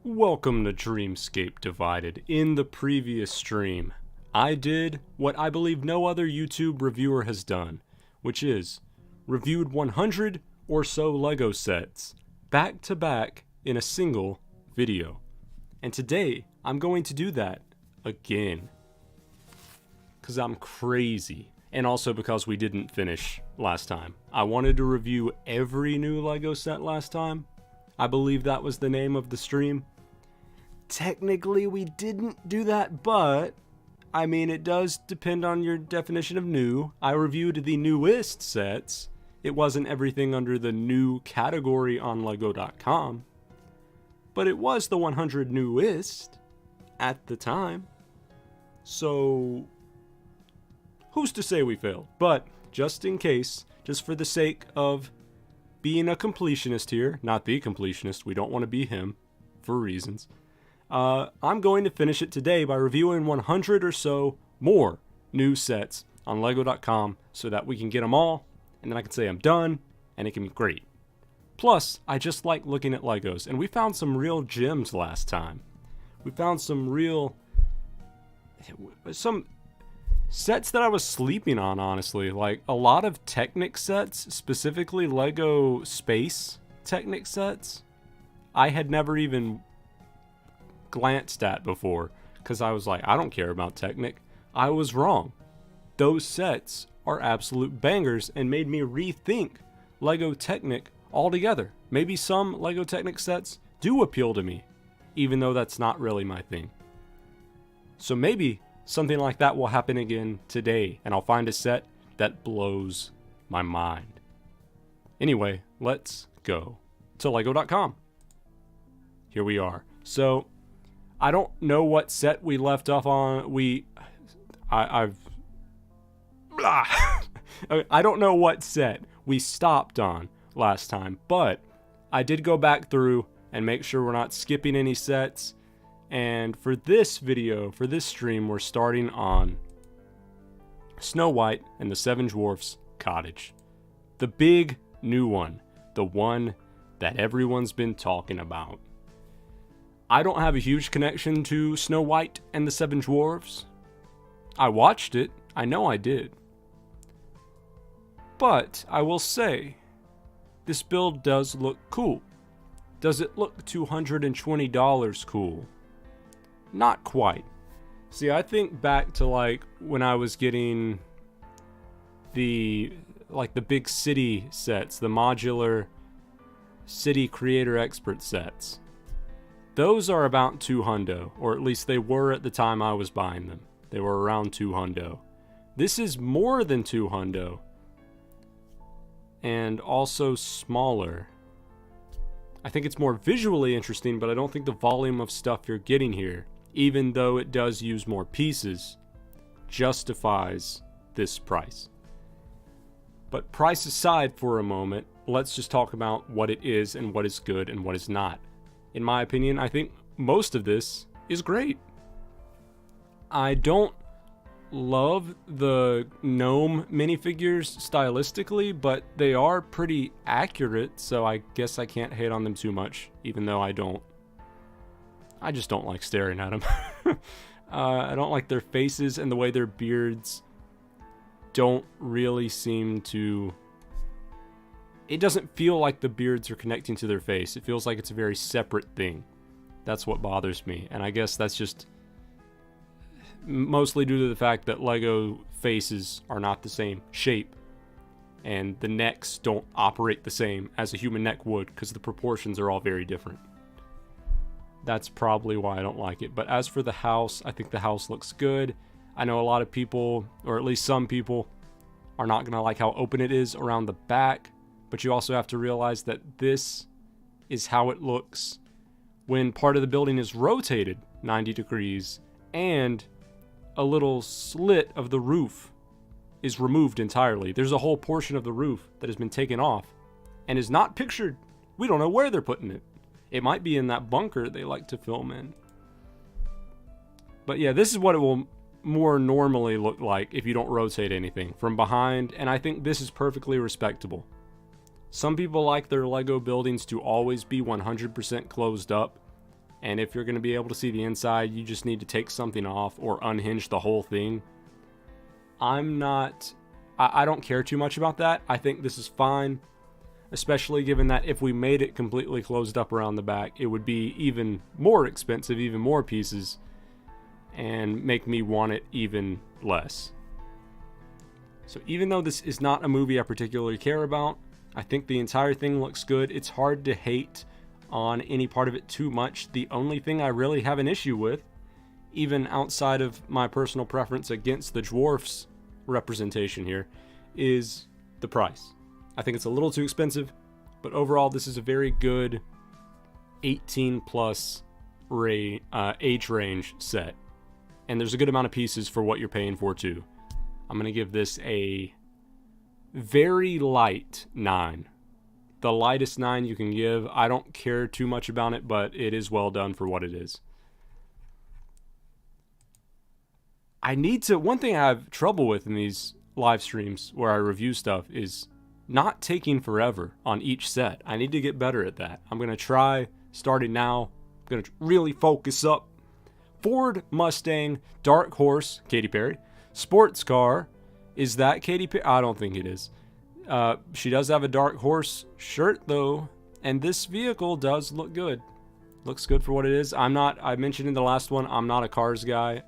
Welcome to Dreamscape Divided. In the previous stream, I did what I believe no other YouTube reviewer has done, which is reviewed 100 or so LEGO sets back to back in a single video. And today, I'm going to do that again. Because I'm crazy. And also because we didn't finish last time. I wanted to review every new LEGO set last time. I believe that was the name of the stream. Technically, we didn't do that, but I mean, it does depend on your definition of new. I reviewed the newest sets. It wasn't everything under the new category on LEGO.com, but it was the 100 newest at the time. So, who's to say we failed? But just in case, just for the sake of being a completionist here, not the completionist, we don't want to be him for reasons. I'm going to finish it today by reviewing 100 or so more new sets on LEGO.com so that we can get them all, and then I can say I'm done, and it can be great. Plus, I just like looking at LEGOs, and we found some real gems last time. We found some sets that I was sleeping on, honestly. Like, a lot of Technic sets, specifically LEGO Space Technic sets, I had never even glanced at before, because I was like, I don't care about Technic. I was wrong. Those sets are absolute bangers and made me rethink LEGO Technic altogether. Maybe some LEGO Technic sets do appeal to me, even though that's not really my thing. So maybe something like that will happen again today, and I'll find a set that blows my mind. Anyway, let's go to LEGO.com. Here we are. So, I don't know what set we left off on. I don't know what set we stopped on last time, but I did go back through and make sure we're not skipping any sets. And for this video, for this stream, we're starting on Snow White and the Seven Dwarfs Cottage. The big new one. The one that everyone's been talking about. I don't have a huge connection to Snow White and the Seven Dwarfs. I watched it. I know I did. But I will say, this build does look cool. Does it look $220 cool? Not quite. See, I think back to like when I was getting the big city sets, the modular city creator expert sets. Those are about $200, or at least they were at the time I was buying them. They were around $200. This is more than $200, and also smaller. I think it's more visually interesting, but I don't think the volume of stuff you're getting here, even though it does use more pieces, justifies this price. But price aside for a moment, let's just talk about what it is and what is good and what is not. In my opinion, I think most of this is great. I don't love the gnome minifigures stylistically, but they are pretty accurate, so I guess I can't hate on them too much, even though I just don't like staring at them. I don't like their faces and the way their beards don't really seem to... It doesn't feel like the beards are connecting to their face. It feels like it's a very separate thing. That's what bothers me. And I guess that's just mostly due to the fact that LEGO faces are not the same shape. And the necks don't operate the same as a human neck would, because the proportions are all very different. That's probably why I don't like it. But as for the house, I think the house looks good. I know a lot of people, or at least some people, are not going to like how open it is around the back. But you also have to realize that this is how it looks when part of the building is rotated 90 degrees and a little slit of the roof is removed entirely. There's a whole portion of the roof that has been taken off and is not pictured. We don't know where they're putting it. It might be in that bunker they like to film in. But yeah, this is what it will more normally look like if you don't rotate anything from behind, and I think this is perfectly respectable. Some people like their LEGO buildings to always be 100% closed up, And if you're going to be able to see the inside, you just need to take something off or unhinge the whole thing. I don't care too much about that. I think this is fine, especially given that if we made it completely closed up around the back, it would be even more expensive, even more pieces, and make me want it even less. So even though this is not a movie I particularly care about, I think the entire thing looks good. It's hard to hate on any part of it too much. The only thing I really have an issue with, even outside of my personal preference against the dwarfs representation here, is the price. I think it's a little too expensive, but overall this is a very good 18 plus age range set. And there's a good amount of pieces for what you're paying for too. I'm going to give this a very light 9. The lightest 9 you can give. I don't care too much about it, but it is well done for what it is. One thing I have trouble with in these live streams where I review stuff is not taking forever on each set. I need to get better at that. I'm going to try starting now. I'm going to really focus up. Ford Mustang Dark Horse, Katy Perry. Sports car. Is that Katy Perry? I don't think it is. She does have a Dark Horse shirt though, and this vehicle does look good. Looks good for what it is. I mentioned in the last one, I'm not a cars guy.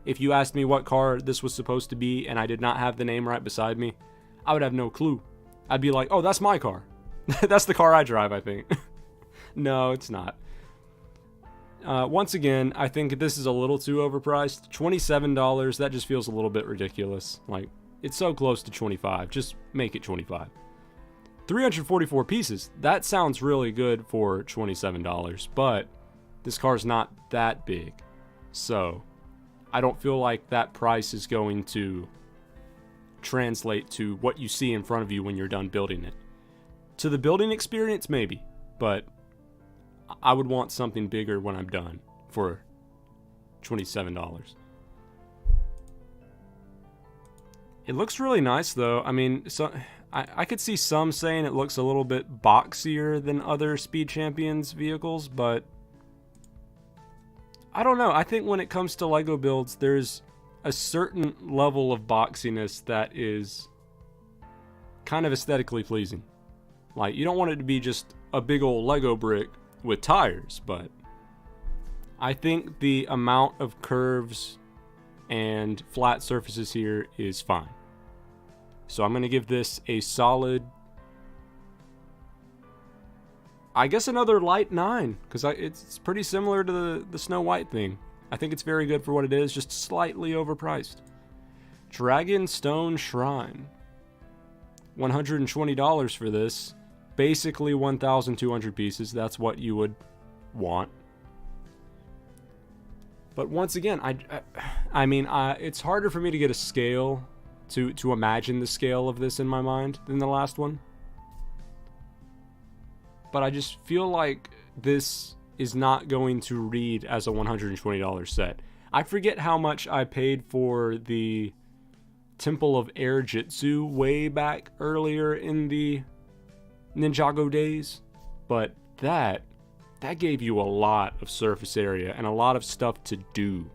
If you asked me what car this was supposed to be and I did not have the name right beside me, I would have no clue. I'd be like, oh, that's my car. That's the car I drive, I think. No, it's not. Once again, I think this is a little too overpriced. $27, that just feels a little bit ridiculous. Like, it's so close to 25. Just make it 25. 344 pieces. That sounds really good for $27, but this car's not that big. So, I don't feel like that price is going to translate to what you see in front of you when you're done building it. To the building experience, maybe, but I would want something bigger when I'm done for $27. It looks really nice though. I mean, so I could see some saying it looks a little bit boxier than other Speed Champions vehicles, but I don't know. I think when it comes to LEGO builds, there's a certain level of boxiness that is kind of aesthetically pleasing. Like, you don't want it to be just a big old LEGO brick with tires, but I think the amount of curves and flat surfaces here is fine. So I'm going to give this a solid, I guess, another light 9, because it's pretty similar to the Snow White thing. I think it's very good for what it is, just slightly overpriced. Dragonstone Shrine. $120 for this. Basically 1,200 pieces. That's what you would want. But once again, I mean, it's harder for me to get a scale, to imagine the scale of this in my mind than the last one. But I just feel like this is not going to read as a $120 set. I forget how much I paid for the Temple of Air Jitsu way back earlier in the Ninjago days, but that gave you a lot of surface area and a lot of stuff to do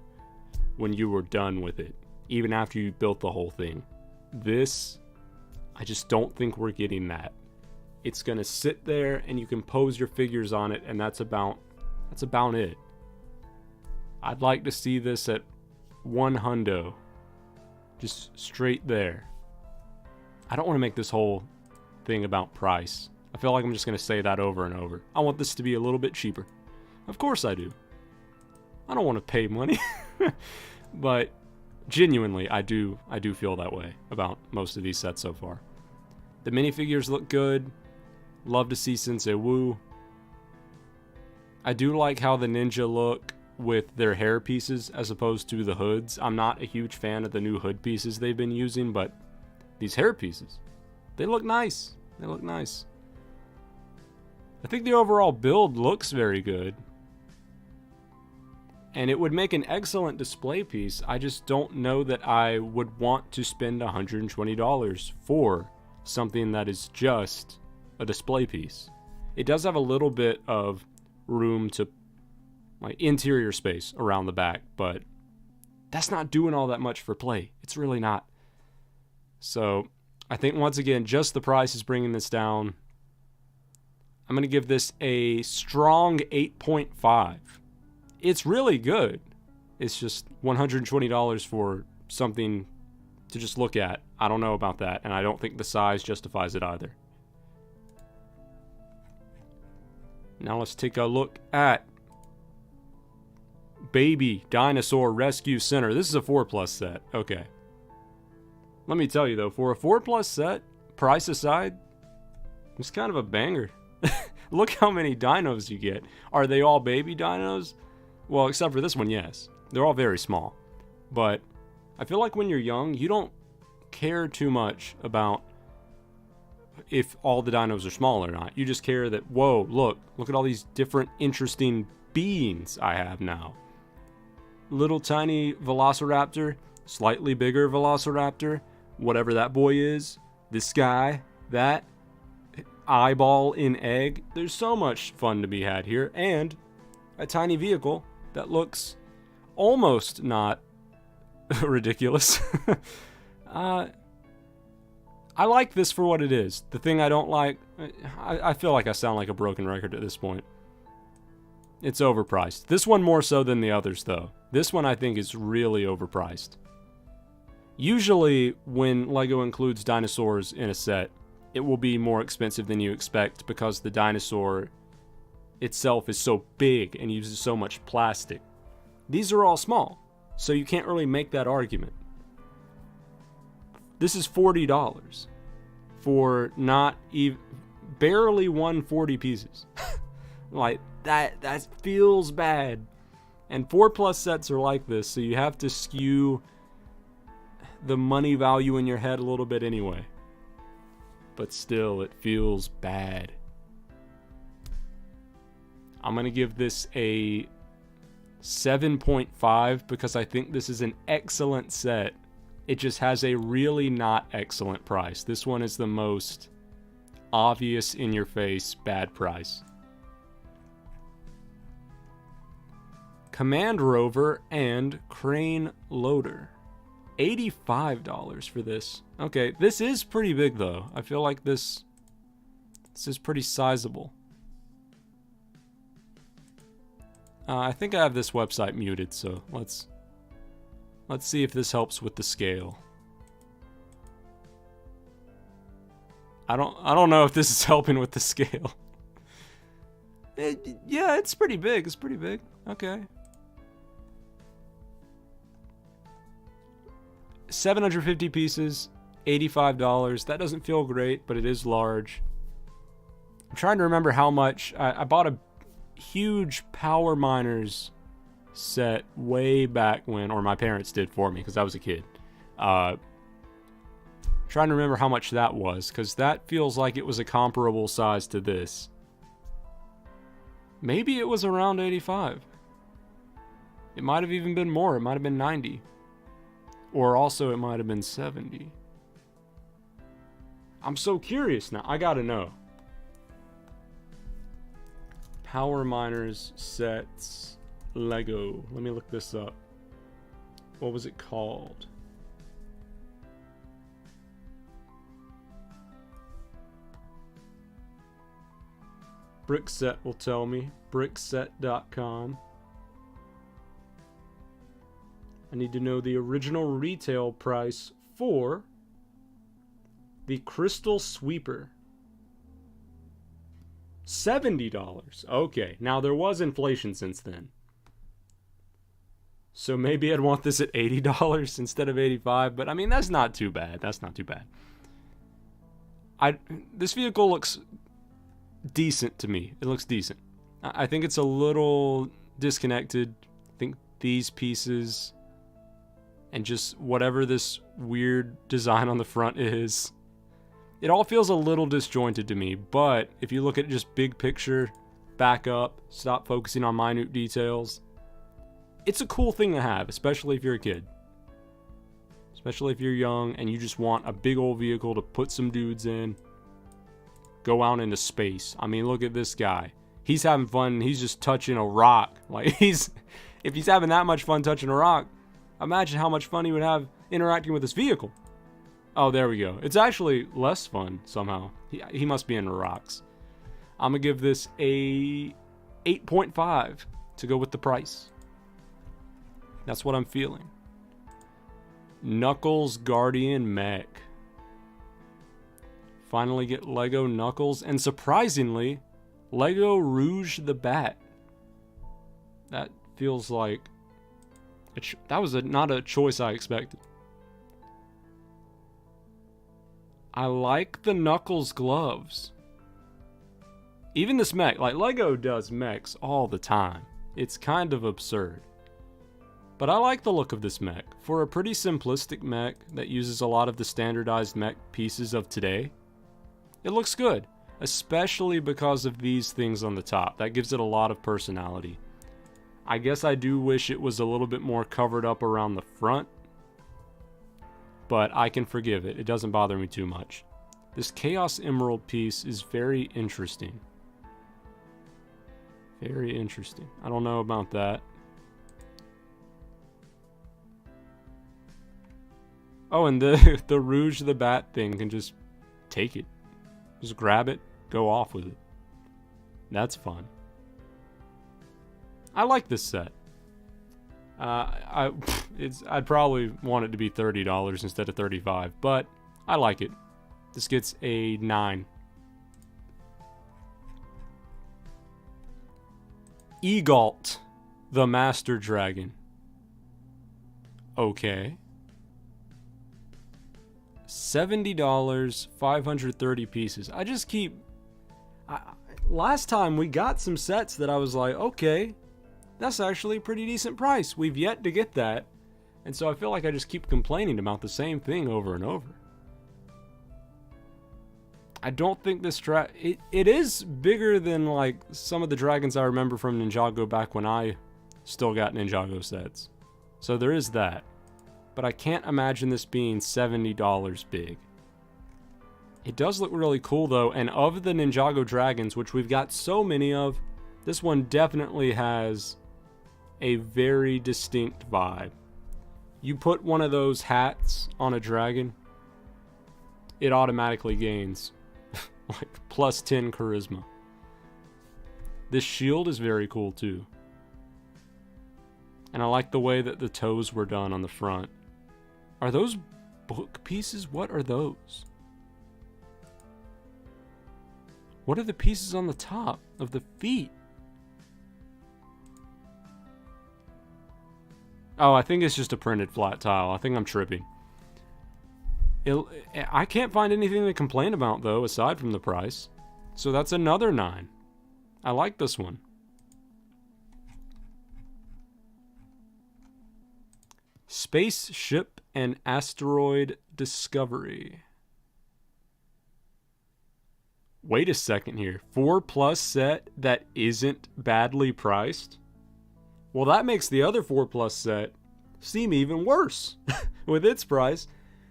when you were done with it, even after you built the whole thing. This, I just don't think we're getting that. It's gonna sit there and you can pose your figures on it, and that's about it. I'd like to see this at $100, just straight there. I don't want to make this whole thing about price. I feel like I'm just going to say that over and over. I want this to be a little bit cheaper. Of course I do. I don't want to pay money. But genuinely, I do feel that way about most of these sets so far. The minifigures look good. Love to see Sensei Wu. I do like how the ninja look with their hair pieces as opposed to the hoods. I'm not a huge fan of the new hood pieces they've been using, but these hair pieces, they look nice. They look nice. I think the overall build looks very good. And it would make an excellent display piece. I just don't know that I would want to spend $120 for something that is just a display piece. It does have a little bit of room to like interior space around the back, but that's not doing all that much for play. It's really not. So I think once again, just the price is bringing this down. I'm going to give this a strong 8.5. It's really good. It's just $120 for something to just look at. I don't know about that, and I don't think the size justifies it either. Now let's take a look at Baby Dinosaur Rescue Center. This is a 4+ set. Okay. Let me tell you though, for a 4+ set, price aside, it's kind of a banger. Look how many dinos you get. Are they all baby dinos? Well, except for this one, yes. They're all very small. But I feel like when you're young, you don't care too much about if all the dinos are small or not. You just care that, whoa, look at all these different interesting beings I have now. Little tiny velociraptor, slightly bigger velociraptor, whatever that boy is, this guy, that eyeball in egg. There's so much fun to be had here, and a tiny vehicle that looks almost not ridiculous. I like this for what it is. The thing I don't like, I feel like I sound like a broken record at this point. It's overpriced. This one more so than the others, though. This one I think is really overpriced. Usually, when LEGO includes dinosaurs in a set, it will be more expensive than you expect because the dinosaur itself is so big and uses so much plastic. These are all small, so you can't really make that argument. This is $40 for not even barely 140 pieces. Like that feels bad. And 4+ sets are like this, so you have to skew the money value in your head a little bit anyway. But still, it feels bad. I'm going to give this a 7.5 because I think this is an excellent set. It just has a really not excellent price. This one is the most obvious in your face bad price. Command Rover and Crane Loader. $85 for this. Okay, this is pretty big though. I feel like this is pretty sizable. I think I have this website muted, so let's see if this helps with the scale. I don't know if this is helping with the scale. Yeah, it's pretty big. It's pretty big. Okay. 750 pieces, $85. That doesn't feel great, but it is large. I'm trying to remember how much. I bought a huge Power Miners set way back when, or my parents did for me because I was a kid. Trying to remember how much that was, because that feels like it was a comparable size to this. Maybe it was around 85. It might have even been more. It might have been 90. Or also it might have been 70. I'm so curious now. I gotta know. Power Miners sets LEGO. Let me look this up. What was it called? Brickset will tell me. Brickset.com. I need to know the original retail price for the Crystal Sweeper. $70. Okay, now there was inflation since then. So maybe I'd want this at $80 instead of $85, but I mean, that's not too bad. That's not too bad. This vehicle looks decent to me. It looks decent. I think it's a little disconnected. I think these pieces and just whatever this weird design on the front is, it all feels a little disjointed to me. But if you look at just big picture, back up, stop focusing on minute details, it's a cool thing to have, especially if you're a kid. Especially if you're young and you just want a big old vehicle to put some dudes in, go out into space. I mean, look at this guy. he's having fun. He's just touching a rock. Like, if he's having that much fun touching a rock, imagine how much fun he would have interacting with his vehicle. Oh, there we go. It's actually less fun somehow. He must be into rocks. I'm going to give this a 8.5 to go with the price. That's what I'm feeling. Knuckles Guardian Mech. Finally get Lego Knuckles, and surprisingly, Lego Rouge the Bat. That feels like that was not a choice I expected. I like the Knuckles gloves. Even this mech, like Lego does mechs all the time. It's kind of absurd. But I like the look of this mech. For a pretty simplistic mech that uses a lot of the standardized mech pieces of today, it looks good, especially because of these things on the top. That gives it a lot of personality. I guess I do wish it was a little bit more covered up around the front, but I can forgive it. It doesn't bother me too much. This Chaos Emerald piece is very interesting. Very interesting. I don't know about that. Oh, and the Rouge the Bat thing can just take it. Just grab it, go off with it. That's fun. I like this set. I'd probably want it to be $30 instead of $35, but I like it. This gets a 9. Egalt, the Master Dragon. Okay. $70, 530 pieces. I just keep... last time we got some sets that I was like, okay, that's actually a pretty decent price. We've yet to get that. And so I feel like I just keep complaining about the same thing over and over. I don't think this it is bigger than like some of the dragons I remember from Ninjago back when I still got Ninjago sets. So there is that. But I can't imagine this being $70 big. It does look really cool though, and of the Ninjago dragons, which we've got so many of, this one definitely has a very distinct vibe. You put one of those hats on a dragon, it automatically gains like plus 10 charisma. This shield is very cool too. And I like the way that the toes were done on the front. Are those book pieces? What are those? What are the pieces on the top of the feet? Oh, I think it's just a printed flat tile. I think I'm tripping. I can't find anything to complain about, though, aside from the price. So that's another 9. I like this one. Spaceship and Asteroid Discovery. Wait a second here. 4+ set that isn't badly priced? Well, that makes the other 4+ set seem even worse with its price.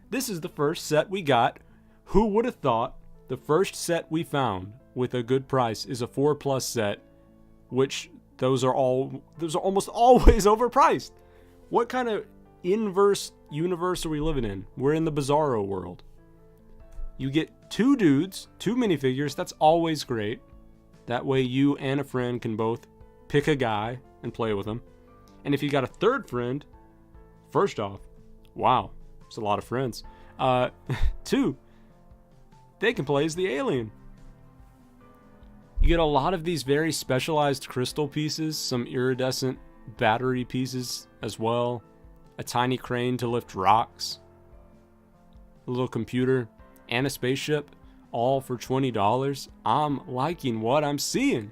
This is the first set we got. Who would have thought the first set we found with a good price is a 4+ set, which those are almost always overpriced. What kind of inverse universe are we living in? We're in the Bizarro world. You get 2 dudes, 2 minifigures. That's always great. That way you and a friend can both pick a guy and play with him. And if you got a third friend, first off, wow, it's a lot of friends. 2, they can play as the alien. You get a lot of these very specialized crystal pieces, some iridescent battery pieces as well, a tiny crane to lift rocks, a little computer, and a spaceship, all for $20. I'm liking what I'm seeing.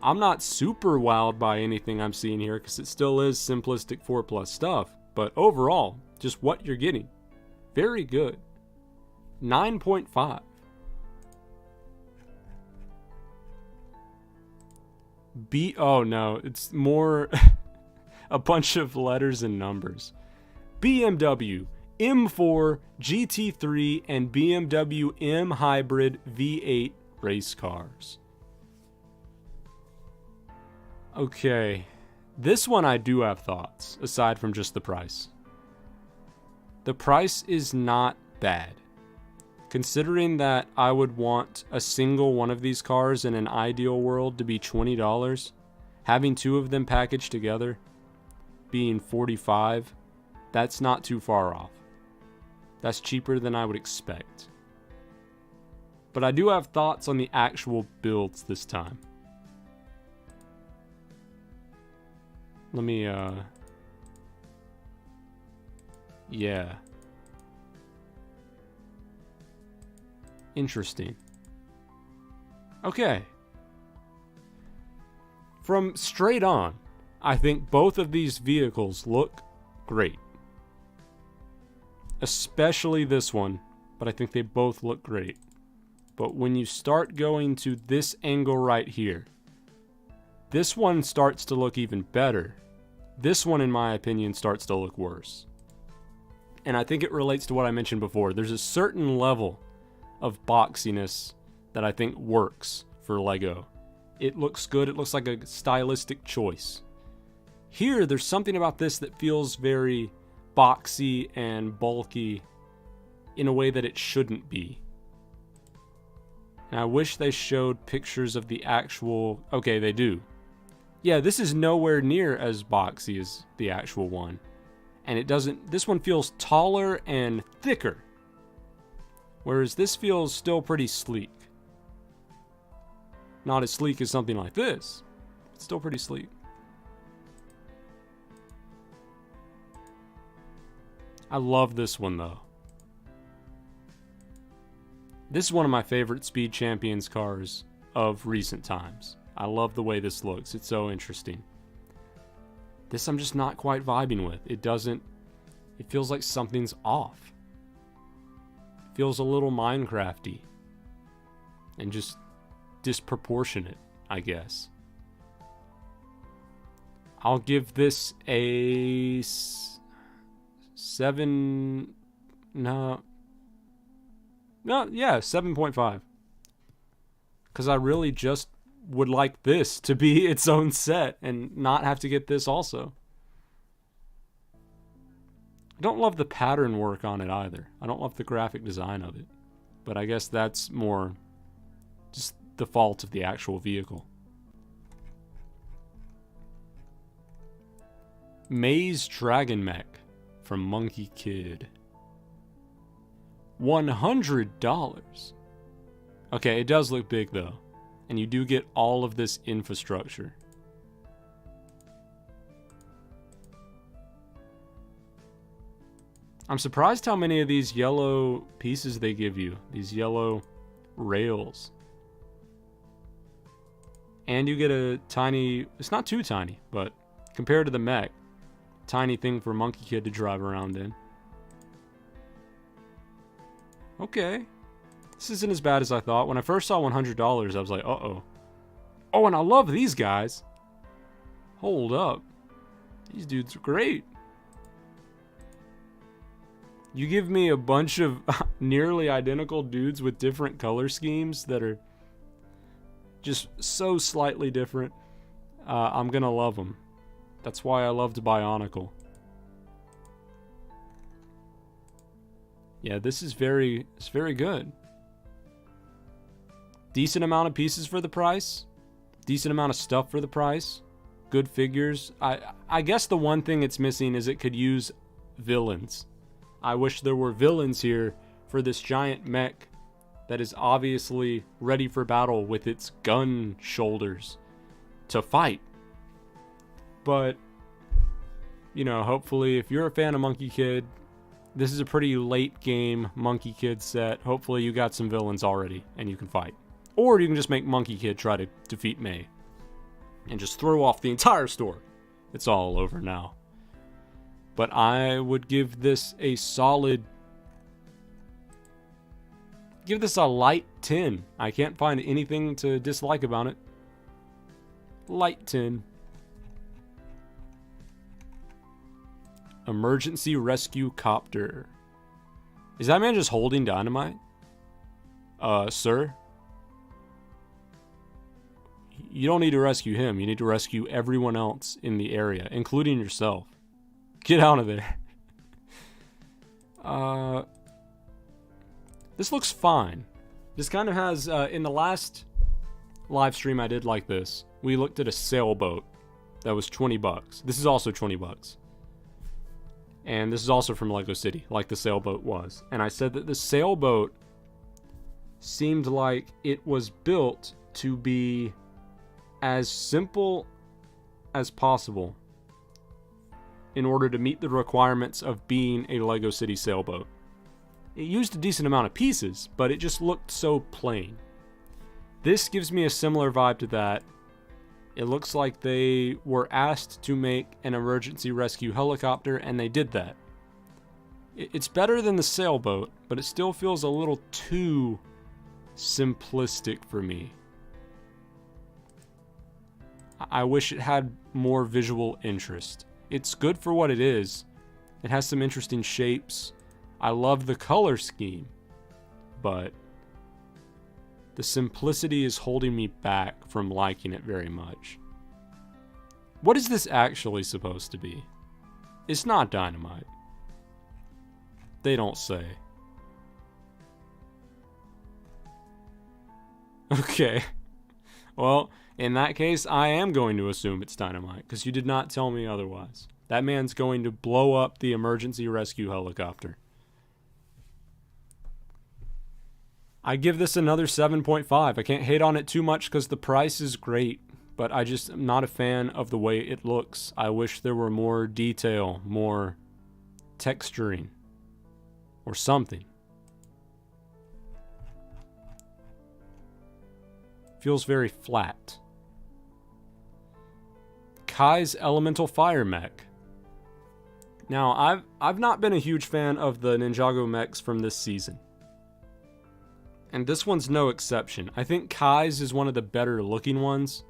I'm not super wowed by anything I'm seeing here because it still is simplistic 4+ stuff, but overall, just what you're getting, very good. 9.5. Oh no, it's more a bunch of letters and numbers. BMW M4 GT3 and BMW M Hybrid V8 race cars. Okay. This one I do have thoughts, aside from just the price. The price is not bad. Considering that I would want a single one of these cars in an ideal world to be $20, having two of them packaged together being $45, that's not too far off. That's cheaper than I would expect. But I do have thoughts on the actual builds this time. Let me, yeah. Interesting. Okay. From straight on, I think both of these vehicles look great. Especially this one, but I think they both look great. But when you start going to this angle right here, this one starts to look even better. This one, in my opinion, starts to look worse. And I think it relates to what I mentioned before. There's a certain level of boxiness that I think works for LEGO. It looks good. It looks like a stylistic choice. Here, there's something about this that feels very boxy and bulky in a way that it shouldn't be. And I wish they showed pictures of the actual... Okay, they do. Yeah, this is nowhere near as boxy as the actual one. And it doesn't... This one feels taller and thicker. Whereas this feels still pretty sleek. Not as sleek as something like this. It's still pretty sleek. I love this one though. This is one of my favorite Speed Champions cars of recent times. I love the way this looks. It's so interesting. This I'm just not quite vibing with. It doesn't... It feels like something's off. It feels a little Minecrafty. And just disproportionate, I guess. I'll give this a... 7... No, yeah, 7.5. Because I really just would like this to be its own set and not have to get this also. I don't love the pattern work on it either. I don't love the graphic design of it. But I guess that's more just the fault of the actual vehicle. Maze Dragon Mech from Monkey Kid. $100. Okay, it does look big though. And you do get all of this infrastructure. I'm surprised how many of these yellow pieces they give you. These yellow rails. And you get a tiny... It's not too tiny, but compared to the mech, tiny thing for Monkey Kid to drive around in. Okay. This isn't as bad as I thought. When I first saw $100, I was like, uh-oh. Oh, and I love these guys. Hold up. These dudes are great. You give me a bunch of nearly identical dudes with different color schemes that are just so slightly different. I'm gonna love them. That's why I loved Bionicle. Yeah, this is it's very good. Decent amount of pieces for the price. Decent amount of stuff for the price. Good figures. I guess the one thing it's missing is it could use villains. I wish there were villains here for this giant mech that is obviously ready for battle with its gun shoulders to fight. But, you know, hopefully if you're a fan of Monkey Kid, this is a pretty late game Monkey Kid set. Hopefully you got some villains already and you can fight. Or you can just make Monkey Kid try to defeat May. And just throw off the entire store. It's all over now. But I would give this a solid... Give this a light 10. I can't find anything to dislike about it. Light 10. Emergency Rescue Copter. Is that man just holding dynamite? Sir? You don't need to rescue him. You need to rescue everyone else in the area, including yourself. Get out of there. This looks fine. This kind of has, in the last live stream I did like this, we looked at a sailboat that was 20 bucks. This is also 20 bucks. And this is also from LEGO City, like the sailboat was. And I said that the sailboat seemed like it was built to be as simple as possible in order to meet the requirements of being a LEGO City sailboat. It used a decent amount of pieces, but it just looked so plain. This gives me a similar vibe to that. It looks like they were asked to make an emergency rescue helicopter, and they did that. It's better than the sailboat, but it still feels a little too simplistic for me. I wish it had more visual interest. It's good for what it is. It has some interesting shapes. I love the color scheme, but the simplicity is holding me back from liking it very much. What is this actually supposed to be? It's not dynamite. They don't say. Okay. Well, in that case, I am going to assume it's dynamite, because you did not tell me otherwise. That man's going to blow up the emergency rescue helicopter. I give this another 7.5. I can't hate on it too much because the price is great, but I just am not a fan of the way it looks. I wish there were more detail, more texturing, or something. Feels very flat. Kai's Elemental Fire Mech. Now, I've not been a huge fan of the Ninjago mechs from this season. And this one's no exception. I think Kai's is one of the better looking ones.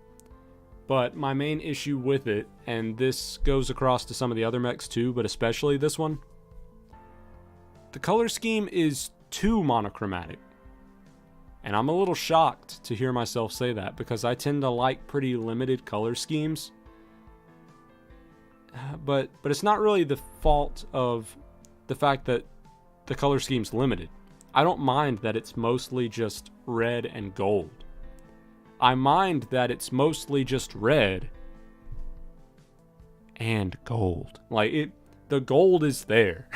But my main issue with it, and this goes across to some of the other mechs too, but especially this one, the color scheme is too monochromatic. And I'm a little shocked to hear myself say that, because I tend to like pretty limited color schemes. But it's not really the fault of the fact that the color scheme's limited. I don't mind that it's mostly just red and gold. I mind that it's mostly just red and gold. Like, the gold is there.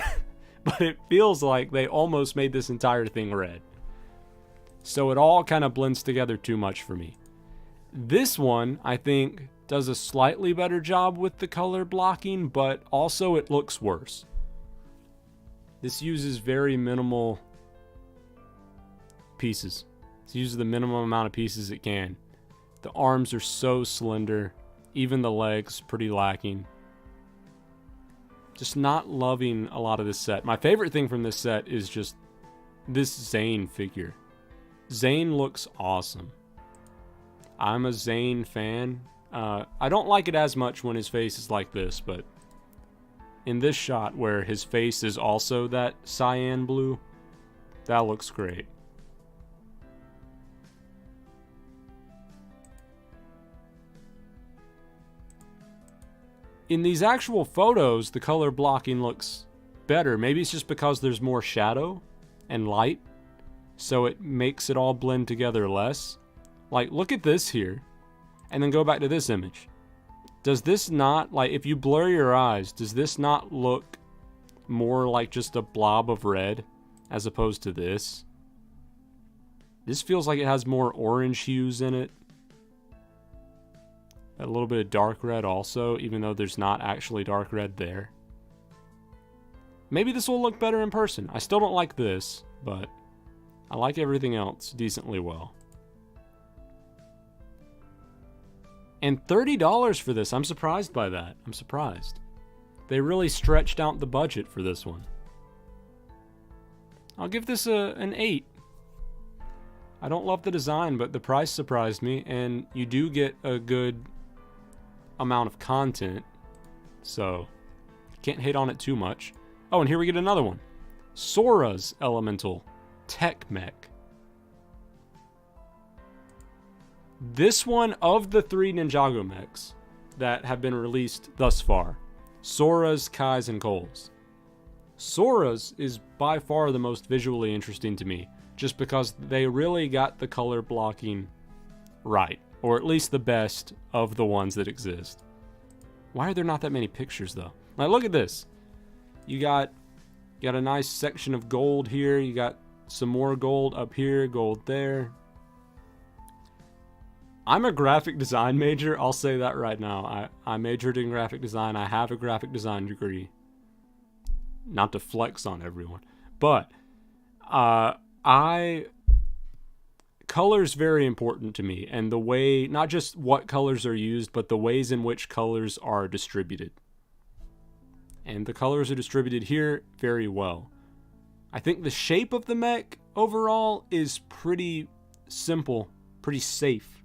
But it feels like they almost made this entire thing red. So it all kind of blends together too much for me. This one, I think, does a slightly better job with the color blocking, but also it looks worse. This uses very minimal pieces. It uses the minimum amount of pieces it can. The arms are so slender. Even the legs, pretty lacking. Just not loving a lot of this set. My favorite thing from this set is just this Zane figure. Zane looks awesome. I'm a Zane fan. I don't like it as much when his face is like this, but in this shot where his face is also that cyan blue, that looks great. In these actual photos, the color blocking looks better. Maybe it's just because there's more shadow and light, so it makes it all blend together less. Like, look at this here, and then go back to this image. Does this not, like, if you blur your eyes, does this not look more like just a blob of red as opposed to this? This feels like it has more orange hues in it. A little bit of dark red also, even though there's not actually dark red there. Maybe this will look better in person. I still don't like this, but I like everything else decently well. And $30 for this, I'm surprised by that. I'm surprised. They really stretched out the budget for this one. I'll give this an 8. I don't love the design, but the price surprised me, and you do get a good amount of content, so can't hate on it too much. Oh, and here we get another one. Sora's Elemental Tech Mech. This one, of the 3 Ninjago mechs that have been released thus far, Sora's, Kai's, and Cole's, Sora's is by far the most visually interesting to me, just because they really got the color blocking right, or at least the best of the ones that exist. Why are there not that many pictures though? Like, look at this. You got a nice section of gold here, you got some more gold up here, gold there. I'm a graphic design major, I'll say that right now. I majored in graphic design, I have a graphic design degree. Not to flex on everyone, but color's very important to me, and the way, not just what colors are used, but the ways in which colors are distributed. And the colors are distributed here very well. I think the shape of the mech overall is pretty simple, pretty safe.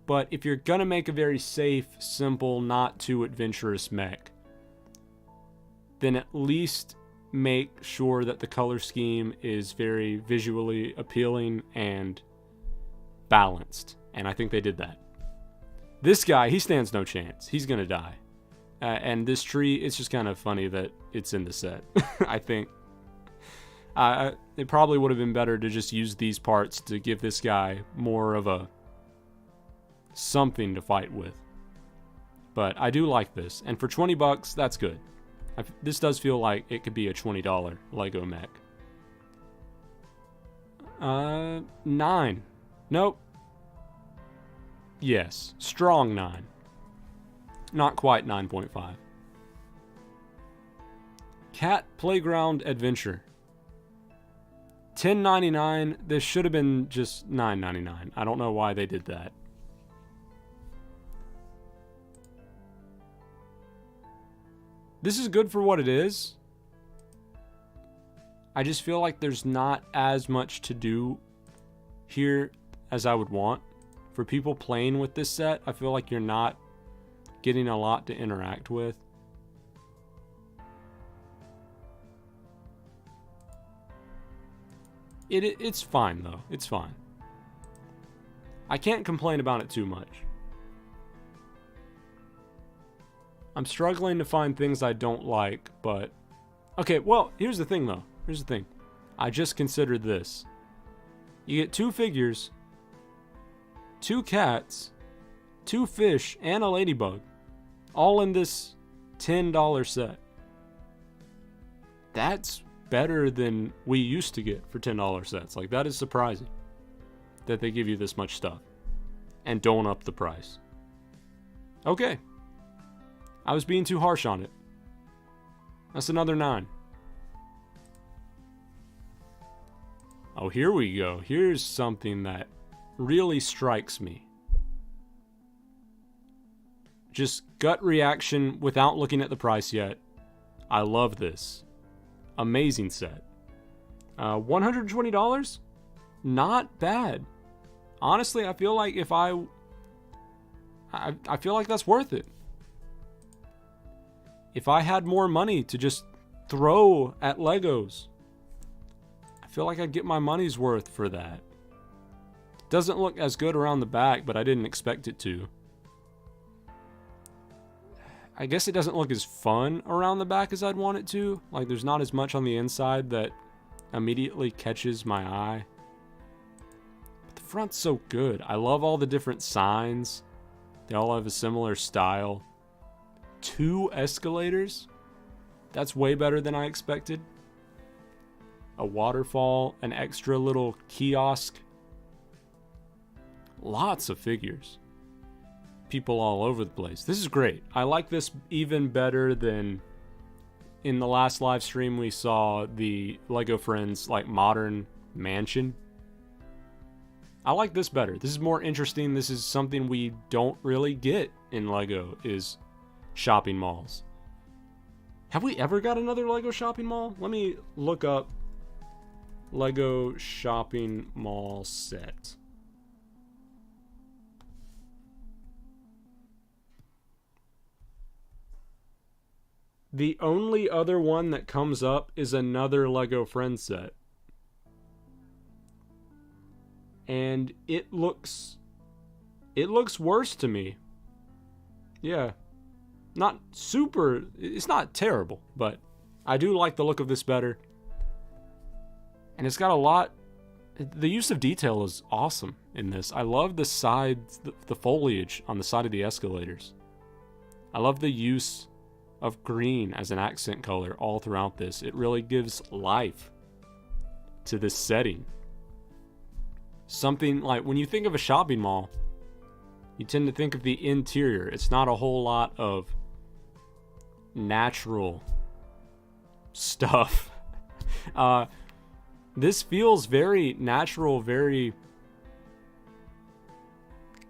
But if you're gonna make a very safe, simple, not too adventurous mech, then at least make sure that the color scheme is very visually appealing and balanced. And I think they did that. This guy, he stands no chance. He's gonna die. And this tree, it's just kind of funny that it's in the set. I think it probably would have been better to just use these parts to give this guy more of a something to fight with. But I do like this, and for 20 bucks, that's good. This does feel like it could be a $20 LEGO mech. 9. Nope. Yes, strong 9. Not quite 9.5. Cat Playground Adventure. $10.99. This should have been just $9.99. I don't know why they did that. This is good for what it is. I just feel like there's not as much to do here as I would want. For people playing with this set, I feel like you're not getting a lot to interact with. It's fine though. It's fine. I can't complain about it too much. I'm struggling to find things I don't like, but... Okay, well, here's the thing, though. Here's the thing. I just considered this. You get 2 figures, 2 cats, 2 fish, and a ladybug. All in this $10 set. That's better than we used to get for $10 sets. Like, that is surprising that they give you this much stuff and don't up the price. Okay. I was being too harsh on it. That's another 9. Oh, here we go. Here's something that really strikes me. Just gut reaction without looking at the price yet. I love this. Amazing set. $120? Not bad. Honestly, I feel like if I feel like that's worth it. If I had more money to just throw at Legos, I feel like I'd get my money's worth for that. Doesn't look as good around the back, but I didn't expect it to. I guess it doesn't look as fun around the back as I'd want it to. Like, there's not as much on the inside that immediately catches my eye. But the front's so good. I love all the different signs. They all have a similar style. 2 escalators? That's way better than I expected. A waterfall, an extra little kiosk. Lots of figures. People all over the place. This is great. I like this even better than in the last live stream we saw the LEGO Friends like modern mansion. I like this better. This is more interesting. This is something we don't really get in LEGO, is shopping malls. Have we ever got another LEGO shopping mall? Let me look up LEGO shopping mall set. The only other one that comes up is another LEGO Friends set. And and it looks worse to me. Yeah. Not super, it's not terrible, but I do like the look of this better. And it's got a lot, the use of detail is awesome in this. I love the sides, the foliage on the side of the escalators. I love the use of green as an accent color all throughout this. It really gives life to this setting. Something like, when you think of a shopping mall, you tend to think of the interior. It's not a whole lot of natural stuff. This feels very natural, very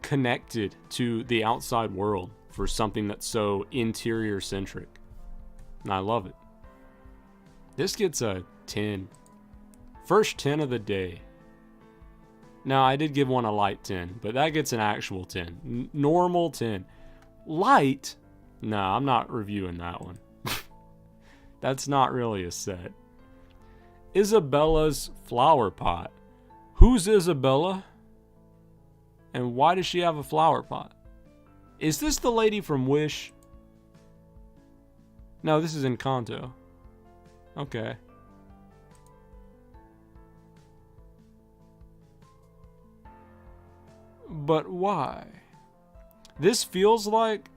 connected to the outside world for something that's so interior centric. And I love it. This gets a 10. First 10 of the day. Now, I did give one a light 10, but that gets an actual 10. Normal 10. Light? No, I'm not reviewing that one. That's not really a set. Isabella's flower pot. Who's Isabella? And why does she have a flower pot? Is this the lady from Wish? No, this is Encanto. Okay. But why? This feels like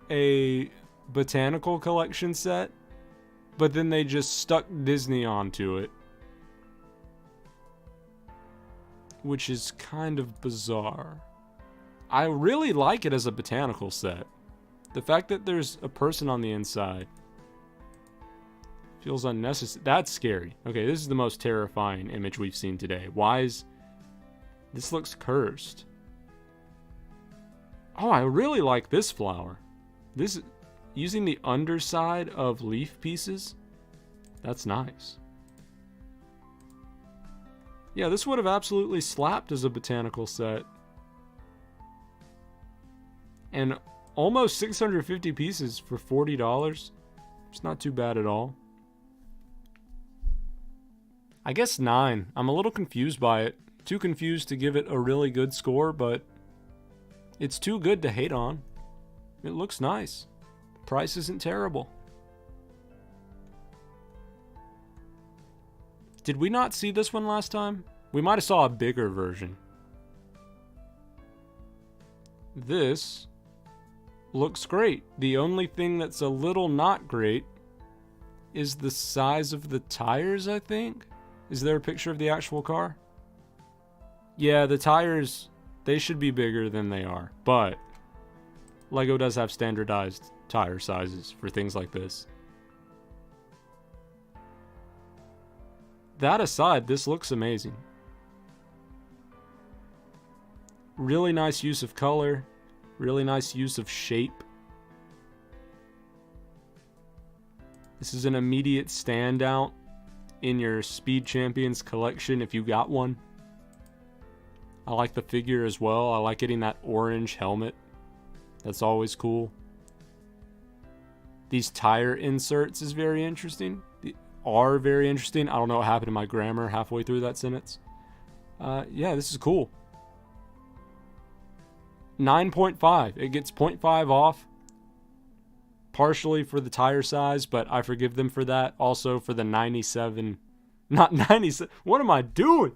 a botanical collection set, but then they just stuck Disney onto it, which is kind of bizarre. I really like it as a botanical set. The fact that there's a person on the inside feels unnecessary. That's scary. Okay, this is the most terrifying image we've seen today. Why is... This looks cursed. Oh, I really like this flower. This, using the underside of leaf pieces, that's nice. Yeah, this would have absolutely slapped as a botanical set. And almost 650 pieces for $40. It's not too bad at all. I guess 9. I'm a little confused by it. Too confused to give it a really good score, but it's too good to hate on. It looks nice. Price isn't terrible. Did we not see this one last time? We might have saw a bigger version. This looks great. The only thing that's a little not great is the size of the tires, I think. Is there a picture of the actual car? Yeah, the tires, they should be bigger than they are, but LEGO does have standardized tire sizes for things like this. That aside, this looks amazing. Really nice use of color, really nice use of shape. This is an immediate standout in your Speed Champions collection if you got one. I like the figure as well. I like getting that orange helmet. That's always cool. These tire inserts is very interesting. Are very interesting. I don't know what happened to my grammar halfway through that sentence. Yeah, this is cool. 9.5. It gets 0.5 off. Partially for the tire size, but I forgive them for that. Also for the 97. Not 97. What am I doing?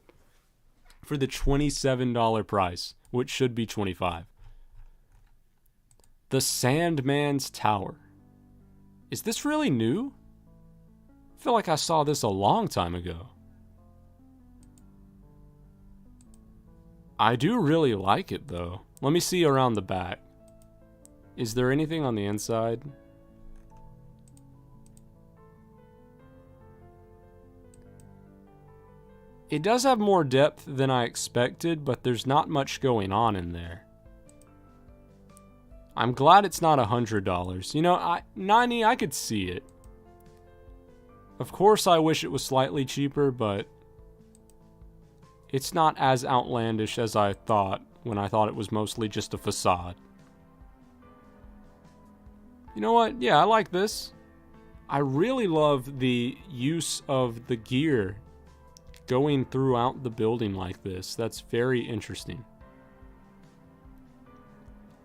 For the $27 price, which should be $25. The Sandman's Tower. Is this really new? I feel like I saw this a long time ago. I do really like it though. Let me see around the back. Is there anything on the inside? It does have more depth than I expected, but there's not much going on in there. I'm glad it's not $100. You know, 90, I could see it. Of course, I wish it was slightly cheaper, but it's not as outlandish as I thought when I thought it was mostly just a facade. You know what? Yeah, I like this. I really love the use of the gear going throughout the building like this. That's very interesting.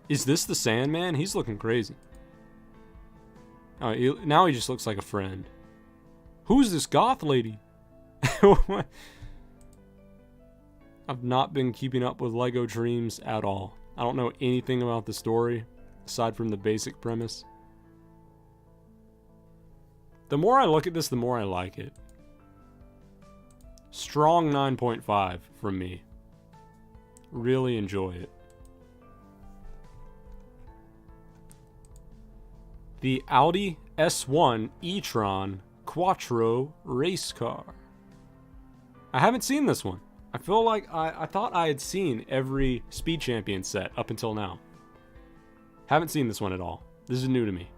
Is this the Sandman? He's looking crazy. Oh, now he just looks like a friend. Who's this goth lady? I've not been keeping up with LEGO Dreams at all. I don't know anything about the story, aside from the basic premise. The more I look at this, the more I like it. Strong 9.5 from me. Really enjoy it. The Audi S1 e-tron Quattro race car. I haven't seen this one. I feel like I thought I had seen every Speed Champion set up until now. Haven't seen this one at all. This is new to me.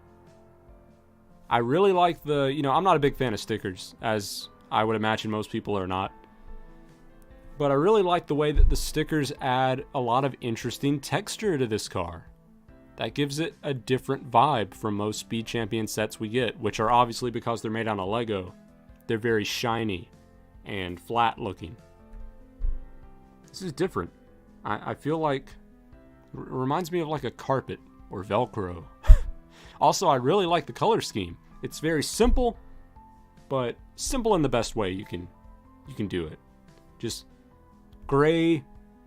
I really like the, I'm not a big fan of stickers, as I would imagine most people are not. But I really like the way that the stickers add a lot of interesting texture to this car. That gives it a different vibe from most Speed Champion sets we get, which are obviously, because they're made out of Lego, they're very shiny and flat looking. This is different. I feel like it reminds me of like a carpet or Velcro. Also, I really like the color scheme. It's very simple, but simple in the best way you can do it. Just gray,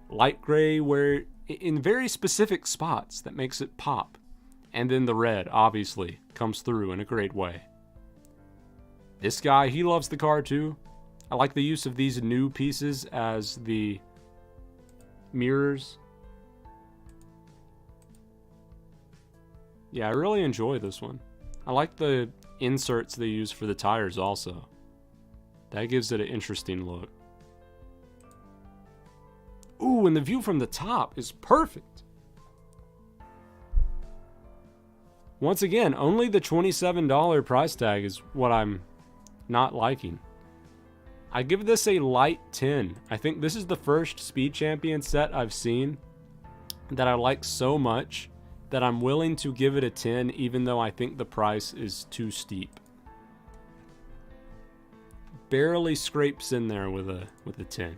light gray, where in very specific spots that makes it pop. And then the red, obviously, comes through in a great way. This guy, he loves the car too. I like the use of these new pieces as the mirrors. Yeah, I really enjoy this one. I like the inserts they use for the tires also. That gives it an interesting look. Ooh, and the view from the top is perfect. Once again, only the $27 price tag is what I'm not liking. I give this a light 10. I think this is the first Speed Champion set I've seen that I like so much that I'm willing to give it a 10, even though I think the price is too steep. Barely scrapes in there with a 10.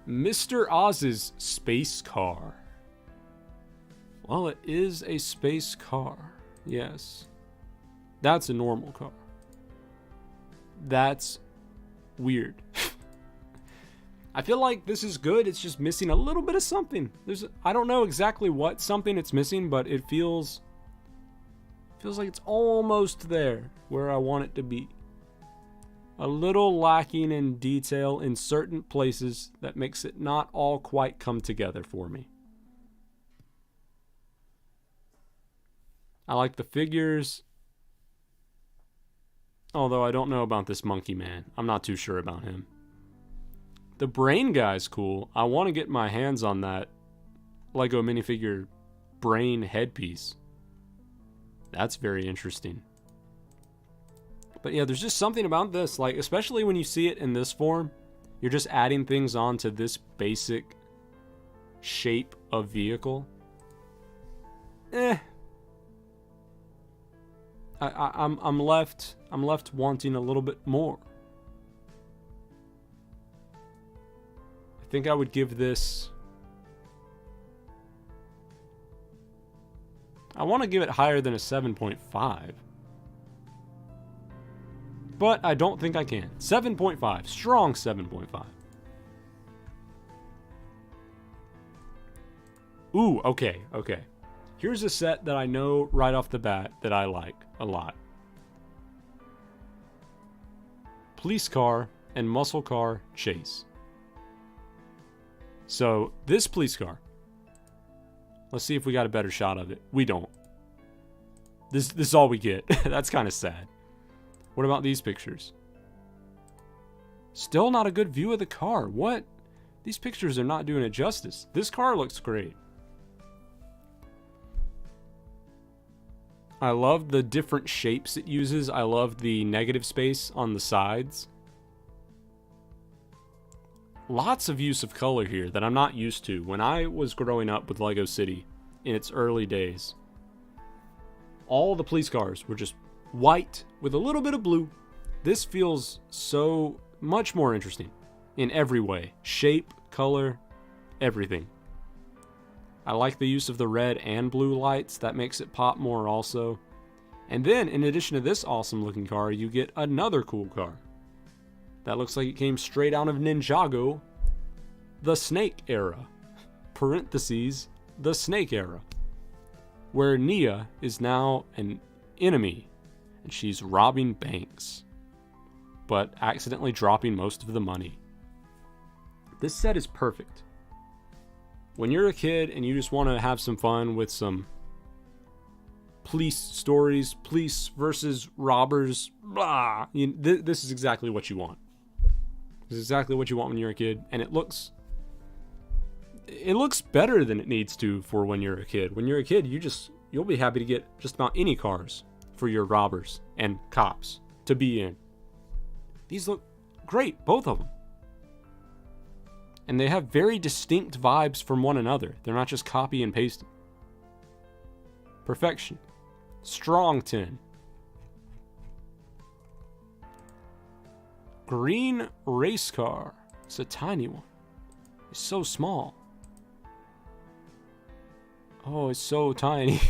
Mr. Oz's space car. Well, it is a space car. Yes. That's a normal car. That's weird. I feel like this is good. It's just missing a little bit of something. I don't know exactly what something it's missing, but it feels like it's almost there where I want it to be. A little lacking in detail in certain places that makes it not all quite come together for me. I like the figures. Although I don't know about this monkey man. I'm not too sure about him. The brain guy's cool. I want to get my hands on that LEGO minifigure brain headpiece. That's very interesting. But yeah, there's just something about this, like, especially when you see it in this form, you're just adding things onto this basic shape of vehicle. I'm left wanting a little bit more. I think I would give this, I want to give it higher than a 7.5. But I don't think I can. 7.5. Strong 7.5. Ooh, okay. Here's a set that I know right off the bat that I like a lot. Police car and muscle car chase. So, this police car. Let's see if we got a better shot of it. We don't. This is all we get. That's kind of sad. What about these pictures? Still not a good view of the car. What? These pictures are not doing it justice. This car looks great. I love the different shapes it uses. I love the negative space on the sides. Lots of use of color here that I'm not used to. When I was growing up with LEGO City in its early days, all the police cars were just white with a little bit of blue. This feels so Much more interesting in every way. Shape, color, everything. I like the use of the red and blue lights. That makes it pop more also. And then, in addition to this awesome looking car, you get another cool car. That looks like it came straight out of Ninjago, the Snake era. Parentheses, the Snake era. Where Nia is now an enemy, and she's robbing banks, but accidentally dropping most of the money. This set is perfect. When you're a kid and you just want to have some fun with some police stories, police versus robbers, blah, this is exactly what you want. This is exactly what you want when you're a kid, and it looks better than it needs to for when you're a kid. When you're a kid, you'll be happy to get just about any cars for your robbers and cops to be in. These look great, both of them. And they have very distinct vibes from one another. They're not just copy and pasting. Perfection. Strong 10. Green race car. It's a tiny one. It's so small. Oh, it's so tiny.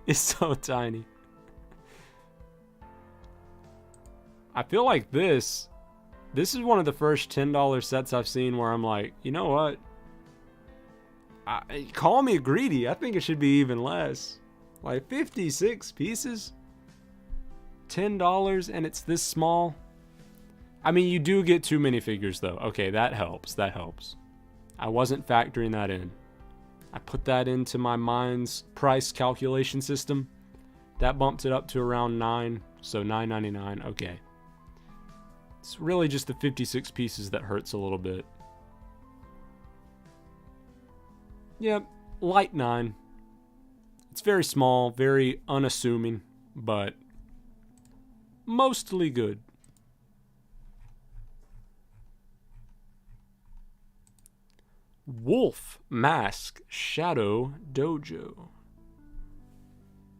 It's so tiny. I feel like this is one of the first $10 sets I've seen where I'm like, you know what? Call me greedy. I think it should be even less. Like 56 pieces? $10 and it's this small? I mean, you do get too many figures though. Okay, that helps. That helps. I wasn't factoring that in. I put that into my mind's price calculation system. That bumped it up to around 9, so $9.99. Okay. It's really just the 56 pieces that hurts a little bit. Yep, light 9. It's very small, very unassuming, but mostly good. Wolf Mask Shadow Dojo.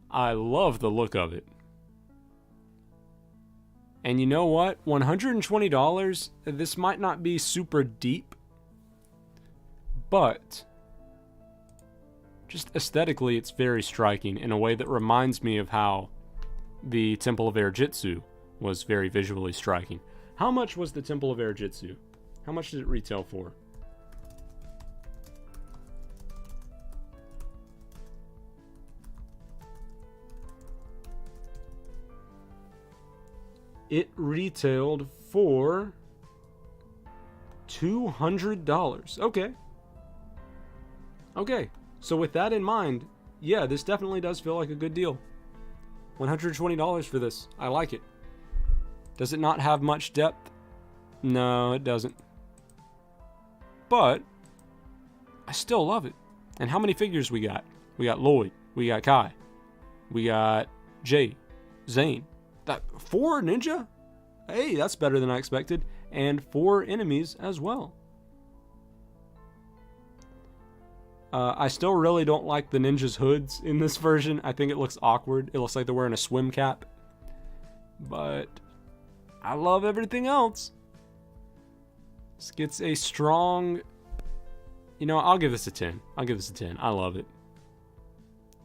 I love the look of it. And you know what? $120, this might not be super deep, but just aesthetically it's very striking in a way that reminds me of how the Temple of Air Jitsu was very visually striking. How much was the Temple of Air Jitsu? How much did it retail for? It retailed for $200. Okay. Okay. So with that in mind, yeah, this definitely does feel like a good deal. $120 for this. I like it. Does it not have much depth? No, it doesn't. But I still love it. And how many figures we got? We got Lloyd. We got Kai. We got Jay. Zane. That 4 ninja? Hey, that's better than I expected. And 4 enemies as well. I still really don't like the ninjas' hoods in this version. I think it looks awkward. It looks like they're wearing a swim cap. But I love everything else. This gets a strong... You know, I'll give this a 10. I'll give this a 10. I love it.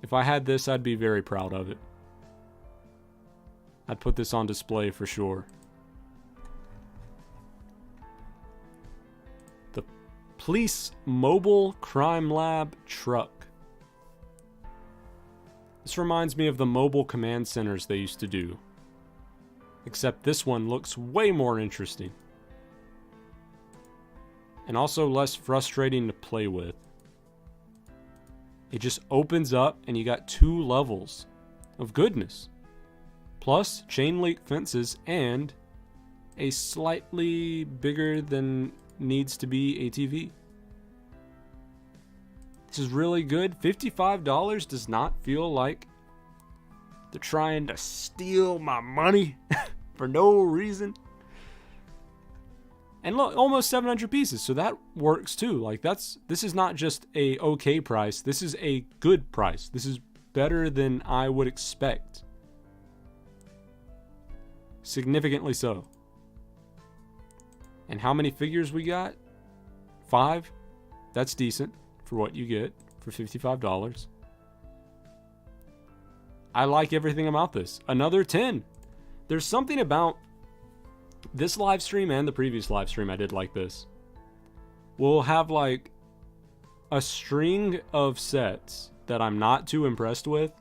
If I had this, I'd be very proud of it. I'd put this on display for sure. The Police Mobile Crime Lab Truck. This reminds me of the mobile command centers they used to do. Except this one looks way more interesting. And also less frustrating to play with. It just opens up and you got 2 levels of goodness. Plus chain link fences and a slightly bigger than needs to be ATV. This is really good. $55 does not feel like they're trying to steal my money for no reason. And look, almost 700 pieces, so that works too. Like this is not just a okay price. This is a good price. This is better than I would expect. Significantly so. And how many figures we got? 5. That's decent for what you get for $55. I like everything about this. Another 10. There's something about this live stream and the previous live stream I did like this. We'll have like a string of sets that I'm not too impressed with,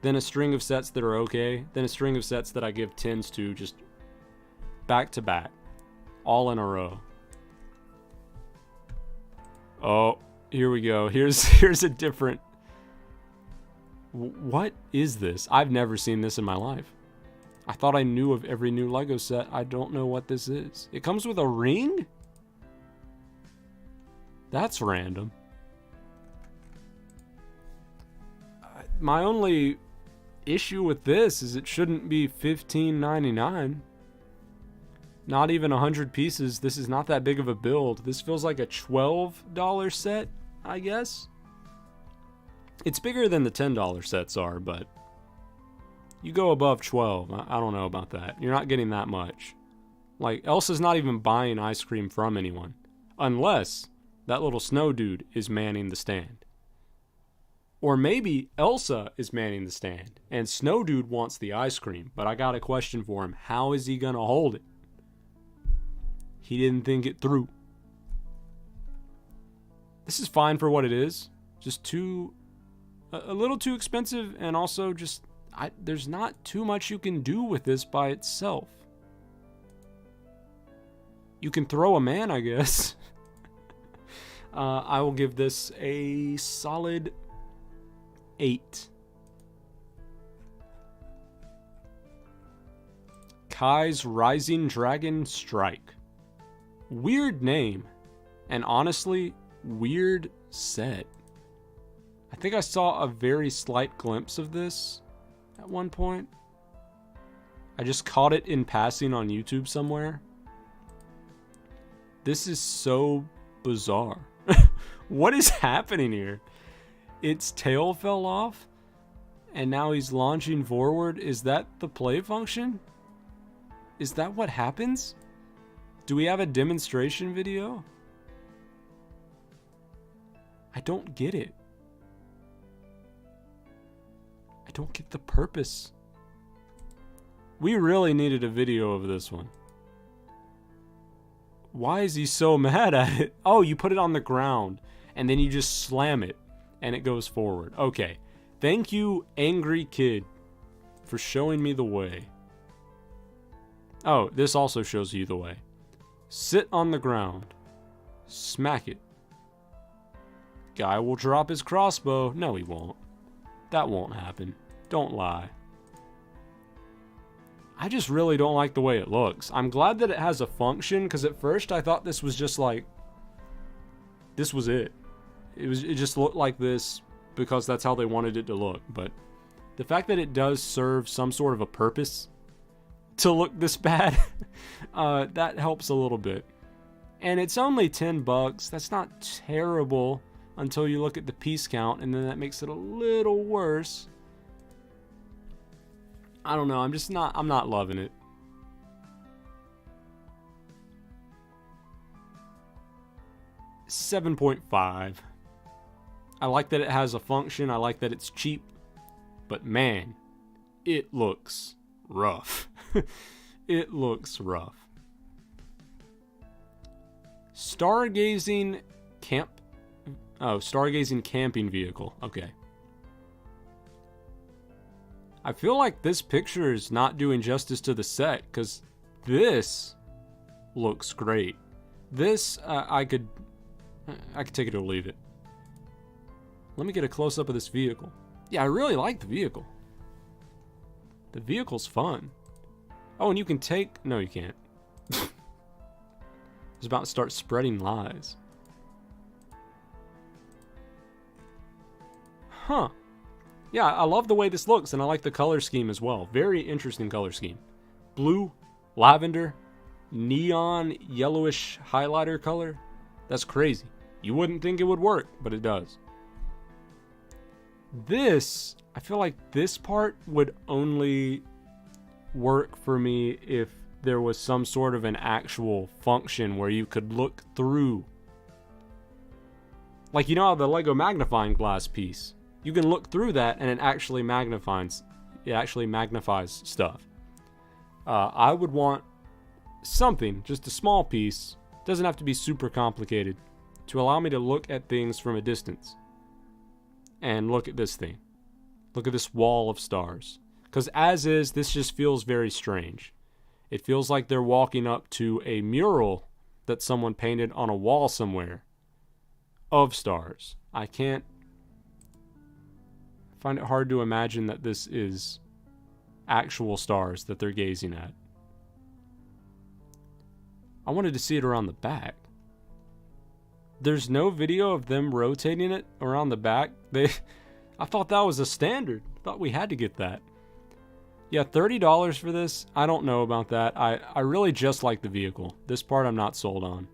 then a string of sets that are okay, then a string of sets that I give 10s to, just back to back, all in a row. Oh, here we go. Here's a different... What is this? I've never seen this in my life. I thought I knew of every new LEGO set. I don't know what this is. It comes with a ring? That's random. My only issue with this is it shouldn't be $15.99. Not even 100 pieces. This is not that big of a build. This feels like a $12 set, I guess. It's bigger than the $10 sets are, but you go above 12. I don't know about that. You're not getting that much. Like, Elsa's not even buying ice cream from anyone. Unless that little snow dude is manning the stand. Or maybe Elsa is manning the stand and Snow Dude wants the ice cream, but I got a question for him. How is he going to hold it? He didn't think it through. This is fine for what it is. Just a little too expensive, and also just there's not too much you can do with this by itself. You can throw a man, I guess. I will give this a solid 8. Kai's Rising Dragon Strike. Weird name, and honestly, weird set. I think I saw a very slight glimpse of this at one point. I just caught it in passing on YouTube somewhere. This is so bizarre. What is happening here? Its tail fell off, and now he's launching forward. Is that the play function? Is that what happens? Do we have a demonstration video? I don't get it. I don't get the purpose. We really needed a video of this one. Why is he so mad at it? Oh, you put it on the ground, and then you just slam it, and it goes forward. Okay. Thank you, Angry Kid, for showing me the way. Oh, this also shows you the way. Sit on the ground. Smack it. Guy will drop his crossbow. No, he won't. That won't happen. Don't lie. I just really don't like the way it looks. I'm glad that it has a function, because at first I thought this was just like... This was it. It just looked like this because that's how they wanted it to look. But the fact that it does serve some sort of a purpose to look this bad, that helps a little bit. And it's only $10. That's not terrible until you look at the piece count, and then that makes it a little worse. I don't know. I'm not loving it. $7.5. I like that it has a function. I like that it's cheap. But man, it looks rough. It looks rough. Stargazing camp. Oh, stargazing camping vehicle. Okay. I feel like this picture is not doing justice to the set, because this looks great. This, I could take it or leave it. Let me get a close-up of this vehicle. Yeah, I really like the vehicle. The vehicle's fun. Oh, and you can take... No, you can't. I was about to start spreading lies. Huh. Yeah, I love the way this looks, and I like the color scheme as well. Very interesting color scheme. Blue, lavender, neon, yellowish highlighter color. That's crazy. You wouldn't think it would work, but it does. This, I feel like this part would only work for me if there was some sort of an actual function where you could look through. Like, you know how the Lego magnifying glass piece, you can look through that and it actually magnifies stuff. I would want something, just a small piece, doesn't have to be super complicated, to allow me to look at things from a distance. And look at this thing. Look at this wall of stars. Because as is, this just feels very strange. It feels like they're walking up to a mural that someone painted on a wall somewhere of stars. I find it hard to imagine that this is actual stars that they're gazing at. I wanted to see it around the back. There's no video of them rotating it around the back. I thought that was a standard. I thought we had to get that. Yeah, $30 for this. I don't know about that. I really just like the vehicle. This part I'm not sold on.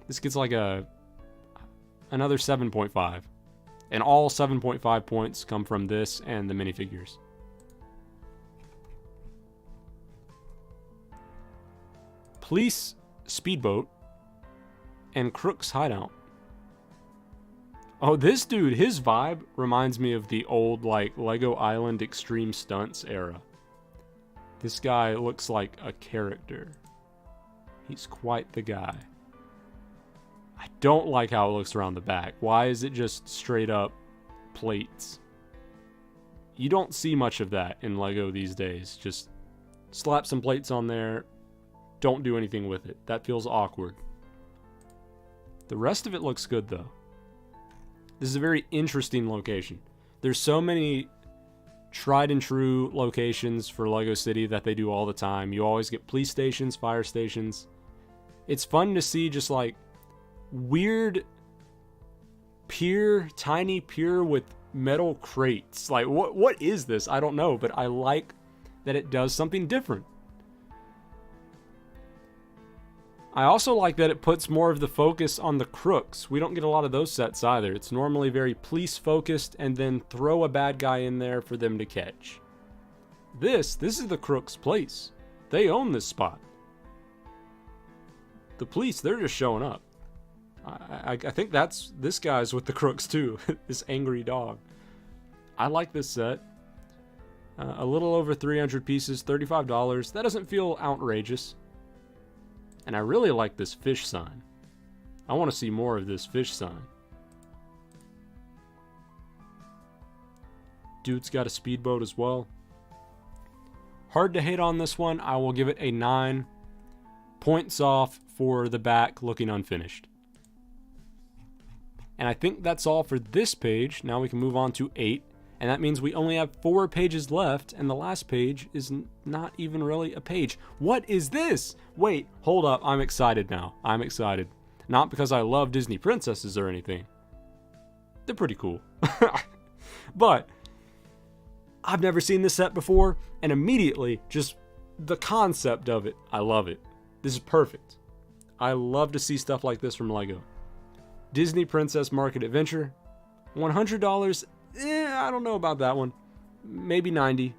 This gets like another 7.5. And all 7.5 points come from this and the minifigures. Police Speedboat and Crook's Hideout. Oh, this dude, his vibe reminds me of the old, like, Lego Island Extreme Stunts era. This guy looks like a character. He's quite the guy. I don't like how it looks around the back. Why is it just straight up plates? You don't see much of that in Lego these days. Just slap some plates on there. Don't do anything with it. That feels awkward. The rest of it looks good, though. This is a very interesting location. There's so many tried and true locations for Lego City that they do all the time. You always get police stations, fire stations. It's fun to see just like weird pier, tiny pier with metal crates. Like, what is this? I don't know, but I like that it does something different. I also like that it puts more of the focus on the crooks. We don't get a lot of those sets either. It's normally very police focused and then throw a bad guy in there for them to catch. This is the crooks' place. They own this spot. The police, they're just showing up. I think this guy's with the crooks too. This angry dog. I like this set. A little over 300 pieces, $35. That doesn't feel outrageous. And I really like this fish sign. I want to see more of this fish sign. Dude's got a speedboat as well. Hard to hate on this one. I will give it a 9. Points off for the back looking unfinished. And I think that's all for this page. Now we can move on to 8. And that means we only have 4 pages left, and the last page is not even really a page. What is this? Wait, hold up. I'm excited now. I'm excited. Not because I love Disney princesses or anything. They're pretty cool. But I've never seen this set before, and immediately, just the concept of it, I love it. This is perfect. I love to see stuff like this from Lego. Disney Princess Market Adventure. $100. I don't know about that one. Maybe 90.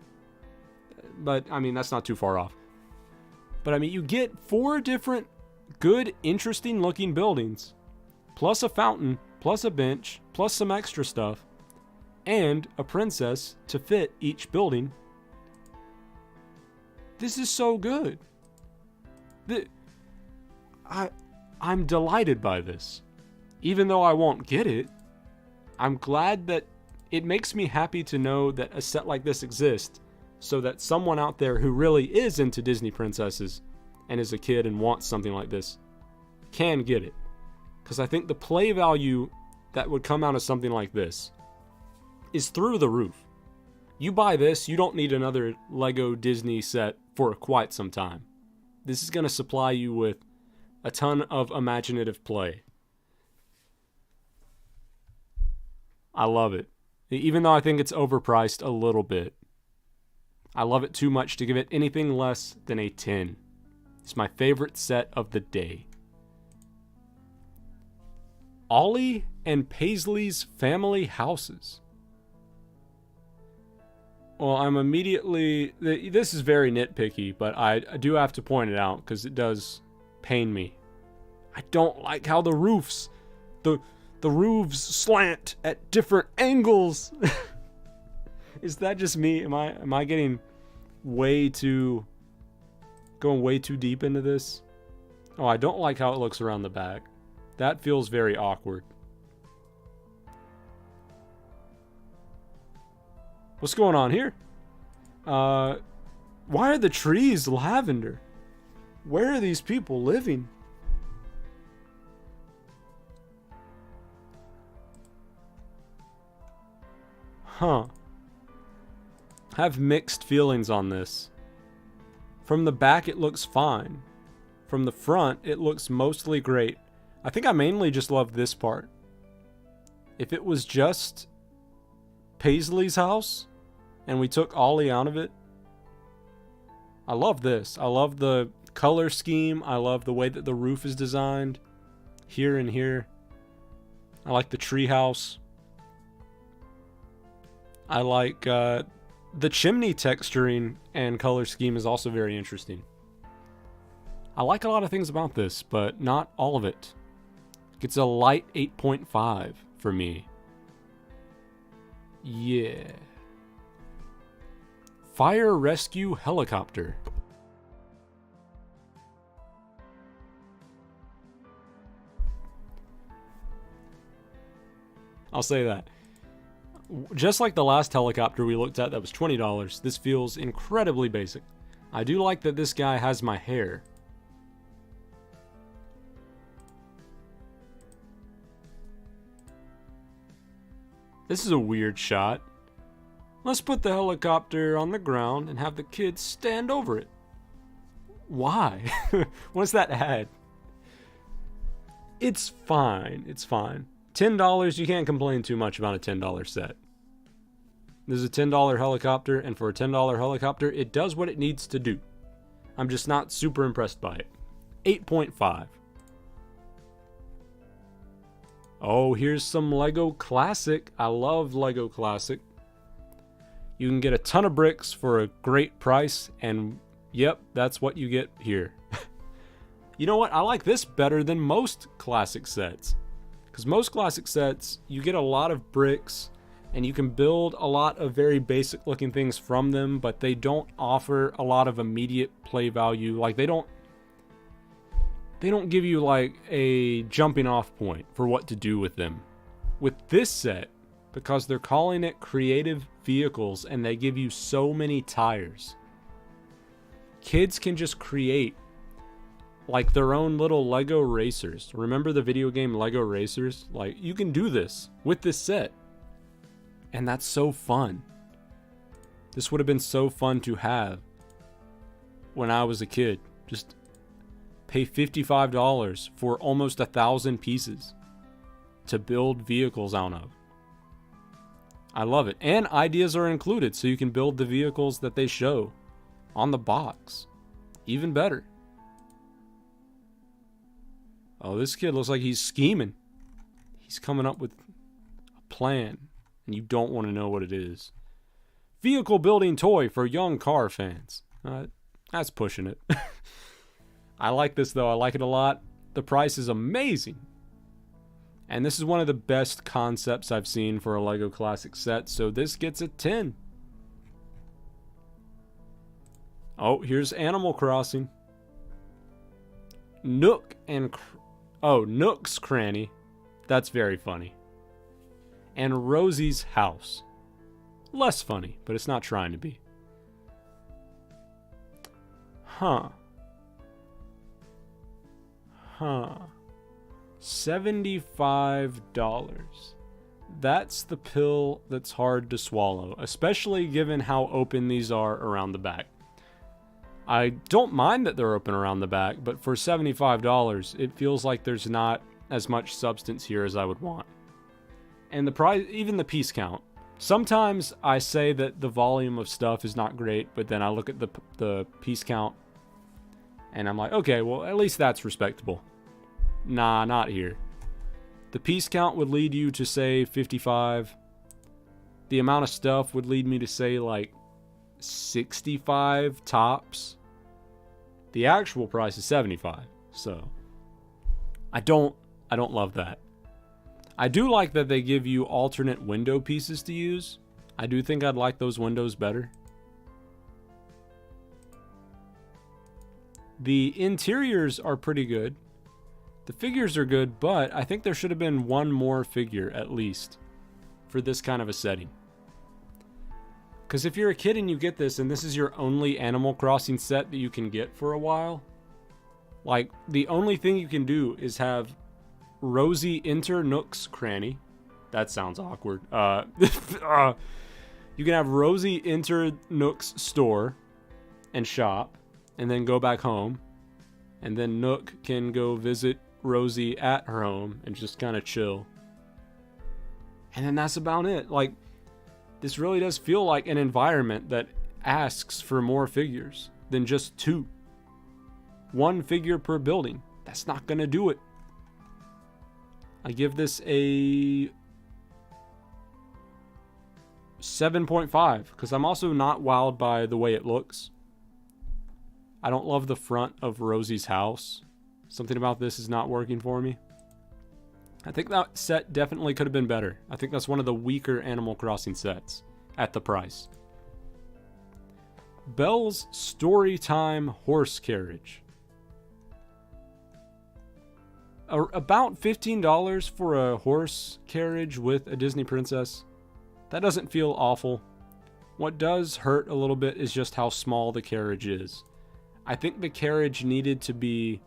But, I mean, that's not too far off. But, I mean, you get 4 different good, interesting looking buildings. Plus a fountain. Plus a bench. Plus some extra stuff. And a princess to fit each building. This is so good. I'm delighted by this. Even though I won't get it, I'm glad that it makes me happy to know that a set like this exists, so that someone out there who really is into Disney princesses and is a kid and wants something like this can get it. Because I think the play value that would come out of something like this is through the roof. You buy this, you don't need another Lego Disney set for quite some time. This is going to supply you with a ton of imaginative play. I love it. Even though I think it's overpriced a little bit. I love it too much to give it anything less than a 10. It's my favorite set of the day. Ollie and Paisley's Family Houses. Well, I'm immediately... This is very nitpicky, but I do have to point it out because it does pain me. I don't like how the roofs... The roofs slant at different angles. Is that just me? Am I getting way too... Going way too deep into this? Oh, I don't like how it looks around the back. That feels very awkward. What's going on here? Why are the trees lavender? Where are these people living? Huh. I have mixed feelings on this. From the back, it looks fine. From the front, it looks mostly great. I think I mainly just love this part. If it was just Paisley's house, and we took Ollie out of it, I love this. I love the color scheme. I love the way that the roof is designed. Here and here. I like the tree house. I like the chimney texturing and color scheme is also very interesting. I like a lot of things about this, but not all of it. It's a light 8.5 for me. Yeah. Fire rescue helicopter. I'll say that. Just like the last helicopter we looked at that was $20, this feels incredibly basic. I do like that this guy has my hair. This is a weird shot. Let's put the helicopter on the ground and have the kids stand over it. Why? What does that add? It's fine. It's fine. $10, you can't complain too much about a $10 set. There's a $10 helicopter, and for a $10 helicopter, it does what it needs to do. I'm just not super impressed by it. 8.5. Oh, here's some LEGO Classic. I love LEGO Classic. You can get a ton of bricks for a great price, and yep, that's what you get here. You know what? I like this better than most classic sets. Because most classic sets, you get a lot of bricks, and you can build a lot of very basic looking things from them, but they don't offer a lot of immediate play value. Like, they don't give you like a jumping off point for what to do with them. With this set, because they're calling it creative vehicles and they give you so many tires, kids can just create like their own little Lego racers. Remember the video game Lego Racers? Like, you can do this with this set. And that's so fun. This would have been so fun to have when I was a kid. Just pay $55 for almost 1,000 pieces to build vehicles out of. I love it. And ideas are included, so you can build the vehicles that they show on the box. Even better. Oh, this kid looks like he's scheming. He's coming up with a plan, and you don't want to know what it is. Vehicle building toy for young car fans. That's pushing it. I like this, though. I like it a lot. The price is amazing. And this is one of the best concepts I've seen for a LEGO Classic set, so this gets a 10. Oh, here's Animal Crossing. Nook and... Nook's Cranny. That's very funny. And Rosie's House. Less funny, but it's not trying to be. Huh. $75. That's the pill that's hard to swallow, especially given how open these are around the back. I don't mind that they're open around the back, but for $75, it feels like there's not as much substance here as I would want. And the price, even the piece count. Sometimes I say that the volume of stuff is not great, but then I look at the piece count and I'm like, okay, well, at least that's respectable. Nah, not here. The piece count would lead you to say 55. The amount of stuff would lead me to say like 65 tops. The actual price is 75. So I don't love that. I do like that they give you alternate window pieces to use. I do think I'd like those windows better. The interiors are pretty good. The figures are good, but I think there should have been one more figure at least for this kind of a setting. Because if you're a kid and you get this, and this is your only Animal Crossing set that you can get for a while, like, the only thing you can do is have Rosie enter Nook's cranny. That sounds awkward. You can have Rosie enter Nook's store and shop, and then go back home. And then Nook can go visit Rosie at her home and just kind of chill. And then that's about it. Like, this really does feel like an environment that asks for more figures than just 2. 1 figure per building. That's not going to do it. I give this a 7.5 because I'm also not wowed by the way it looks. I don't love the front of Rosie's house. Something about this is not working for me. I think that set definitely could have been better. I think that's one of the weaker Animal Crossing sets at the price. Belle's Storytime Horse Carriage. About $15 for a horse carriage with a Disney princess. That doesn't feel awful. What does hurt a little bit is just how small the carriage is. I think the carriage needed to be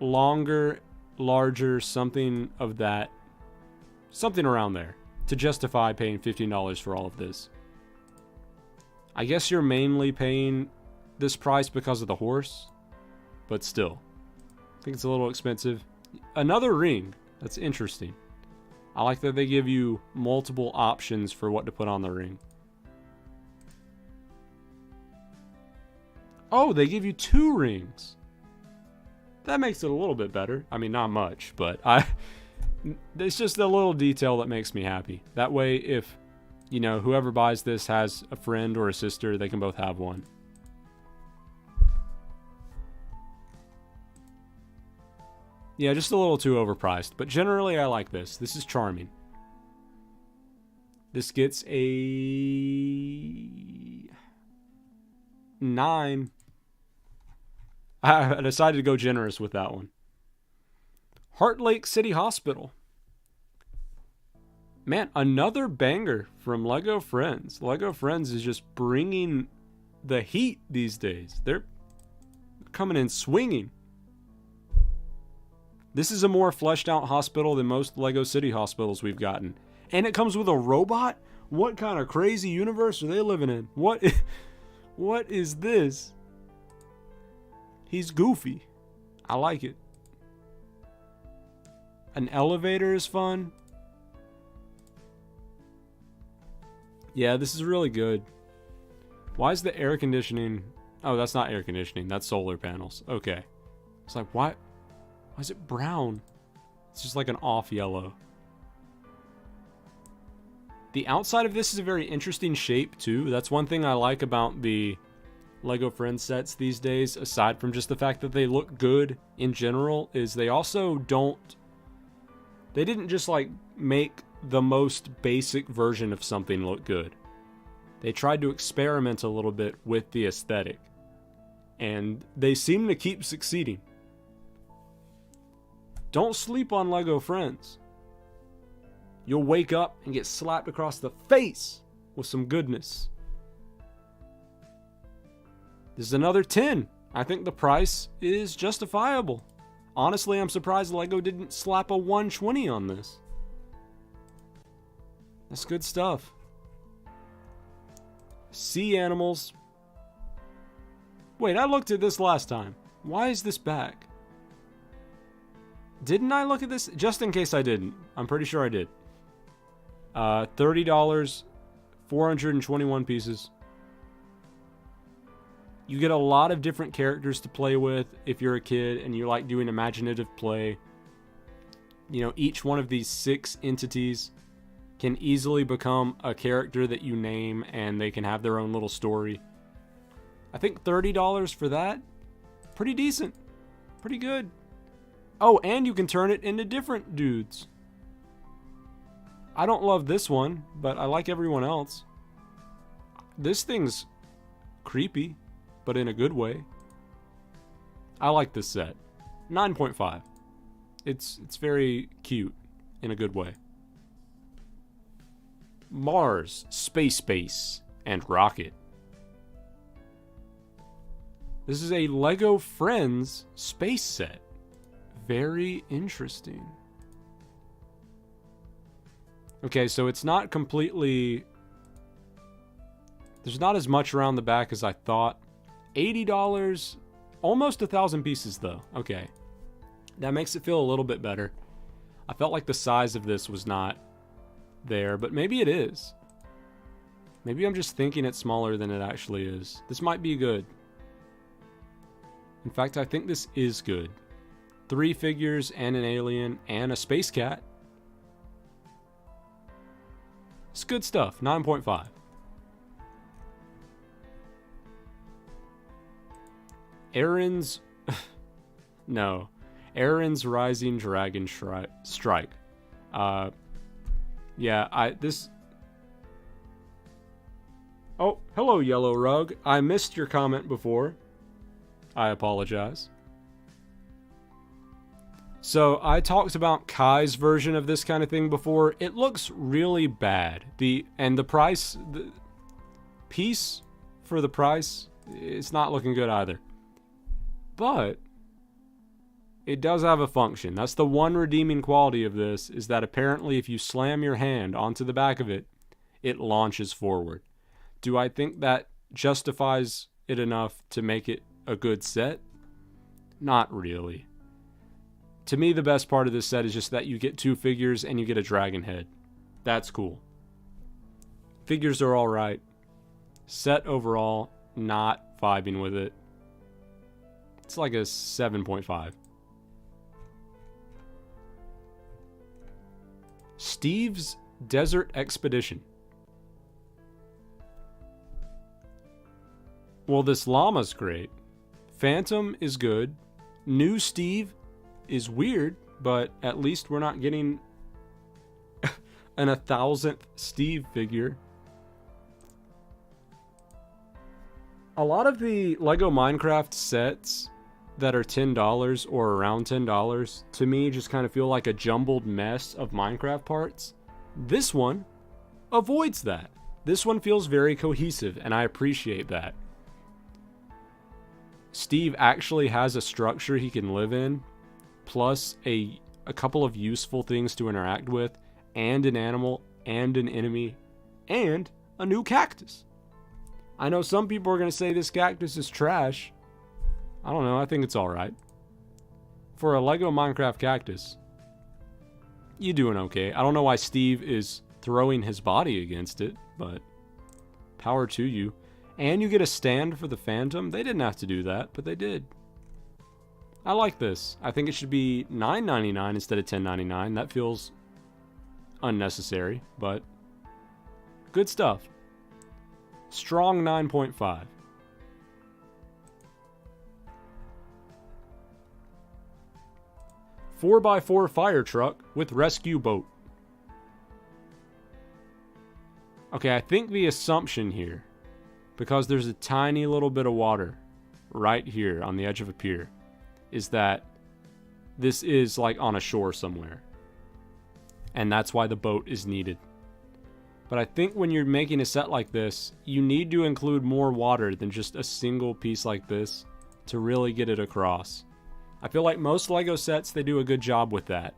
longer, larger, something of that. Something around there to justify paying $15 for all of this. I guess you're mainly paying this price because of the horse, but still. I think it's a little expensive. Another ring. That's interesting. I like that they give you multiple options for what to put on the ring. Oh, they give you 2 rings. That makes it a little bit better. I mean, not much, but it's just a little detail that makes me happy. That way, if, you know, whoever buys this has a friend or a sister, they can both have one. Yeah, just a little too overpriced, but generally I like this. This is charming. This gets a 9. I decided to go generous with that one. Heart Lake City Hospital. Man, another banger from LEGO Friends. LEGO Friends is just bringing the heat these days. They're coming in swinging. This is a more fleshed out hospital than most LEGO City hospitals we've gotten. And it comes with a robot? What kind of crazy universe are they living in? What is this? He's goofy. I like it. An elevator is fun. Yeah, this is really good. Why is the air conditioning... Oh, that's not air conditioning. That's solar panels. Okay. It's like, why is it brown? It's just like an off yellow. The outside of this is a very interesting shape, too. That's one thing I like about the LEGO Friends sets these days, aside from just the fact that they look good in general, is they also don't... They didn't just, like, make the most basic version of something look good. They tried to experiment a little bit with the aesthetic. And they seem to keep succeeding. Don't sleep on LEGO Friends. You'll wake up and get slapped across the face with some goodness. This is another 10. I think the price is justifiable. Honestly, I'm surprised LEGO didn't slap a 120 on this. That's good stuff. Sea animals. Wait, I looked at this last time. Why is this back? Didn't I look at this? Just in case I didn't. I'm pretty sure I did. $30, 421 pieces. You get a lot of different characters to play with if you're a kid and you like doing imaginative play. You know, each one of these 6 entities can easily become a character that you name and they can have their own little story. I think $30 for that, pretty decent, pretty good. Oh, and you can turn it into different dudes. I don't love this one, but I like everyone else. This thing's creepy, but in a good way. I like this set. 9.5. It's very cute in a good way. Mars, Space Base, and Rocket. This is a LEGO Friends space set. Very interesting. Okay, so it's not completely... There's not as much around the back as I thought. $80, almost 1,000 pieces though. Okay. That makes it feel a little bit better. I felt like the size of this was not there, but maybe it is. Maybe I'm just thinking it's smaller than it actually is. This might be good. In fact, I think this is good. 3 figures and an alien and a space cat. It's good stuff. 9.5. Aaron's... no. Aaron's Rising Dragon Strike. Yeah, this... Oh, hello, Yellow Rug. I missed your comment before. I apologize. So, I talked about Kai's version of this kind of thing before. It looks really bad. The price... The piece for the price, it's not looking good either. But... it does have a function. That's the one redeeming quality of this, is that apparently if you slam your hand onto the back of it, it launches forward. Do I think that justifies it enough to make it a good set? Not really. To me, the best part of this set is just that you get 2 figures and you get a dragon head. That's cool. Figures are alright. Set overall, not vibing with it. It's like a 7.5. Steve's Desert Expedition. Well, this llama's great. Phantom is good. New Steve is weird, but at least we're not getting an 1,000th Steve figure. A lot of the LEGO Minecraft sets that are $10 or around $10 to me just kind of feel like a jumbled mess of Minecraft parts. This one avoids that. This one feels very cohesive, and I appreciate that. Steve actually has a structure he can live in, plus a couple of useful things to interact with, and an animal, and an enemy, and a new cactus. I know some people are going to say this cactus is trash. I don't know, I think it's alright. For a LEGO Minecraft cactus, you're doing okay. I don't know why Steve is throwing his body against it, but power to you. And you get a stand for the Phantom. They didn't have to do that, but they did. I like this. I think it should be $9.99 instead of $10.99. That feels unnecessary, but good stuff. Strong 9.5. Four-by-four fire truck with rescue boat. Okay, I think the assumption here, because there's a tiny little bit of water right here on the edge of a pier, is that this is like on a shore somewhere. And that's why the boat is needed. But I think when you're making a set like this, you need to include more water than just a single piece like this to really get it across. I feel like most LEGO sets, they do a good job with that.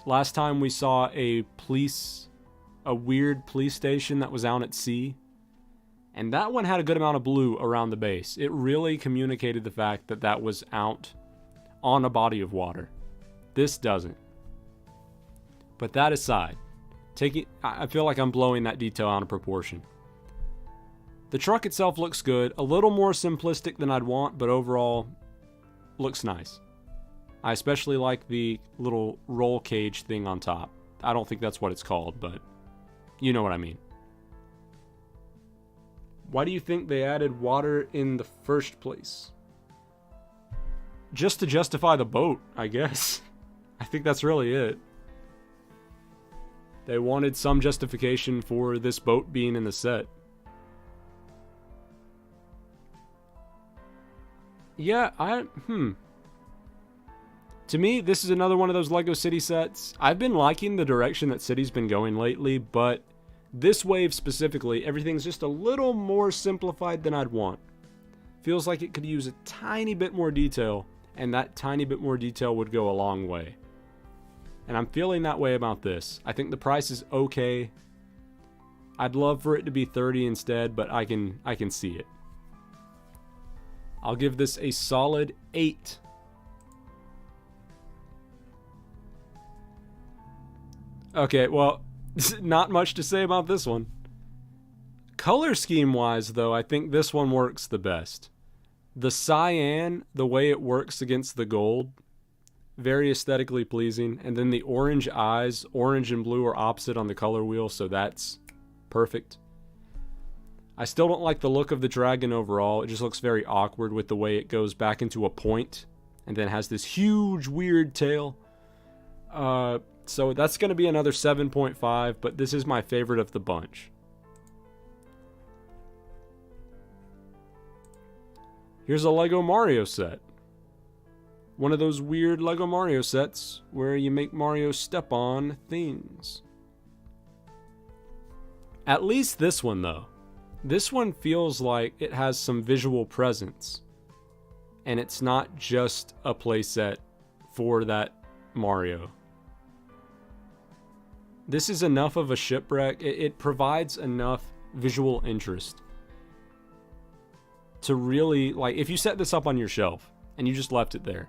Last time we saw a weird police station that was out at sea. And that one had a good amount of blue around the base. It really communicated the fact that that was out on a body of water. This doesn't. But that aside, I feel like I'm blowing that detail out of proportion. The truck itself looks good. A little more simplistic than I'd want, but overall, looks nice. I especially like the little roll cage thing on top. I don't think that's what it's called, but you know what I mean. Why do you think they added water in the first place? Just to justify the boat, I guess. I think that's really it. They wanted some justification for this boat being in the set. Yeah, To me, this is another one of those LEGO City sets. I've been liking the direction that City's been going lately, but this wave specifically, everything's just a little more simplified than I'd want. Feels like it could use a tiny bit more detail, and that tiny bit more detail would go a long way. And I'm feeling that way about this. I think the price is okay. I'd love for it to be 30 instead, but I can see it. I'll give this a solid 8. Okay, well, not much to say about this one. Color scheme wise, though, I think this one works the best. The cyan, the way it works against the gold, very aesthetically pleasing. And then the orange eyes, orange and blue are opposite on the color wheel, so that's perfect. I still don't like the look of the dragon overall. It just looks very awkward with the way it goes back into a point and then has this huge weird tail. So that's going to be another 7.5, but this is my favorite of the bunch. Here's a LEGO Mario set. One of those weird LEGO Mario sets where you make Mario step on things. At least this one, though. This one feels like it has some visual presence. And it's not just a playset for that Mario. This is enough of a shipwreck. It provides enough visual interest to really, like, if you set this up on your shelf and you just left it there,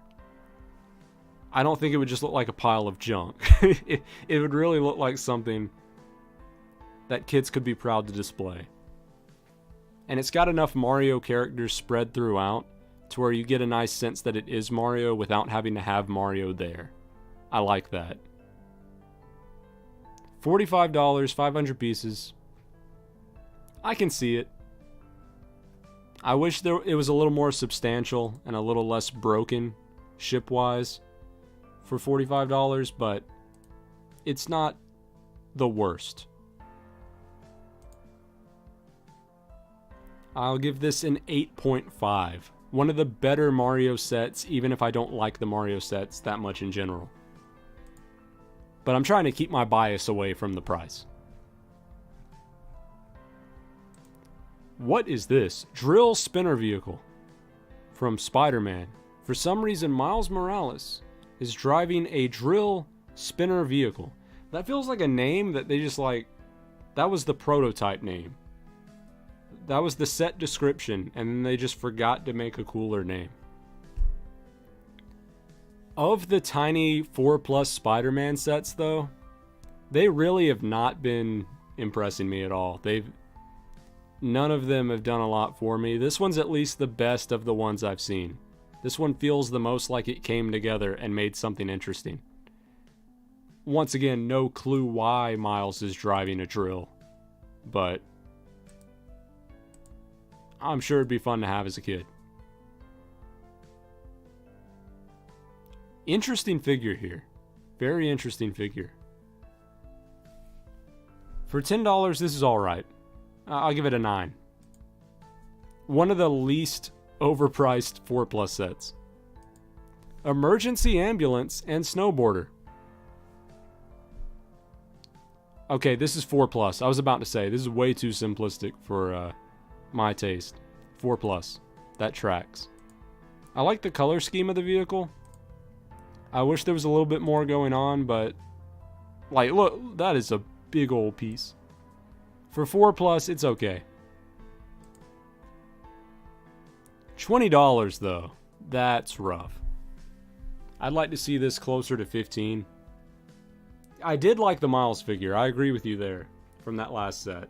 I don't think it would just look like a pile of junk. It would really look like something that kids could be proud to display. And it's got enough Mario characters spread throughout to where you get a nice sense that it is Mario without having to have Mario there. I like that. $45, 500 pieces. I can see it. I wish it was a little more substantial and a little less broken ship-wise for $45, but it's not the worst. I'll give this an 8.5. One of the better Mario sets, even if I don't like the Mario sets that much in general. But I'm trying to keep my bias away from the price. What is this? Drill spinner vehicle from Spider-Man. For some reason, Miles Morales is driving a drill spinner vehicle. That feels like a name that they just like... That was the prototype name. That was the set description, and then they just forgot to make a cooler name. Of the tiny 4+ Spider-Man sets, though, they really have not been impressing me at all. None of them have done a lot for me. This one's at least the best of the ones I've seen. This one feels the most like it came together and made something interesting. Once again, no clue why Miles is driving a drill, but I'm sure it'd be fun to have as a kid. Interesting figure here. Very interesting figure. For $10, this is alright. I'll give it a 9. One of the least overpriced 4+ sets. Emergency ambulance and snowboarder. Okay, this is 4+. I was about to say, this is way too simplistic for my taste. 4+. That tracks. I like the color scheme of the vehicle. I wish there was a little bit more going on, but... Like, look, that is a big old piece. For 4+, it's okay. $20, though. That's rough. I'd like to see this closer to 15. I did like the Miles figure. I agree with you there from that last set.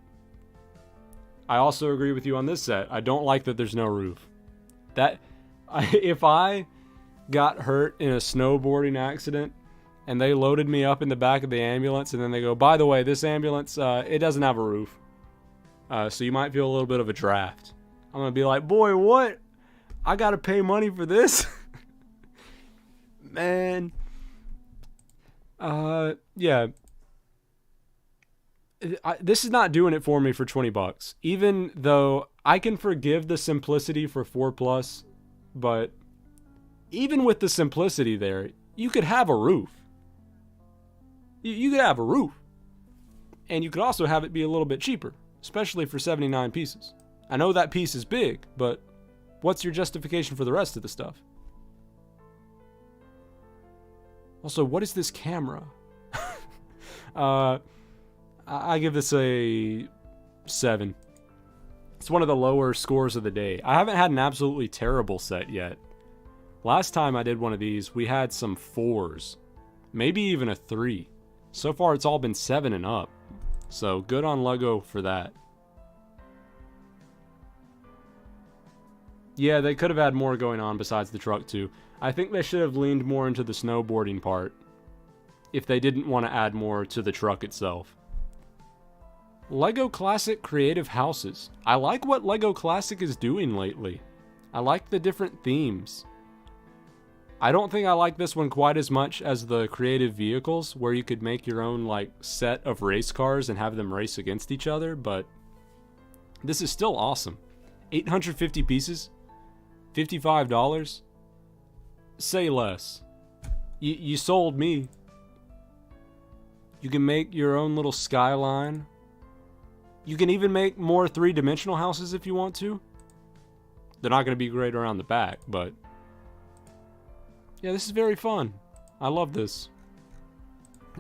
I also agree with you on this set. I don't like that there's no roof. If I got hurt in a snowboarding accident and they loaded me up in the back of the ambulance, and then they go, by the way, this ambulance, it doesn't have a roof. So you might feel a little bit of a draft. I'm going to be like, boy, what? I got to pay money for this? Man. Yeah. This is not doing it for me for 20 bucks. Even though I can forgive the simplicity for 4+, but even with the simplicity there, you could have a roof. You could have a roof. And you could also have it be a little bit cheaper, especially for 79 pieces. I know that piece is big, but what's your justification for the rest of the stuff? Also, what is this camera? I give this a 7. It's one of the lower scores of the day. I haven't had an absolutely terrible set yet. Last time I did one of these, we had some 4s. Maybe even a 3. So far, it's all been 7 and up. So, good on LEGO for that. Yeah, they could have had more going on besides the truck, too. I think they should have leaned more into the snowboarding part, if they didn't want to add more to the truck itself. LEGO Classic Creative Houses. I like what LEGO Classic is doing lately. I like the different themes. I don't think I like this one quite as much as the creative vehicles, where you could make your own like set of race cars and have them race against each other, but this is still awesome. 850 pieces, $55. Say less. You sold me. You can make your own little skyline. You can even make more 3-dimensional houses if you want to. They're not going to be great around the back, but yeah, this is very fun. I love this.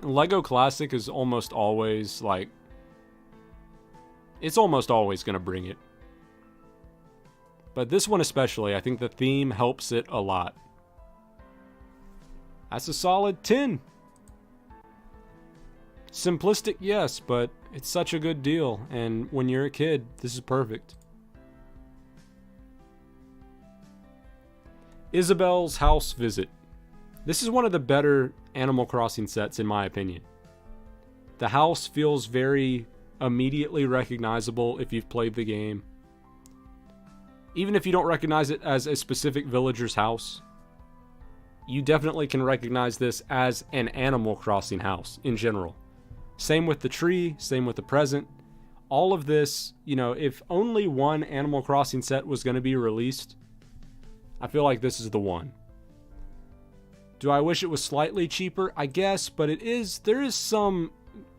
LEGO Classic is almost always like, it's almost always going to bring it. But this one especially, I think the theme helps it a lot. That's a solid 10. Simplistic, yes, but it's such a good deal, and when you're a kid, this is perfect. Isabel's House Visit. This is one of the better Animal Crossing sets in my opinion. The house feels very immediately recognizable if you've played the game. Even if you don't recognize it as a specific villager's house, you definitely can recognize this as an Animal Crossing house in general. Same with the tree, same with the present. All of this, you know, if only one Animal Crossing set was going to be released, I feel like this is the one. Do I wish it was slightly cheaper? I guess, but there is some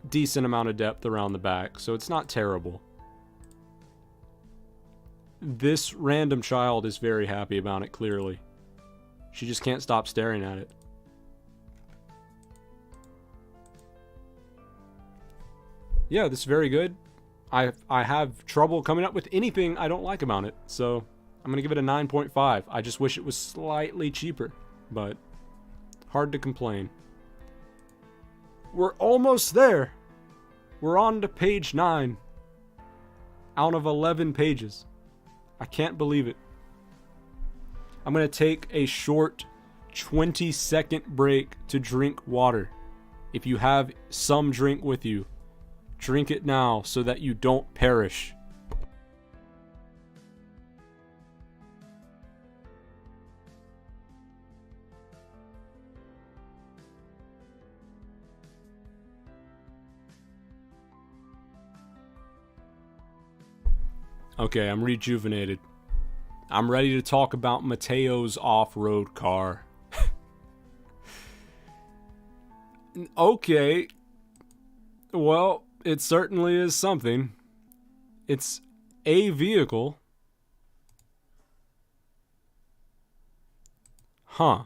decent amount of depth around the back, so it's not terrible. This random child is very happy about it, clearly. She just can't stop staring at it. Yeah, this is very good. I have trouble coming up with anything I don't like about it, so I'm going to give it a 9.5. I just wish it was slightly cheaper, but hard to complain. We're almost there. We're on to page 9 out of 11 pages. I can't believe it. I'm going to take a short 20-second break to drink water. If you have some drink with you, drink it now so that you don't perish. Okay, I'm rejuvenated. I'm ready to talk about Mateo's off-road car. Okay. Well, it certainly is something. It's a vehicle. Huh.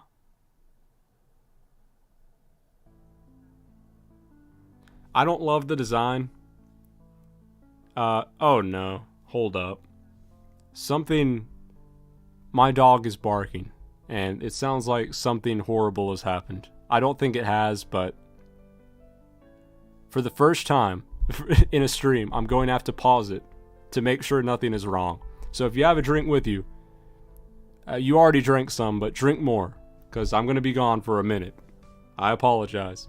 I don't love the design. Oh no. Hold up. My dog is barking, and it sounds like something horrible has happened. I don't think it has, but for the first time in a stream, I'm going to have to pause it to make sure nothing is wrong. So if you have a drink with you, you already drank some, but drink more, because I'm going to be gone for a minute. I apologize.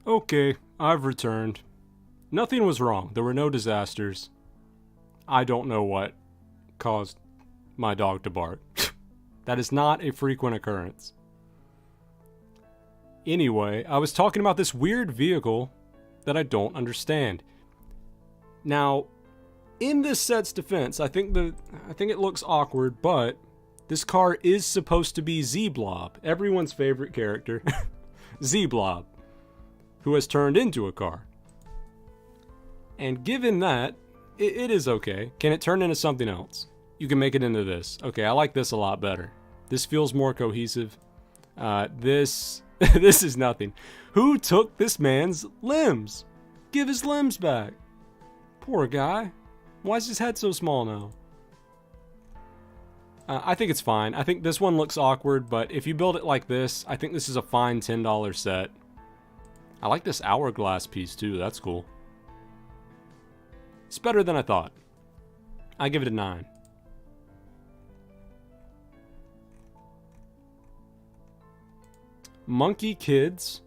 Okay, I've returned. Nothing was wrong. There were no disasters. I don't know what caused my dog to bark. That is not a frequent occurrence. Anyway, I was talking about this weird vehicle that I don't understand. Now, in this set's defense, I think it looks awkward, but this car is supposed to be Z-Blob, everyone's favorite character, Z-Blob, who has turned into a car. And given that, it is okay. Can it turn into something else? You can make it into this. Okay, I like this a lot better. This feels more cohesive. This is nothing. Who took this man's limbs? Give his limbs back. Poor guy. Why is his head so small now? I think it's fine. I think this one looks awkward, but if you build it like this, I think this is a fine $10 set. I like this hourglass piece too. That's cool. It's better than I thought. I give it a 9. Monkey Kids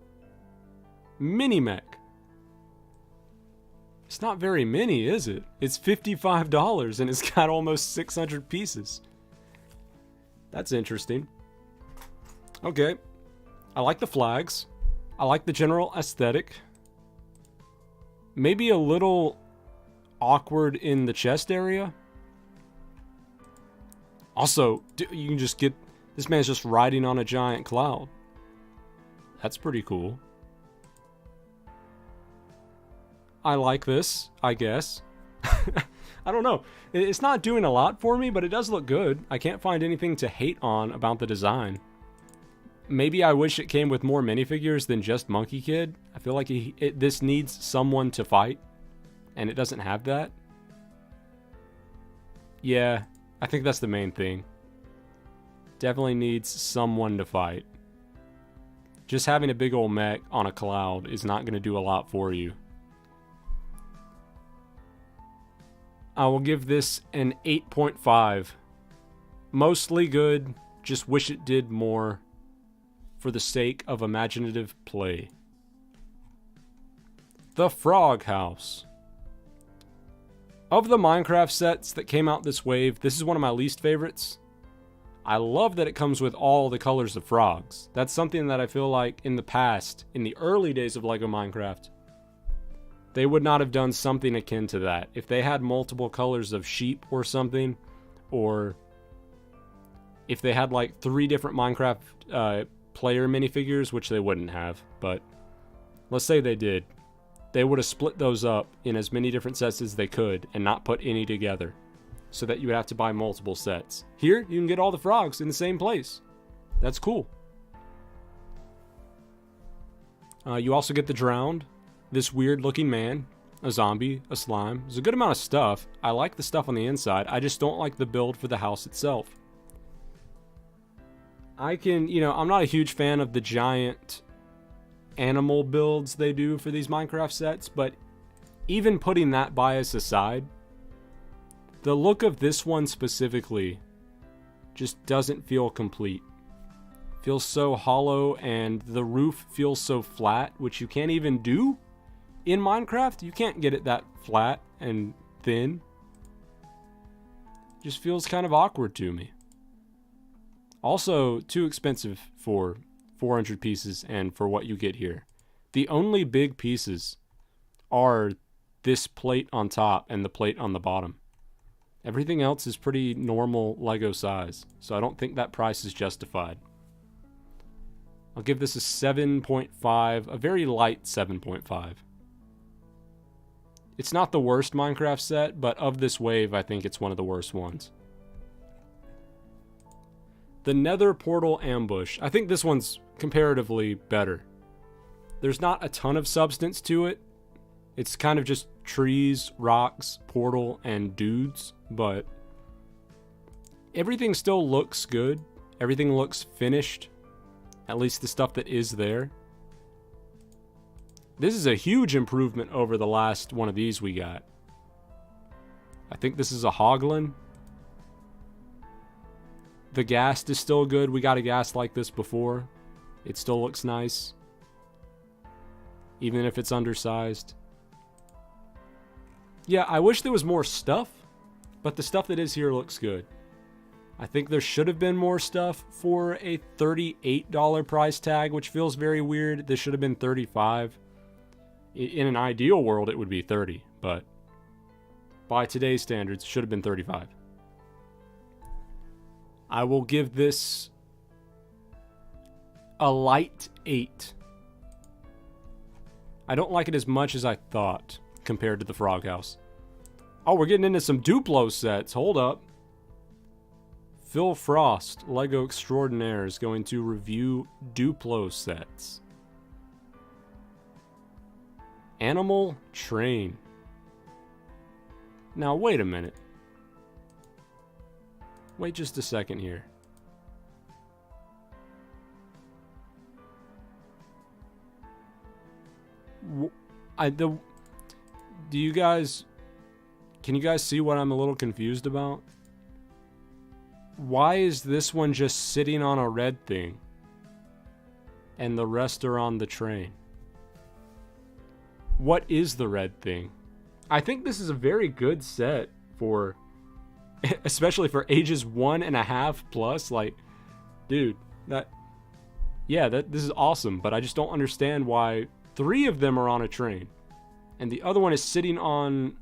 Mini Mech. It's not very many, is it? It's $55 and it's got almost 600 pieces. That's interesting. Okay. I like the flags. I like the general aesthetic. Maybe a little awkward in the chest area. Also, you can just get... This man's just riding on a giant cloud. That's pretty cool. I like this, I guess. I don't know. It's not doing a lot for me, but it does look good. I can't find anything to hate on about the design. Maybe I wish it came with more minifigures than just Monkey Kid. I feel like this needs someone to fight, and it doesn't have that. Yeah, I think that's the main thing. Definitely needs someone to fight. Just having a big old mech on a cloud is not going to do a lot for you. I will give this an 8.5. Mostly good, just wish it did more for the sake of imaginative play. The Frog House. Of the Minecraft sets that came out this wave, this is one of my least favorites. I love that it comes with all the colors of frogs. That's something that I feel like in the past, in the early days of LEGO Minecraft, they would not have done something akin to that. If they had multiple colors of sheep or something, or if they had like 3 different Minecraft player minifigures, which they wouldn't have, but let's say they did, they would have split those up in as many different sets as they could and not put any together, so that you would have to buy multiple sets. Here, you can get all the frogs in the same place. That's cool. You also get the drowned, this weird looking man, a zombie, a slime. There's a good amount of stuff. I like the stuff on the inside. I just don't like the build for the house itself. I'm not a huge fan of the giant animal builds they do for these Minecraft sets, but even putting that bias aside, the look of this one specifically just doesn't feel complete. Feels so hollow, and the roof feels so flat, which you can't even do in Minecraft. You can't get it that flat and thin. Just feels kind of awkward to me. Also, too expensive for 400 pieces and for what you get here. The only big pieces are this plate on top and the plate on the bottom. Everything else is pretty normal LEGO size, so I don't think that price is justified. I'll give this a 7.5, a very light 7.5. It's not the worst Minecraft set, but of this wave, I think it's one of the worst ones. The Nether Portal Ambush. I think this one's comparatively better. There's not a ton of substance to it. It's kind of just trees, rocks, portal, and dudes, but everything still looks good. Everything looks finished. At least the stuff that is there. This is a huge improvement over the last one of these we got. I think this is a Hoglin. The ghast is still good. We got a ghast like this before. It still looks nice, even if it's undersized. Yeah, I wish there was more stuff, but the stuff that is here looks good. I think there should have been more stuff for a $38 price tag, which feels very weird. This should have been $35. In an ideal world, it would be $30, but by today's standards, it should have been $35. I will give this a light 8. I don't like it as much as I thought compared to the Frog House. Oh, we're getting into some Duplo sets. Hold up. Phill Frost, LEGO Extraordinaire, is going to review Duplo sets. Animal Train. Now, wait a minute. Wait just a second here. Do you guys... Can you guys see what I'm a little confused about? Why is this one just sitting on a red thing and the rest are on the train? What is the red thing? I think this is a very good set for, especially for ages 1.5 plus. Like, dude, this is awesome, but I just don't understand why 3 of them are on a train and the other one is sitting on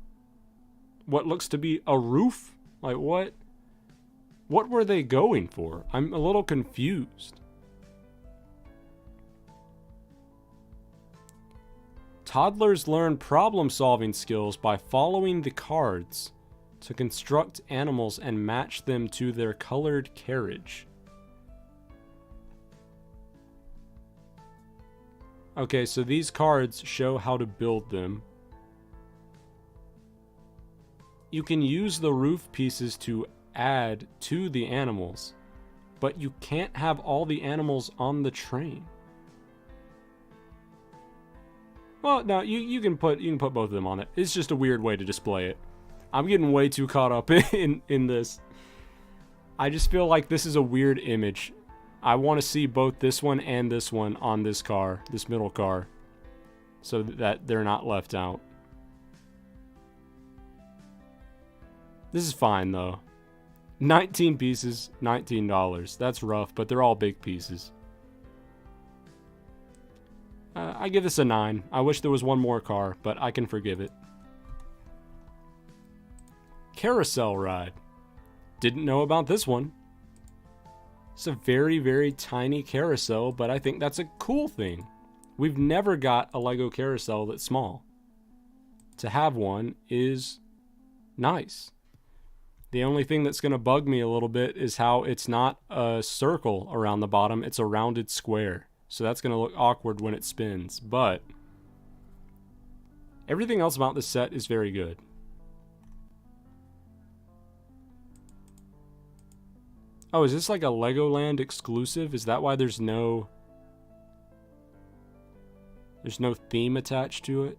what looks to be a roof. Like, what were they going for? I'm a little confused. Toddlers learn problem-solving skills by following the cards to construct animals and match them to their colored carriage. Okay, so these cards show how to build them. You can use the roof pieces to add to the animals, but you can't have all the animals on the train. Well, no, you can put both of them on it. It's just a weird way to display it. I'm getting way too caught up in this. I just feel like this is a weird image. I want to see both this one and this one on this car, this middle car, so that they're not left out. This is fine though. 19 pieces, $19. That's rough, but they're all big pieces. I give this a 9. I wish there was one more car, but I can forgive it. Carousel ride. Didn't know about this one. It's a very, very tiny carousel, but I think that's a cool thing. We've never got a LEGO carousel that's small. To have one is nice. The only thing that's going to bug me a little bit is how it's not a circle around the bottom, it's a rounded square. So that's going to look awkward when it spins, but everything else about this set is very good. Oh, is this like a Legoland exclusive? Is that why there's no theme attached to it?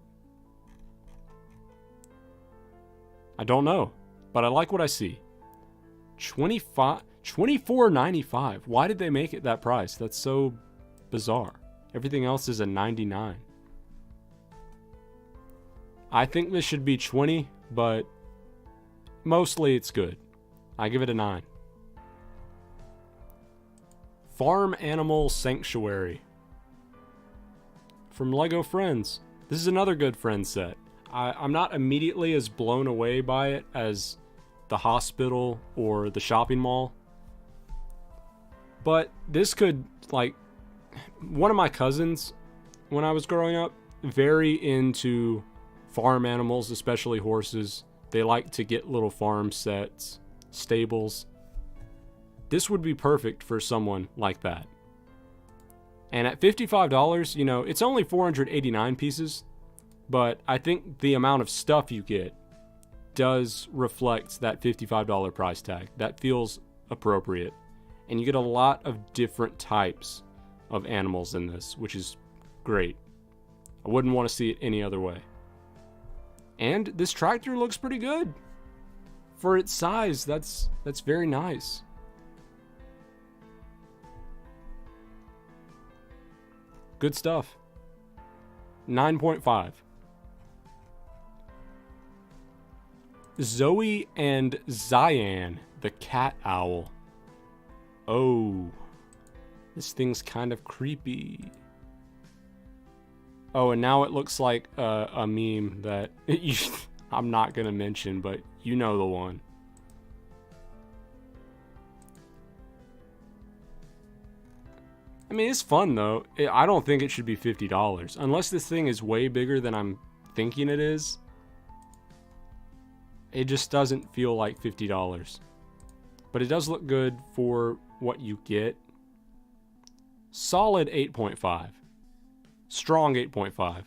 I don't know, but I like what I see. $24.95. Why did they make it that price? That's so bizarre. Everything else is a 99. I think this should be 20, but mostly it's good. I give it a 9. Farm Animal Sanctuary from LEGO Friends. This is another good Friends set. I'm not immediately as blown away by it as the hospital or the shopping mall, but this could, like, one of my cousins when I was growing up, very into farm animals, especially horses. They like to get little farm sets, stables. This would be perfect for someone like that. And at $55, you know, it's only 489 pieces, but I think the amount of stuff you get does reflect that $55 price tag. That feels appropriate. And you get a lot of different types of animals in this, which is great. I wouldn't want to see it any other way. And this tractor looks pretty good. For its size, that's very nice. Good stuff. 9.5. Zoe and Zyan, the cat owl. Oh, this thing's kind of creepy. Oh, and now it looks like a meme that I'm not going to mention, but you know the one. I mean, it's fun, though. I don't think it should be $50. Unless this thing is way bigger than I'm thinking it is. It just doesn't feel like $50. But it does look good for what you get. Solid 8.5. Strong 8.5.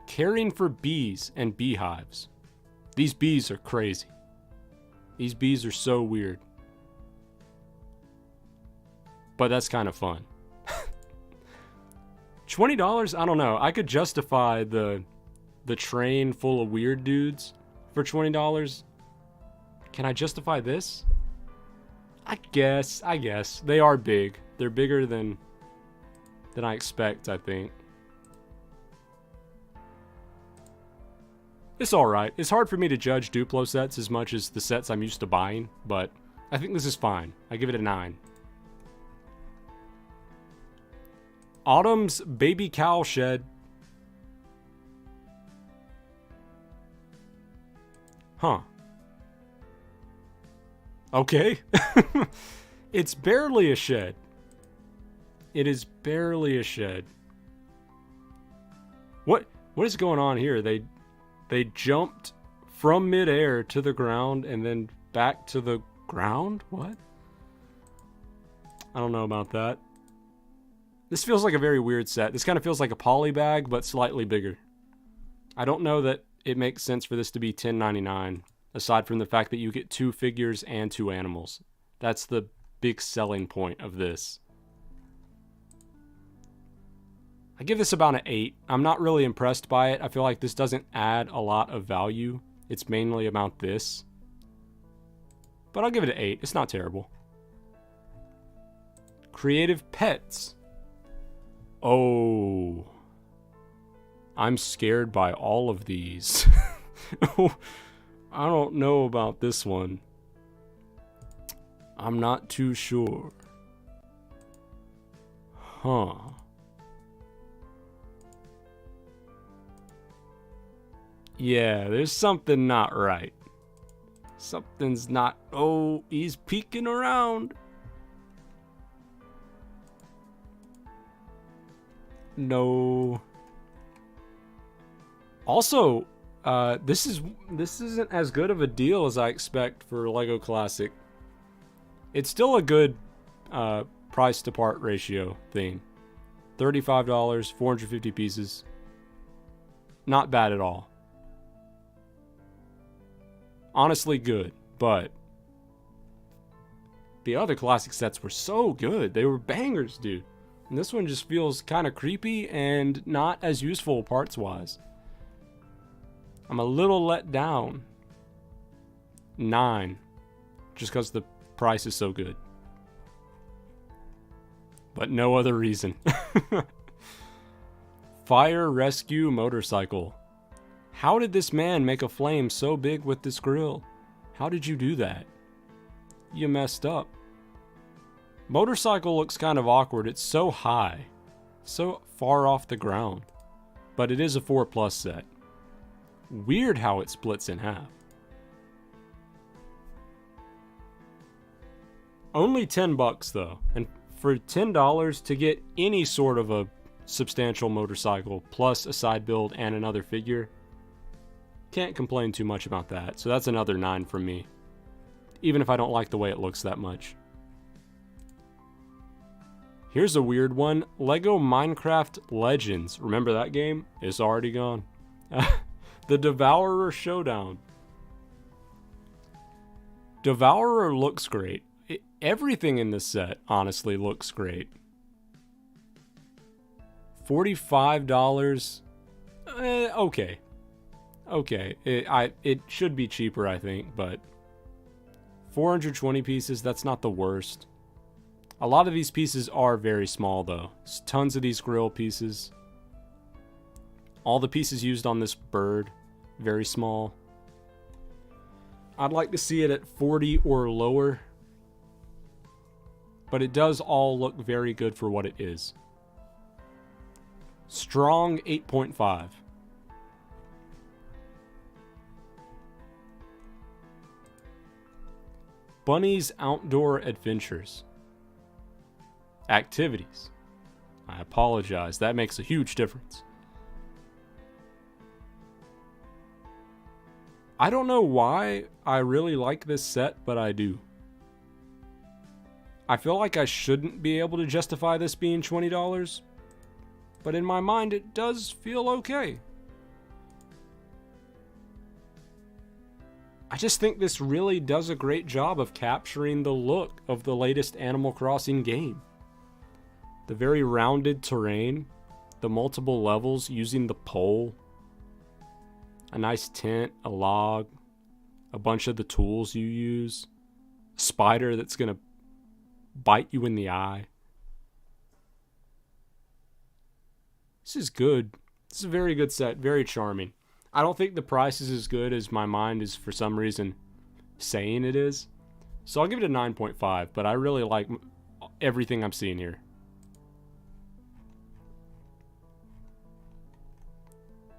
Caring for bees and beehives. These bees are crazy. These bees are so weird. But that's kind of fun. $20? I don't know. I could justify the train full of weird dudes for $20. Can I justify this? I guess. They are big. They're bigger than I expect, I think. It's alright. It's hard for me to judge Duplo sets as much as the sets I'm used to buying, but I think this is fine. I give it a 9. Autumn's baby cow shed. Huh. Okay. It's barely a shed. It is barely a shed. What is going on here? They jumped from midair to the ground and then back to the ground? What? I don't know about that. This feels like a very weird set. This kind of feels like a poly bag, but slightly bigger. I don't know that it makes sense for this to be $10.99, aside from the fact that you get 2 figures and 2 animals. That's the big selling point of this. I give this about an 8. I'm not really impressed by it. I feel like this doesn't add a lot of value. It's mainly about this. But I'll give it an 8. It's not terrible. Creative Pets. Oh. I'm scared by all of these. I don't know about this one. I'm not too sure. Huh. Yeah, there's something not right. Something's not... Oh, he's peeking around. No. Also, this isn't as good of a deal as I expect for LEGO Classic. It's still a good price to part ratio thing. $35, 450 pieces. Not bad at all. Honestly good, but the other classic sets were so good. They were bangers, dude. And this one just feels kind of creepy and not as useful parts-wise. I'm a little let down. 9. Just because the price is so good. But no other reason. Fire rescue motorcycle. How did this man make a flame so big with this grill? How did you do that? You messed up. Motorcycle looks kind of awkward. It's so high. So far off the ground. But it is a 4+ set. Weird how it splits in half. Only $10 though. And for $10 to get any sort of a substantial motorcycle plus a side build and another figure, can't complain too much about that. So that's another 9 from me. Even if I don't like the way it looks that much. Here's a weird one. LEGO Minecraft Legends. Remember that game? It's already gone. The Devourer Showdown. Devourer looks great. Everything in this set, honestly, looks great. $45. Okay. Okay. It should be cheaper, I think, but 420 pieces, that's not the worst. A lot of these pieces are very small, though. There's tons of these grill pieces. All the pieces used on this bird, very small. I'd like to see it at 40 or lower. But it does all look very good for what it is. Strong 8.5. Bunny's Outdoor Adventures. Activities. I apologize, that makes a huge difference. I don't know why I really like this set, but I do. I feel like I shouldn't be able to justify this being $20, but in my mind it does feel okay. I just think this really does a great job of capturing the look of the latest Animal Crossing game. The very rounded terrain, the multiple levels using the pole, a nice tent, a log, a bunch of the tools you use, a spider that's going to bite you in the eye. This is good. This is a very good set, very charming. I don't think the price is as good as my mind is for some reason saying it is. So I'll give it a 9.5, but I really like everything I'm seeing here.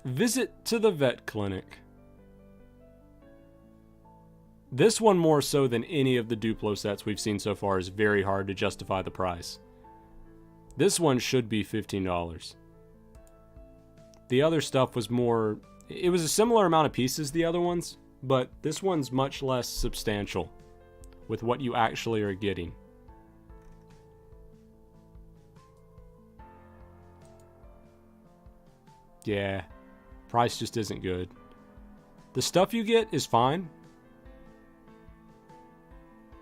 Visit to the vet clinic. This one more so than any of the Duplo sets we've seen so far is very hard to justify the price. This one should be $15. The other stuff was more... It was a similar amount of pieces, the other ones, but this one's much less substantial with what you actually are getting. Yeah, price just isn't good. The stuff you get is fine,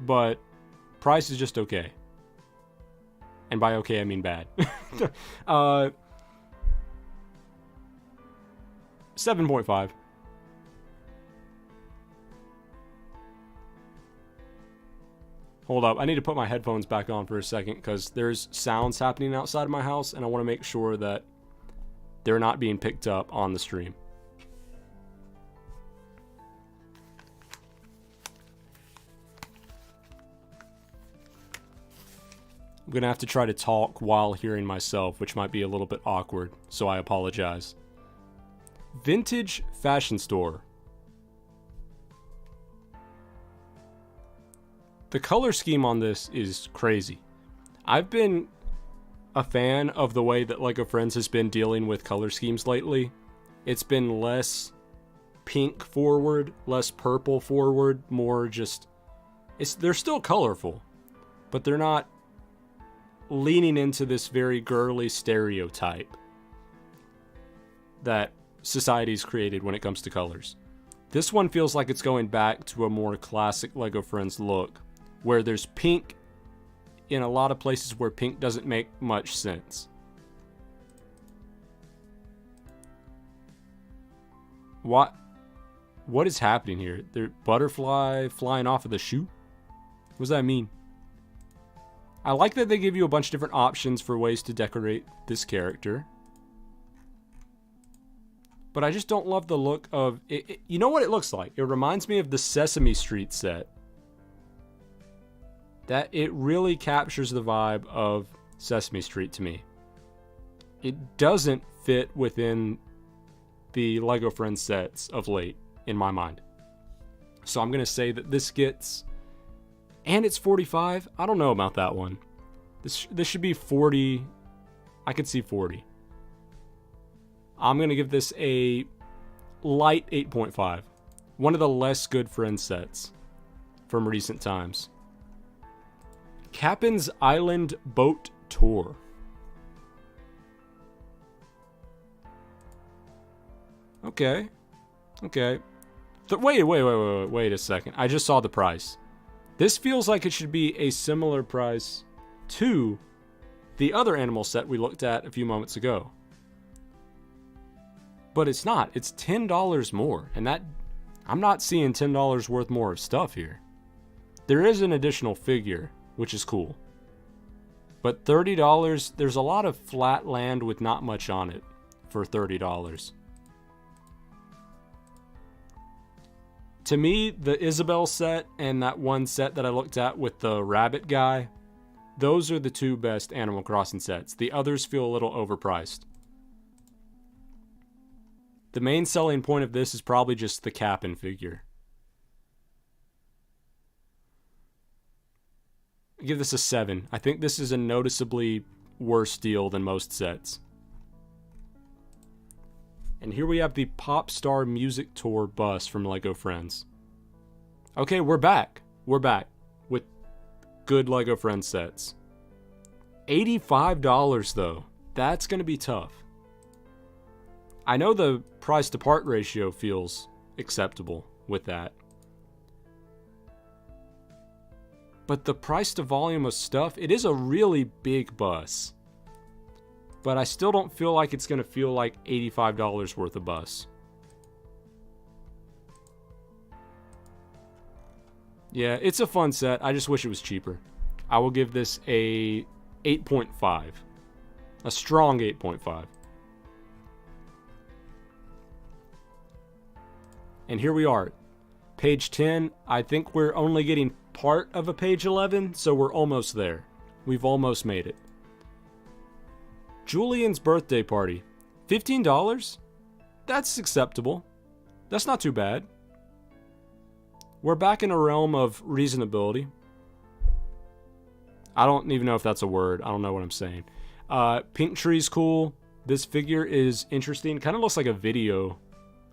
but price is just okay. And by okay, I mean bad. 7.5. Hold up, I need to put my headphones back on for a second because there's sounds happening outside of my house and I want to make sure that they're not being picked up on the stream. I'm going to have to try to talk while hearing myself, which might be a little bit awkward, so I apologize. Vintage fashion store. The color scheme on this is crazy. I've been a fan of the way that LEGO Friends has been dealing with color schemes lately. It's been less pink forward, less purple forward, more just... they're still colorful, but they're not leaning into this very girly stereotype that society's created when it comes to colors. This one feels like it's going back to a more classic LEGO Friends look, where there's pink in a lot of places where pink doesn't make much sense. What is happening here? There butterfly flying off of the shoe? What does that mean? I like that they give you a bunch of different options for ways to decorate this character. But I just don't love the look of it. You know what it looks like? It reminds me of the Sesame Street set. That it really captures the vibe of Sesame Street to me. It doesn't fit within the LEGO Friends sets of late, in my mind. So I'm going to say that this gets... And it's 45? I don't know about that one. This should be 40. I could see 40. I'm going to give this a light 8.5. One of the less good Friends sets from recent times. Captain's Island Boat Tour. Okay. Wait a second. I just saw the price. This feels like it should be a similar price to the other animal set we looked at a few moments ago. But it's not. It's $10 more. And that... I'm not seeing $10 worth more of stuff here. There is an additional figure, which is cool. But $30, there's a lot of flat land with not much on it for $30. To me, the Isabelle set and that one set that I looked at with the rabbit guy, those are the two best Animal Crossing sets. The others feel a little overpriced. The main selling point of this is probably just the Cap'n figure. I give this a 7. I think this is a noticeably worse deal than most sets. And here we have the Pop Star Music Tour bus from LEGO Friends. Okay, we're back. We're back with good LEGO Friends sets. $85 though. That's going to be tough. I know the price to part ratio feels acceptable with that. But the price to volume of stuff, it is a really big bus. But I still don't feel like it's going to feel like $85 worth of bus. Yeah, it's a fun set. I just wish it was cheaper. I will give this a 8.5. A strong 8.5. And here we are. Page 10. I think we're only getting part of a page 11, so we're almost there. We've almost made it. Julian's birthday party. $15? That's acceptable. That's not too bad. We're back in a realm of reasonability. I don't even know if that's a word. I don't know what I'm saying. Pink Tree's cool. This figure is interesting. Kind of looks like a video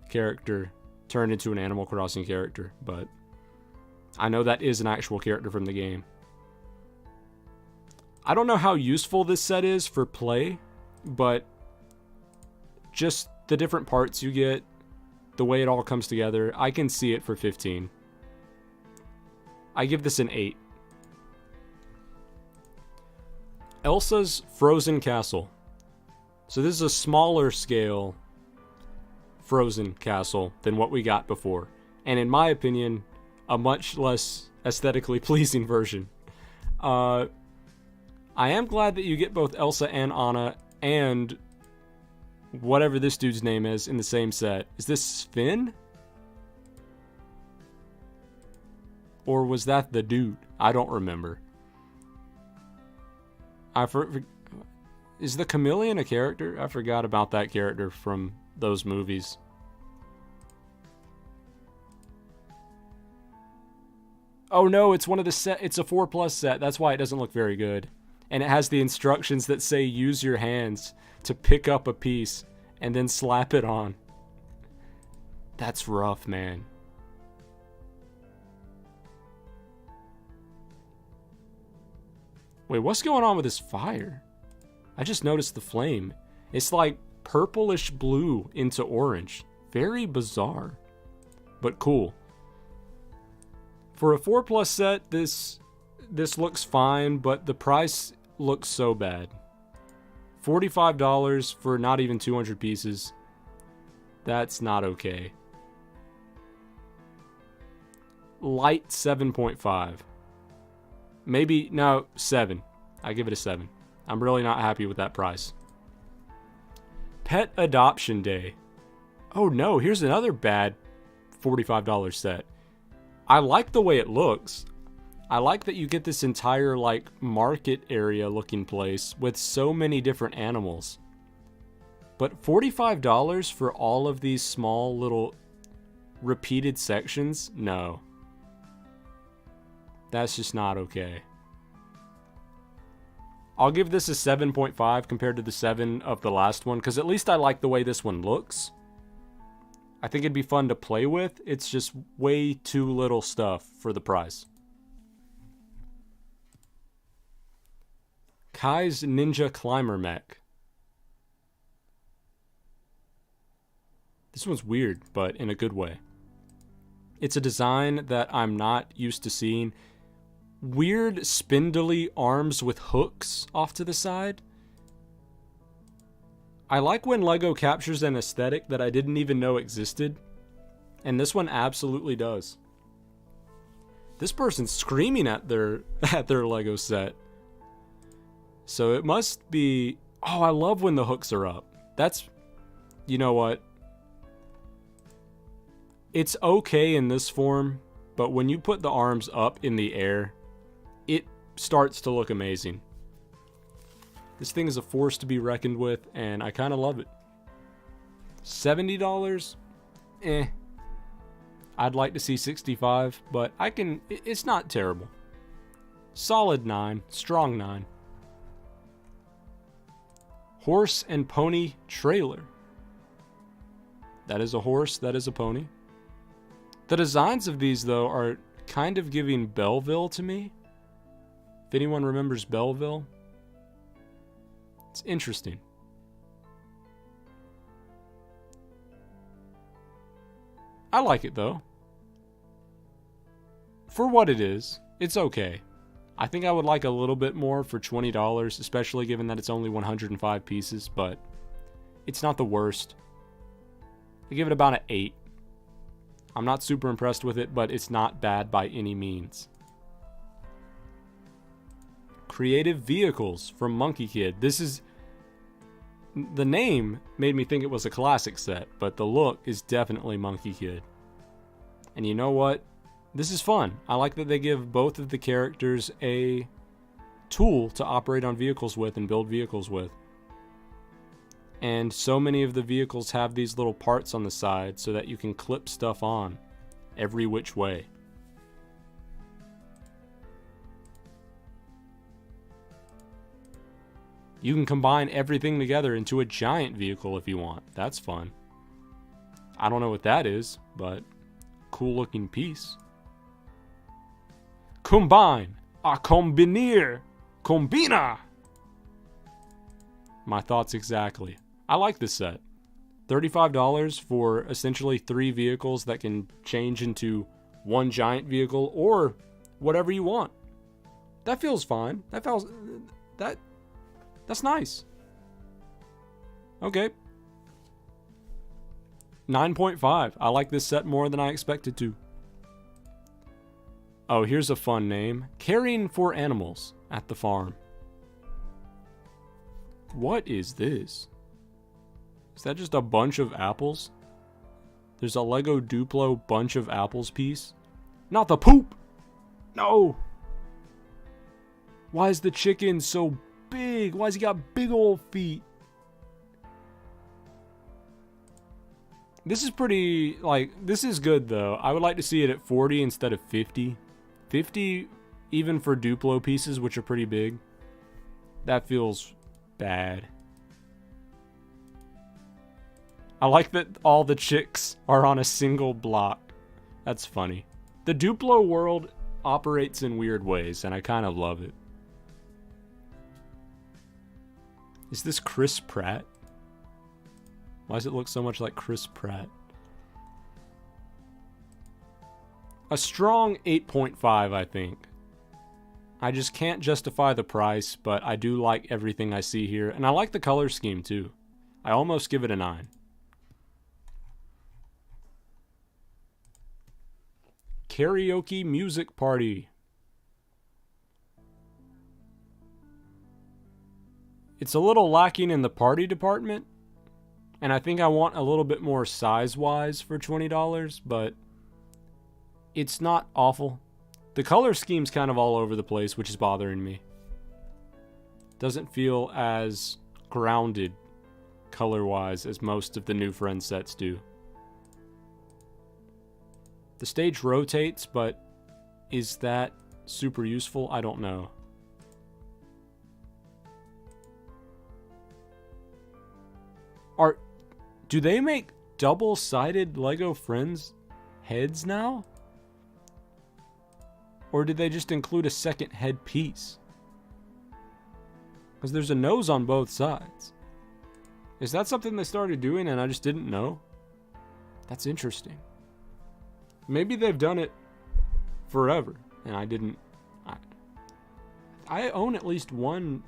character turned into an Animal Crossing character, but I know that is an actual character from the game. I don't know how useful this set is for play, but just the different parts you get, the way it all comes together, I can see it for 15. I give this an 8. Elsa's Frozen Castle. So this is a smaller scale Frozen Castle than what we got before. And in my opinion, a much less aesthetically pleasing version. I am glad that you get both Elsa and Anna and whatever this dude's name is in the same set. Is this Finn? Or was that the dude? I don't remember. Is the chameleon a character? I forgot about that character from those movies. Oh no, it's one of the set. It's a 4+ set. That's why it doesn't look very good. And it has the instructions that say use your hands to pick up a piece and then slap it on. That's rough, man. Wait, what's going on with this fire? I just noticed the flame. It's like purplish blue into orange. Very bizarre, but cool. For a 4+ set, this looks fine, but the price looks so bad. $45 for not even 200 pieces. That's not okay. Light 7.5. Maybe, no, 7. I give it a 7. I'm really not happy with that price. Pet Adoption Day. Oh no, here's another bad $45 set. I like the way it looks. I like that you get this entire like market area looking place with so many different animals. But $45 for all of these small little repeated sections? No. That's just not okay. I'll give this a 7.5 compared to the 7 of the last one, because at least I like the way this one looks. I think it'd be fun to play with. It's just way too little stuff for the price. Kai's Ninja Climber Mech. This one's weird, but in a good way. It's a design that I'm not used to seeing. Weird spindly arms with hooks off to the side. I like when LEGO captures an aesthetic that I didn't even know existed, and this one absolutely does. This person's screaming at their LEGO set. So it must be... Oh, I love when the hooks are up. That's... You know what? It's okay in this form, but when you put the arms up in the air, it starts to look amazing. This thing is a force to be reckoned with, and I kind of love it. $70? Eh. I'd like to see 65, but I can... It's not terrible. Solid 9. Strong 9. Horse and Pony Trailer. That is a horse, that is a pony. The designs of these, though, are kind of giving Belleville to me. If anyone remembers Belleville. It's interesting. I like it, though. For what it is, it's okay. I think I would like a little bit more for $20, especially given that it's only 105 pieces, but it's not the worst. I give it about an 8. I'm not super impressed with it, but it's not bad by any means. Creative Vehicles from Monkey Kid. This is... The name made me think it was a classic set, but the look is definitely Monkey Kid. And you know what? This is fun. I like that they give both of the characters a tool to operate on vehicles with and build vehicles with. And so many of the vehicles have these little parts on the side so that you can clip stuff on every which way. You can combine everything together into a giant vehicle if you want. That's fun. I don't know what that is, but cool looking piece. Combine. A combinir. Combina. My thoughts exactly. I like this set. $35 for essentially 3 vehicles that can change into one giant vehicle or whatever you want. That feels fine. That's nice. Okay. 9.5. I like this set more than I expected to. Oh, here's a fun name. Caring for animals at the farm. What is this? Is that just a bunch of apples? There's a Lego Duplo bunch of apples piece. Not the poop! No! Why is the chicken so big? Why has he got big old feet? This is pretty, like, this is good though. I would like to see it at 40 instead of 50. 50, even for Duplo pieces, which are pretty big. That feels bad. I like that all the chicks are on a single block. That's funny. The Duplo world operates in weird ways, and I kind of love it. Is this Chris Pratt? Why does it look so much like Chris Pratt? A strong 8.5, I think. I just can't justify the price, but I do like everything I see here. And I like the color scheme, too. I almost give it a 9. Karaoke music party. It's a little lacking in the party department. And I think I want a little bit more size-wise for $20, but it's not awful. The color scheme's kind of all over the place, which is bothering me. Doesn't feel as grounded color-wise as most of the new Friends sets do. The stage rotates, but is that super useful? I don't know. Do they make double-sided Lego Friends heads now? Or did they just include a second head piece? Because there's a nose on both sides. Is that something they started doing and I just didn't know? That's interesting. Maybe they've done it forever and I didn't. I own at least one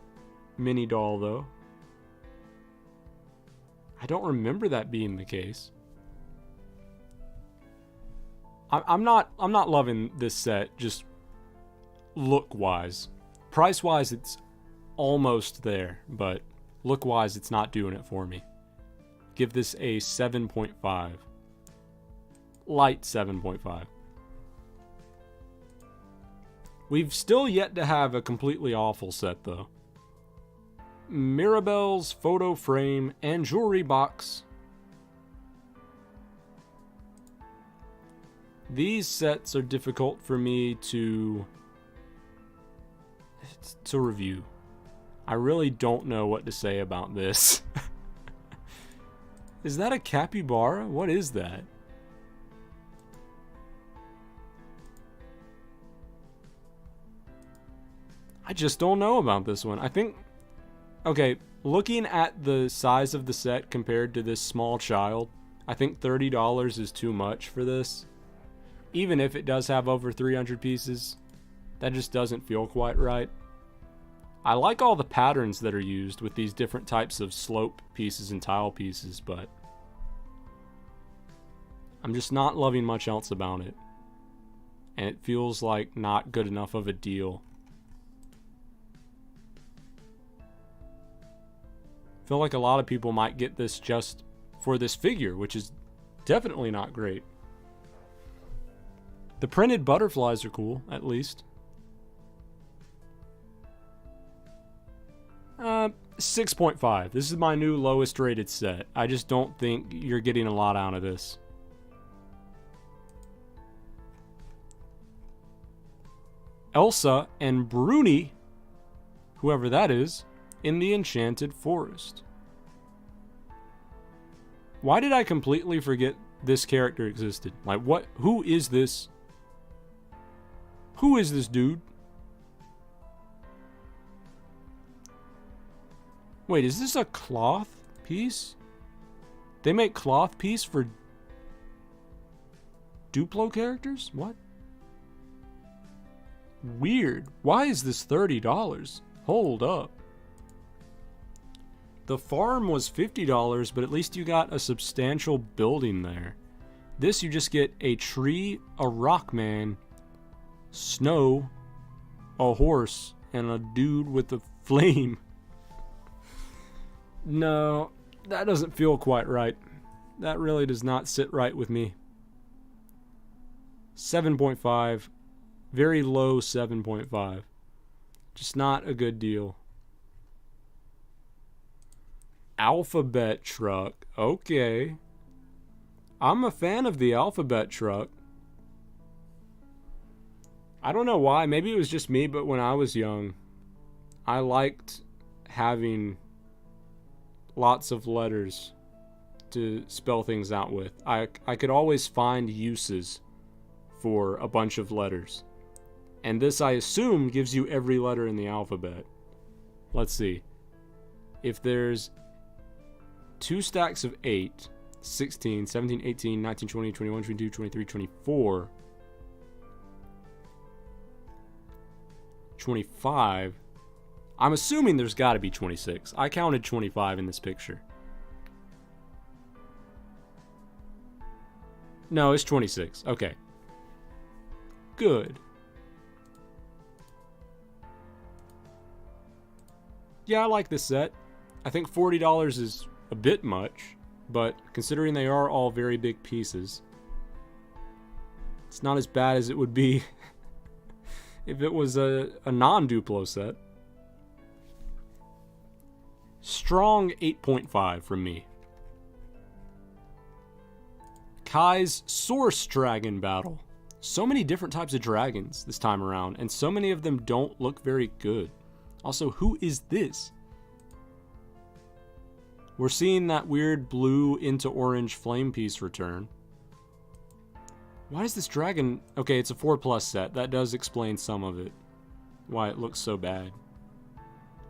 mini doll though. I don't remember that being the case. I'm not loving this set, just look-wise. Price-wise, it's almost there, but look-wise, it's not doing it for me. Give this a 7.5. Light 7.5. We've still yet to have a completely awful set, though. Mirabelle's photo frame and jewelry box. These sets are difficult for me to review. I really don't know what to say about this. Is that a capybara? What is that? I just don't know about this one. I think... Okay, looking at the size of the set compared to this small child, I think $30 is too much for this. Even if it does have over 300 pieces, that just doesn't feel quite right. I like all the patterns that are used with these different types of slope pieces and tile pieces, but I'm just not loving much else about it. And it feels like not good enough of a deal. I feel like a lot of people might get this just for this figure, which is definitely not great. The printed butterflies are cool, at least. 6.5. This is my new lowest rated set. I just don't think you're getting a lot out of this. Elsa and Bruni, whoever that is, in the Enchanted Forest. Why did I completely forget this character existed? Like, what? Who is this? Who is this dude? Wait, is this a cloth piece? They make cloth piece for Duplo characters? What? Weird. Why is this $30? Hold up. The farm was $50, but at least you got a substantial building there. This, you just get a tree, a rock man, snow, a horse, and a dude with a flame. No, that doesn't feel quite right. That really does not sit right with me. 7.5. Very low 7.5. Just not a good deal. Alphabet truck. Okay. I'm a fan of the alphabet truck. I don't know why. Maybe it was just me, but when I was young, I liked having lots of letters to spell things out with. I could always find uses for a bunch of letters. And this, I assume, gives you every letter in the alphabet. Let's see. If there's 2 stacks of 8, 16, 17, 18, 19, 20, 21, 22, 23, 24, 25, I'm assuming there's got to be 26. I counted 25 in this picture. No, it's 26. Okay. Good. Yeah, I like this set. I think $40 is a bit much, but considering they are all very big pieces, it's not as bad as it would be if it was a non-Duplo set. Strong 8.5 from me. Kai's Source Dragon Battle. So many different types of dragons this time around, and so many of them don't look very good. Also, who is this? We're seeing that weird blue into orange flame piece return. Why is this dragon... Okay, it's a 4+ set. That does explain some of it. Why it looks so bad.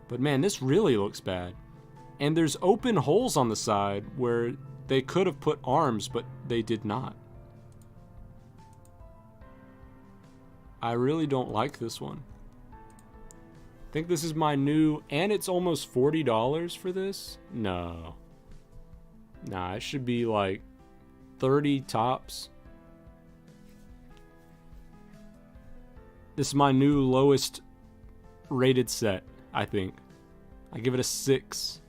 But man, this really looks bad. And there's open holes on the side where they could have put arms, but they did not. I really don't like this one. I think this is my new... And it's almost $40 for this? No. Nah, it should be like 30 tops. This is my new lowest rated set, I think. I give it a 6.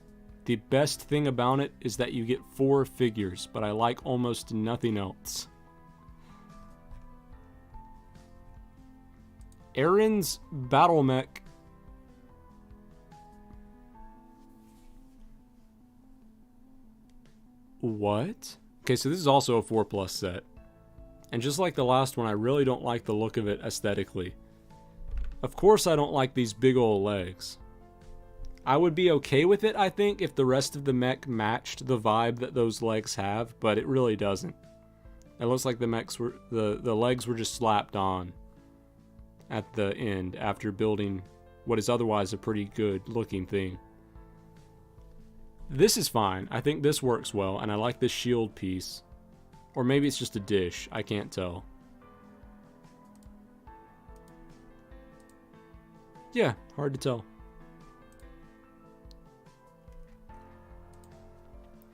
The best thing about it is that you get 4 figures, but I like almost nothing else. Aaron's Battle Mech. What? Okay, so this is also a 4+ set. And just like the last one, I really don't like the look of it aesthetically. Of course I don't like these big old legs. I would be okay with it, I think, if the rest of the mech matched the vibe that those legs have, but it really doesn't. It looks like the legs were just slapped on at the end after building what is otherwise a pretty good looking thing. This is fine. I think this works well, and I like this shield piece. Or maybe it's just a dish. I can't tell. Yeah, hard to tell.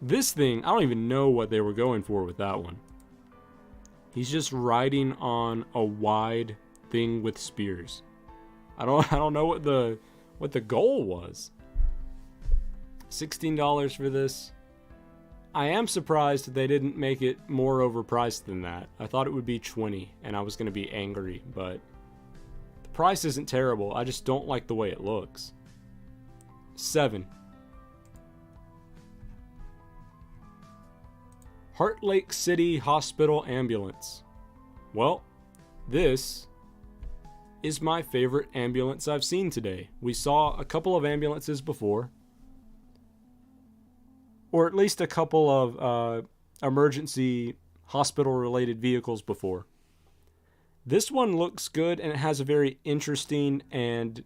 This thing, I don't even know what they were going for with that one. He's just riding on a wide thing with spears. I don't know what the goal was. $16 for this. I am surprised they didn't make it more overpriced than that. I thought it would be $20 and I was going to be angry, but the price isn't terrible. I just don't like the way it looks. 7. Heart Lake City Hospital Ambulance. Well, this is my favorite ambulance I've seen today. We saw a couple of ambulances before. Or at least a couple of emergency hospital-related vehicles before. This one looks good, and it has a very interesting and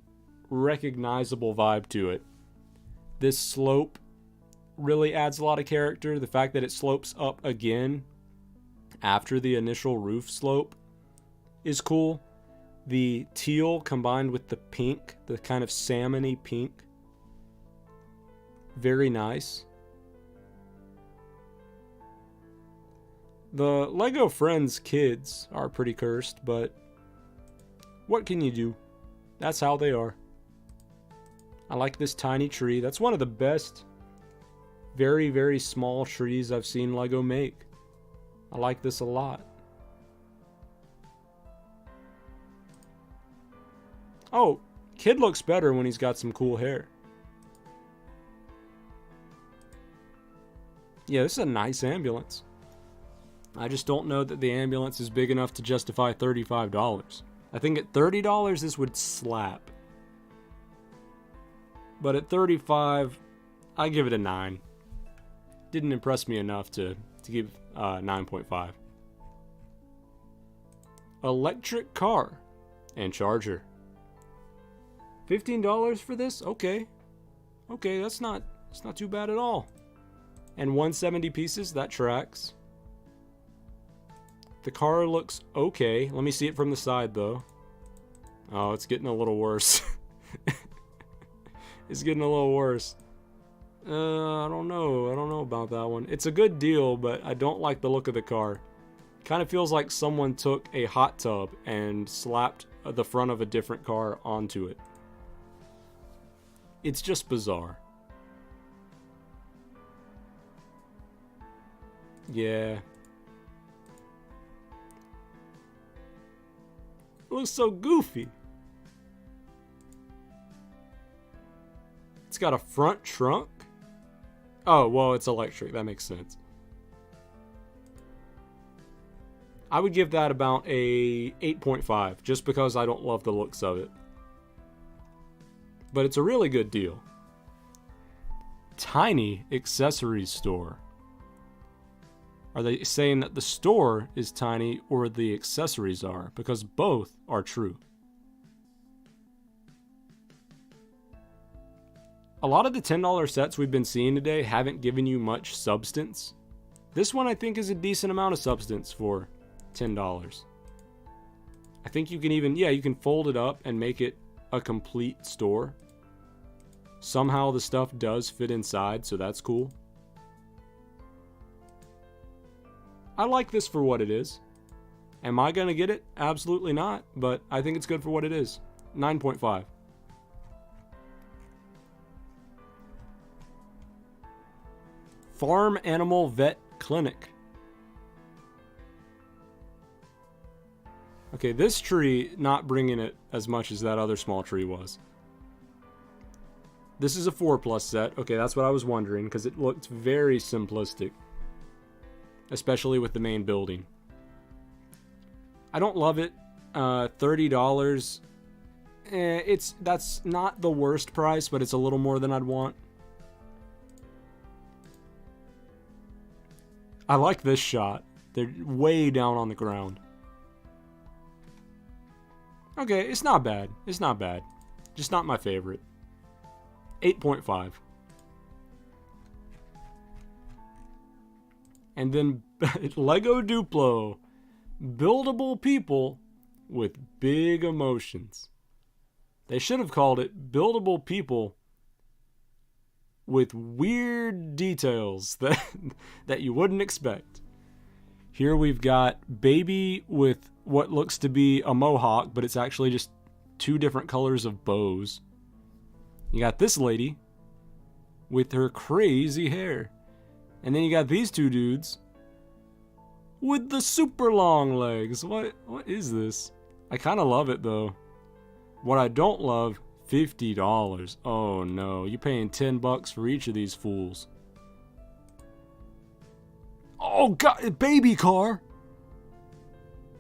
recognizable vibe to it. This slope really adds a lot of character. The fact that it slopes up again after the initial roof slope is cool. The teal combined with the pink, the kind of salmon-y pink, very nice. The LEGO Friends kids are pretty cursed, but What can you do? That's how they are. I like this tiny tree. That's one of the best, very, very small trees I've seen LEGO make. I like this a lot. Oh, kid looks better when he's got some cool hair. Yeah, this is a nice ambulance. I just don't know that the ambulance is big enough to justify $35. I think at $30 this would slap. But at $35, I give it a 9. Didn't impress me enough to give 9.5. Electric car and charger. $15 for this? Okay. Okay, that's not too bad at all. And 170 pieces, that tracks. The car looks okay. Let me see it from the side though. Oh, it's getting a little worse. It's getting a little worse. I don't know. I don't know about that one. It's a good deal, but I don't like the look of the car. Kind of feels like someone took a hot tub and slapped the front of a different car onto it. It's just bizarre. Yeah. It looks so goofy. It's got a front trunk. Oh, well, it's electric. That makes sense. I would give that about a 8.5 just because I don't love the looks of it. But it's a really good deal. Tiny accessories store. Are they saying that the store is tiny or the accessories are? Because both are true. A lot of the $10 sets we've been seeing today haven't given you much substance. This one I think is a decent amount of substance for $10. I think you can even, yeah, you can fold it up and make it a complete store. Somehow the stuff does fit inside, so that's cool. I like this for what it is. Am I gonna get it? Absolutely not, but I think it's good for what it is. 9.5. Farm Animal Vet Clinic. Okay, this tree not bringing it as much as that other small tree was. This is a 4+ set. Okay, that's what I was wondering because it looked very simplistic. Especially with the main building. I don't love it. $30. That's not the worst price, but it's a little more than I'd want. I like this shot. They're way down on the ground. Okay, it's not bad. It's not bad. Just not my favorite. 8.5. And then LEGO Duplo. Buildable people with big emotions. They should have called it Buildable People with weird details that you wouldn't expect. Here we've got baby with what looks to be a mohawk, but it's actually just 2 different colors of bows. You got this lady with her crazy hair. And then you got these 2 dudes with the super long legs. What is this? I kind of love it though. What I don't love, $50. Oh no, you're paying $10 for each of these fools. Oh god, baby car.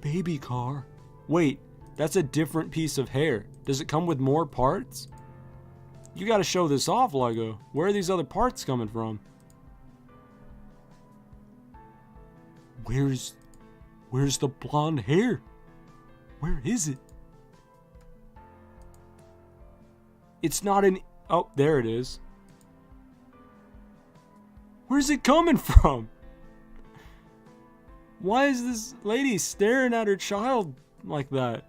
Baby car. Wait, that's a different piece of hair. Does it come with more parts? You gotta show this off, LEGO. Where are these other parts coming from? Where's the blonde hair? Where is it? It's not in... Oh, there it is. Where's it coming from? Why is this lady staring at her child like that?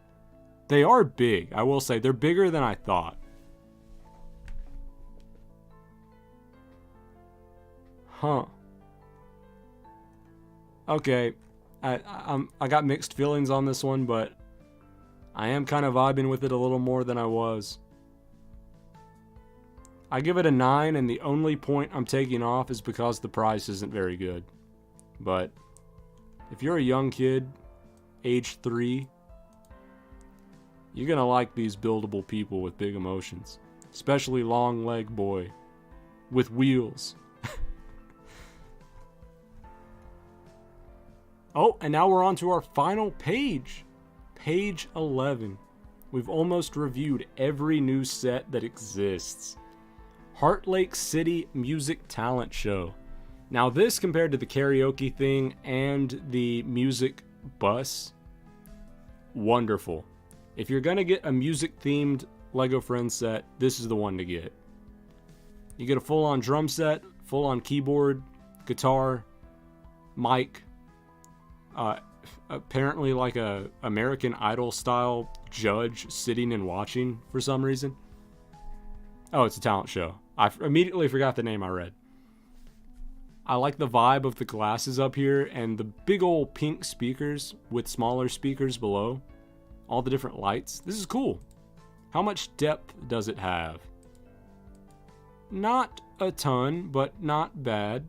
They are big, I will say. They're bigger than I thought. Huh. Okay. I got mixed feelings on this one, but I am kind of vibing with it a little more than I was. I give it a 9, and the only point I'm taking off is because the price isn't very good. But if you're a young kid, age 3, you're going to like these buildable people with big emotions. Especially Long Leg Boy with wheels. Oh, and now we're on to our final page. Page 11. We've almost reviewed every new set that exists. Heart Lake City Music Talent Show. Now this, compared to the karaoke thing and the music bus, wonderful. If you're gonna get a music themed LEGO Friends set, this is the one to get. You get a full-on drum set, full-on keyboard, guitar, mic, apparently like a American Idol style judge sitting and watching for some reason. Oh, it's a talent show. I immediately forgot the name I read. I like the vibe of the glasses up here and the big old pink speakers with smaller speakers below. All the different lights. This is cool. How much depth does it have? Not a ton, but not bad.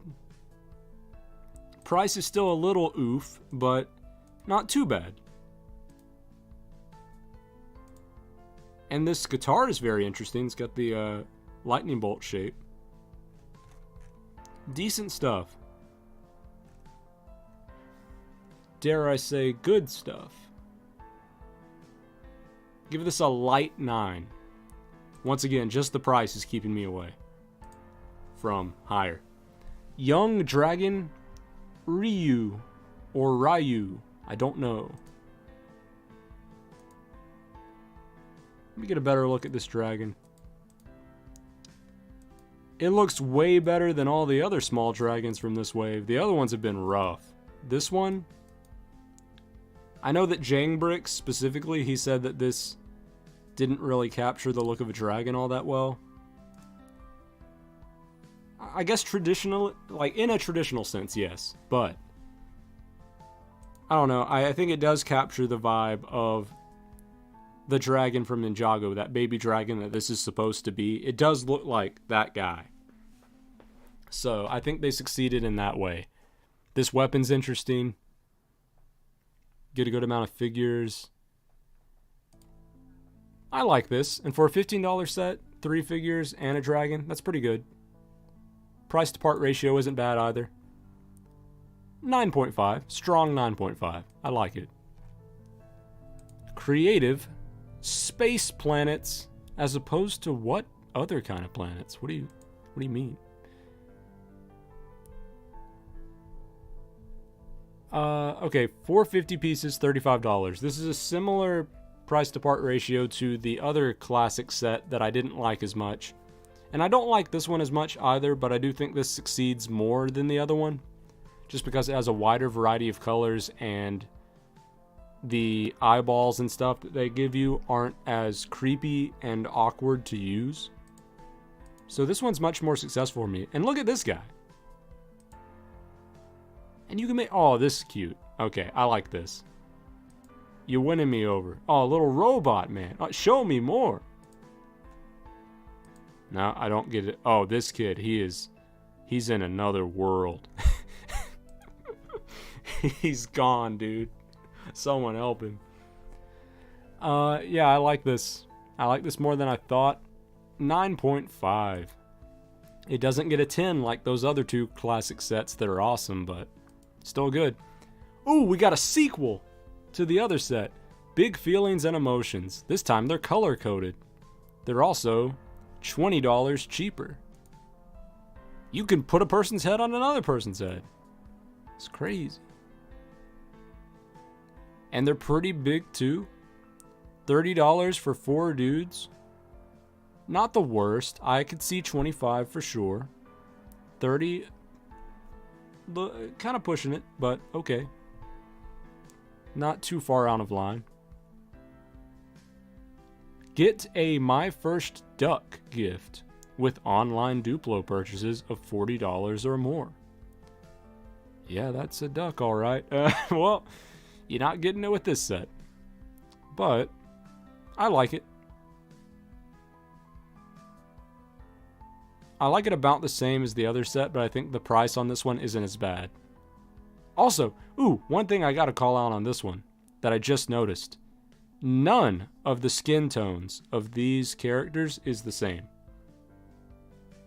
Price is still a little oof, but not too bad. And this guitar is very interesting. It's got the lightning bolt shape. Decent stuff. Dare I say good stuff. Give this a light 9. Once again, just the price is keeping me away from higher. Young Dragon Ryu or Ryu. I don't know. Let me get a better look at this dragon. It looks way better than all the other small dragons from this wave. The other ones have been rough. This one, I know that Jangbricks specifically, he said that this didn't really capture the look of a dragon all that well. I guess traditional, like in a traditional sense, yes. But I don't know. I think it does capture the vibe of the dragon from Ninjago, that baby dragon that this is supposed to be. It does look like that guy. So I think they succeeded in that way. This weapon's interesting. Get a good amount of figures. I like this. And for a $15 set, 3 figures and a dragon, that's pretty good. Price to part ratio isn't bad either. 9.5. Strong 9.5. I like it. Creative space planets, as opposed to what other kind of planets? What do you mean? Okay, 450 pieces, $35. This is a similar price to part ratio to the other classic set that I didn't like as much. And I don't like this one as much either, but I do think this succeeds more than the other one, just because it has a wider variety of colors and the eyeballs and stuff that they give you aren't as creepy and awkward to use. So this one's much more successful for me. And look at this guy. And you can make... Oh, this is cute. Okay, I like this. You're winning me over. Oh, a little robot, man. Oh, show me more. No, I don't get it. Oh, this kid, he's in another world. He's gone, dude. Someone help him. Yeah, I like this. I like this more than I thought. 9.5. It doesn't get a 10 like those other two classic sets that are awesome, but still good. Ooh, we got a sequel to the other set. Big Feelings and Emotions. This time they're color-coded. They're also $20 cheaper. You can put a person's head on another person's head. It's crazy. And they're pretty big too. $30 for 4 dudes. Not the worst. I could see 25 for sure. 30, kind of pushing it, but okay. Not too far out of line. Get a My First Duck gift with online Duplo purchases of $40 or more. Yeah, that's a duck, all right. Well, you're not getting it with this set. But I like it. I like it about the same as the other set, but I think the price on this one isn't as bad. Also, ooh, one thing I gotta call out on this one that I just noticed. None of the skin tones of these characters is the same.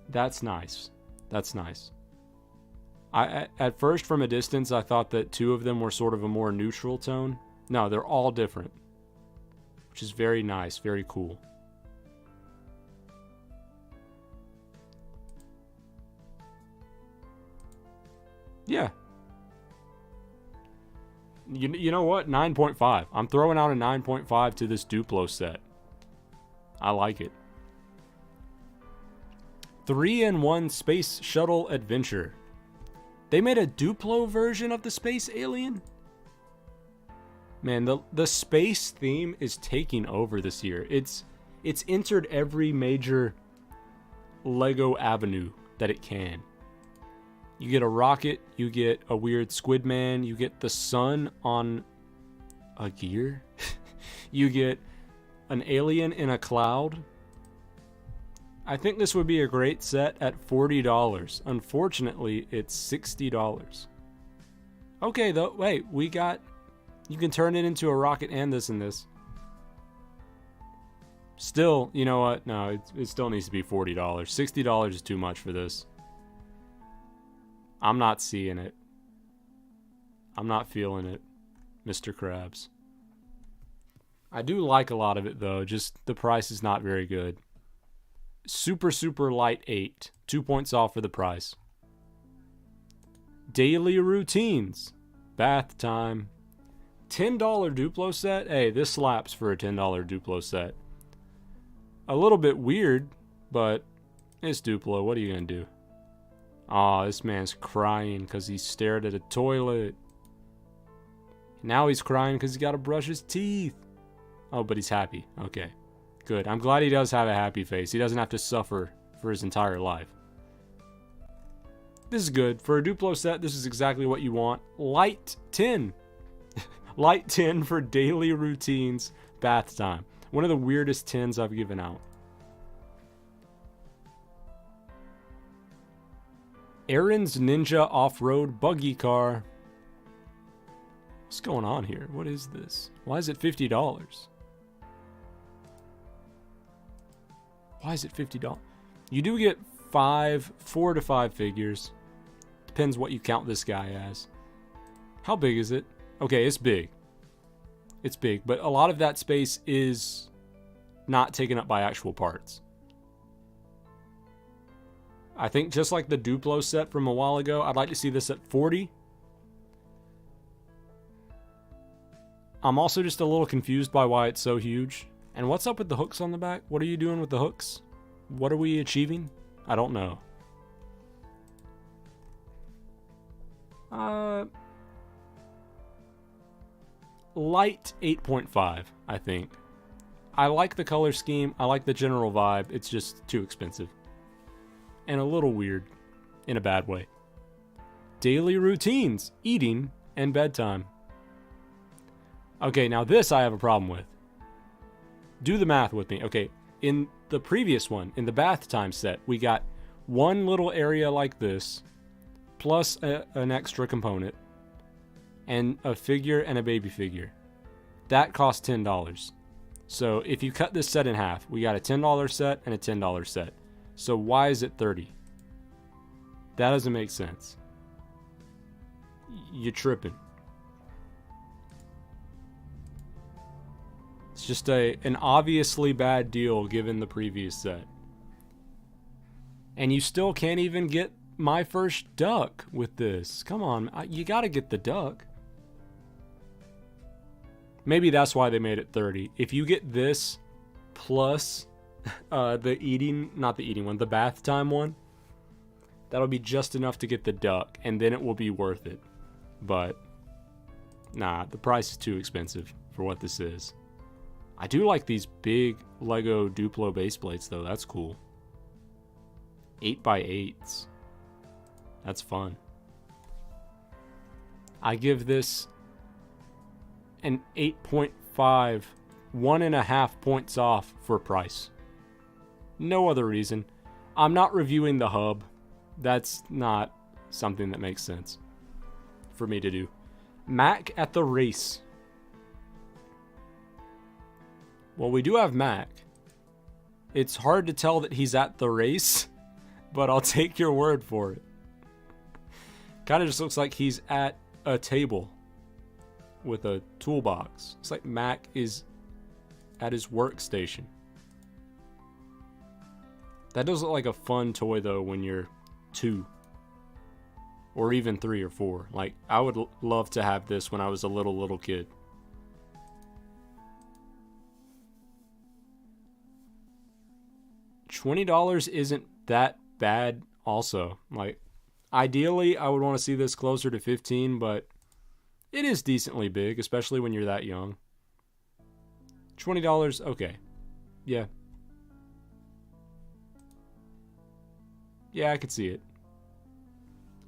That's nice. That's nice. At first, from a distance, I thought that two of them were sort of a more neutral tone. No, they're all different, which is very nice, very cool. Yeah. You know what? 9.5. I'm throwing out a 9.5 to this Duplo set. I like it. 3-in-1 Space Shuttle Adventure. They made a Duplo version of the Space Alien? Man, the space theme is taking over this year. It's entered every major LEGO avenue that it can. You get a rocket, you get a weird squid man, you get the sun on a gear, you get an alien in a cloud. I think this would be a great set at $40. Unfortunately, it's $60. Okay, though, wait, we got... You can turn it into a rocket and this and this. Still, you know what? No, it still needs to be $40. $60 is too much for this. I'm not seeing it. I'm not feeling it, Mr. Krabs. I do like a lot of it, though. Just the price is not very good. Super, super light 8. 2 points off for the price. Daily routines. Bath time. $10 Duplo set? Hey, this slaps for a $10 Duplo set. A little bit weird, but it's Duplo. What are you going to do? Aw, this man's crying because he stared at a toilet. Now he's crying because he's got to brush his teeth. Oh, but he's happy. Okay, good. I'm glad he does have a happy face. He doesn't have to suffer for his entire life. This is good. For a Duplo set, this is exactly what you want. Light 10. Light 10 for daily routines, bath time. One of the weirdest 10s I've given out. Aaron's Ninja Off-Road Buggy Car. What's going on here? What is this? Why is it $50? Why is it $50? You do get 4 to 5 figures. Depends what you count this guy as. How big is it? Okay, it's big. It's big, but a lot of that space is not taken up by actual parts. I think just like the Duplo set from a while ago, I'd like to see this at 40. I'm also just a little confused by why it's so huge. And what's up with the hooks on the back? What are you doing with the hooks? What are we achieving? I don't know. Light 8.5, I think. I like the color scheme. I like the general vibe. It's just too expensive. And a little weird. In a bad way. Daily routines. Eating and bedtime. Okay, now this I have a problem with. Do the math with me. Okay, in the previous one, in the bath time set, we got one little area like this, plus an extra component, and a figure and a baby figure. That cost $10. So if you cut this set in half, we got a $10 set and a $10 set. So why is it $30? That doesn't make sense. You're tripping. It's just an obviously bad deal given the previous set. And you still can't even get my first duck with this. Come on, you gotta get the duck. Maybe that's why they made it 30. If you get this plus the bath time one, that'll be just enough to get the duck, and then it will be worth it. But nah, the price is too expensive for what this is. I do like these big LEGO Duplo base plates though. That's cool. 8x8s. That's fun. I give this an 8.5 1.5 points off for price. No other reason. I'm not reviewing the hub. That's not something that makes sense for me to do. Mac at the race. Well, we do have Mac. It's hard to tell that he's at the race, but I'll take your word for it. Kind of just looks like he's at a table with a toolbox. It's like Mac is at his workstation. That does look like a fun toy though when you're 2 or even 3 or 4. Like, I would love to have this when I was a little kid. $20 isn't that bad also. Like, ideally I would want to see this closer to 15, but it is decently big, especially when you're that young. $20, okay. Yeah. Yeah, I could see it.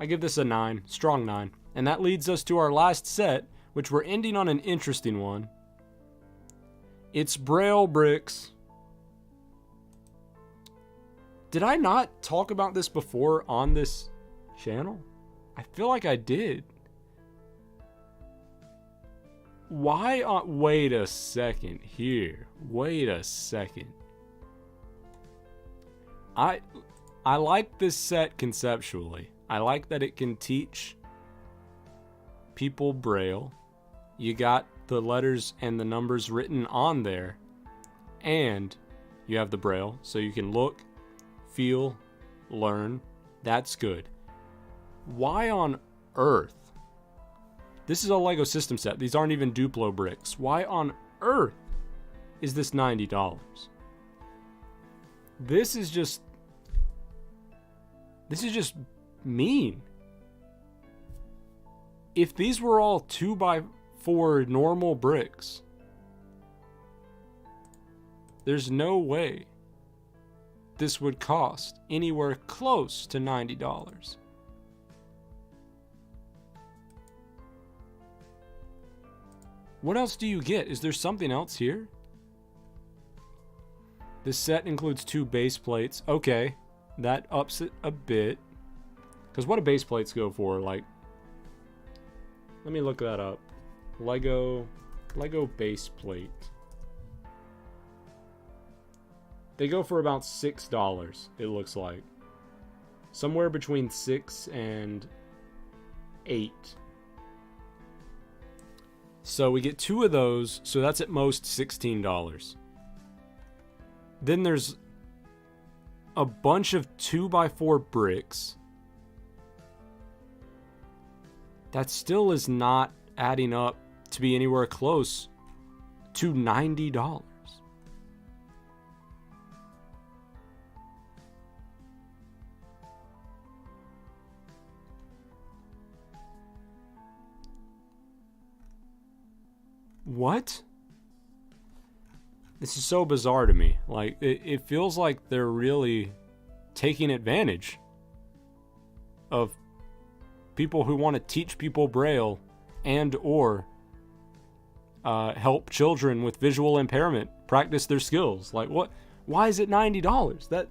I give this a 9, strong 9. And that leads us to our last set, which we're ending on an interesting one. It's Braille bricks. Did I not talk about this before on this channel? I feel like I did. Why wait a second here. Wait a second. I like this set conceptually. I like that it can teach people Braille. You got the letters and the numbers written on there, and you have the Braille, so you can look, feel, learn. That's good. Why on earth? This is a LEGO system set. These aren't even Duplo bricks. Why on earth is this $90? This is just mean. If these were all 2x4 normal bricks, there's no way this would cost anywhere close to $90. What else do you get? Is there something else here? This set includes 2 base plates. Okay, that ups it a bit. Because what do base plates go for? Like, let me look that up. LEGO base plate. They go for about $6, it looks like. Somewhere between 6 and 8. So we get 2 of those, so that's at most $16. Then there's a bunch of 2x4 bricks. That still is not adding up to be anywhere close to $90. What? This is so bizarre to me. Like, it feels like they're really taking advantage of people who want to teach people Braille and or help children with visual impairment practice their skills. Like, what? Why is it $90? That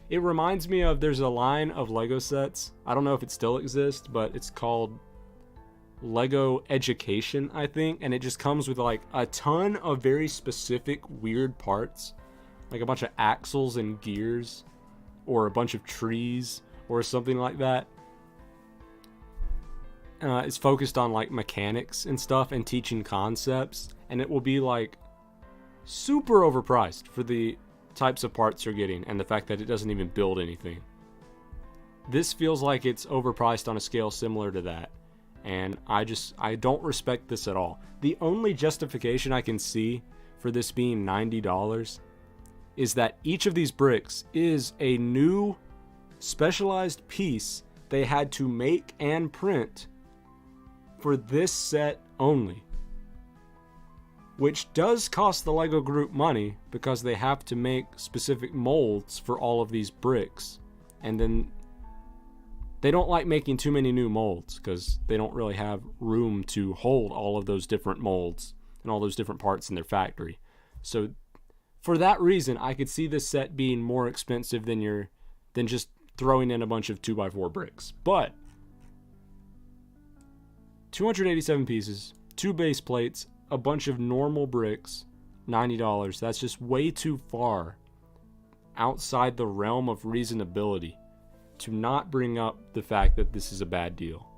it reminds me of, there's a line of Lego sets. I don't know if it still exists, but it's called LEGO Education, I think, and it just comes with like a ton of very specific weird parts, like a bunch of axles and gears, or a bunch of trees, or something like that. It's focused on like mechanics and stuff and teaching concepts, and it will be like super overpriced for the types of parts you're getting and the fact that it doesn't even build anything. This feels like it's overpriced on a scale similar to that. And I don't respect this at all. The only justification I can see for this being $90 is that each of these bricks is a new specialized piece they had to make and print for this set only. Which does cost the LEGO group money because they have to make specific molds for all of these bricks. And then they don't like making too many new molds because they don't really have room to hold all of those different molds and all those different parts in their factory. So for that reason, I could see this set being more expensive than just throwing in a bunch of 2x4 bricks. But 287 pieces, 2 base plates, a bunch of normal bricks, $90. That's just way too far outside the realm of reasonability to not bring up the fact that this is a bad deal.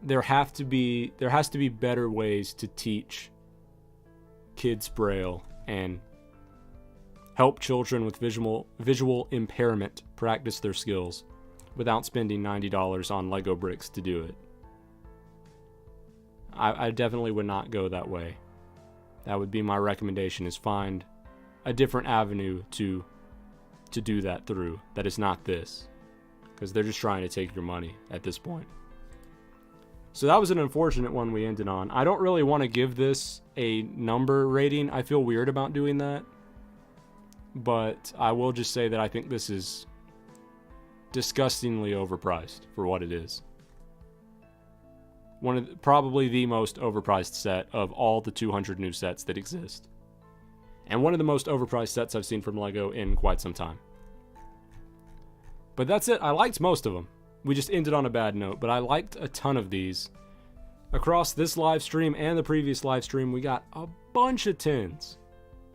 There has to be better ways to teach kids Braille and help children with visual impairment practice their skills without spending $90 on Lego bricks to do it. I definitely would not go that way. That would be my recommendation, is find a different avenue to do that through that is not this, because they're just trying to take your money at this point. So that was an unfortunate one we ended on. I don't really want to give this a number rating. I feel weird about doing that. But I will just say that I think this is disgustingly overpriced for what it is. Probably the most overpriced set of all the 200 new sets that exist. And one of the most overpriced sets I've seen from LEGO in quite some time. But that's it. I liked most of them. We just ended on a bad note, but I liked a ton of these. Across this live stream and the previous live stream, we got a bunch of 10s.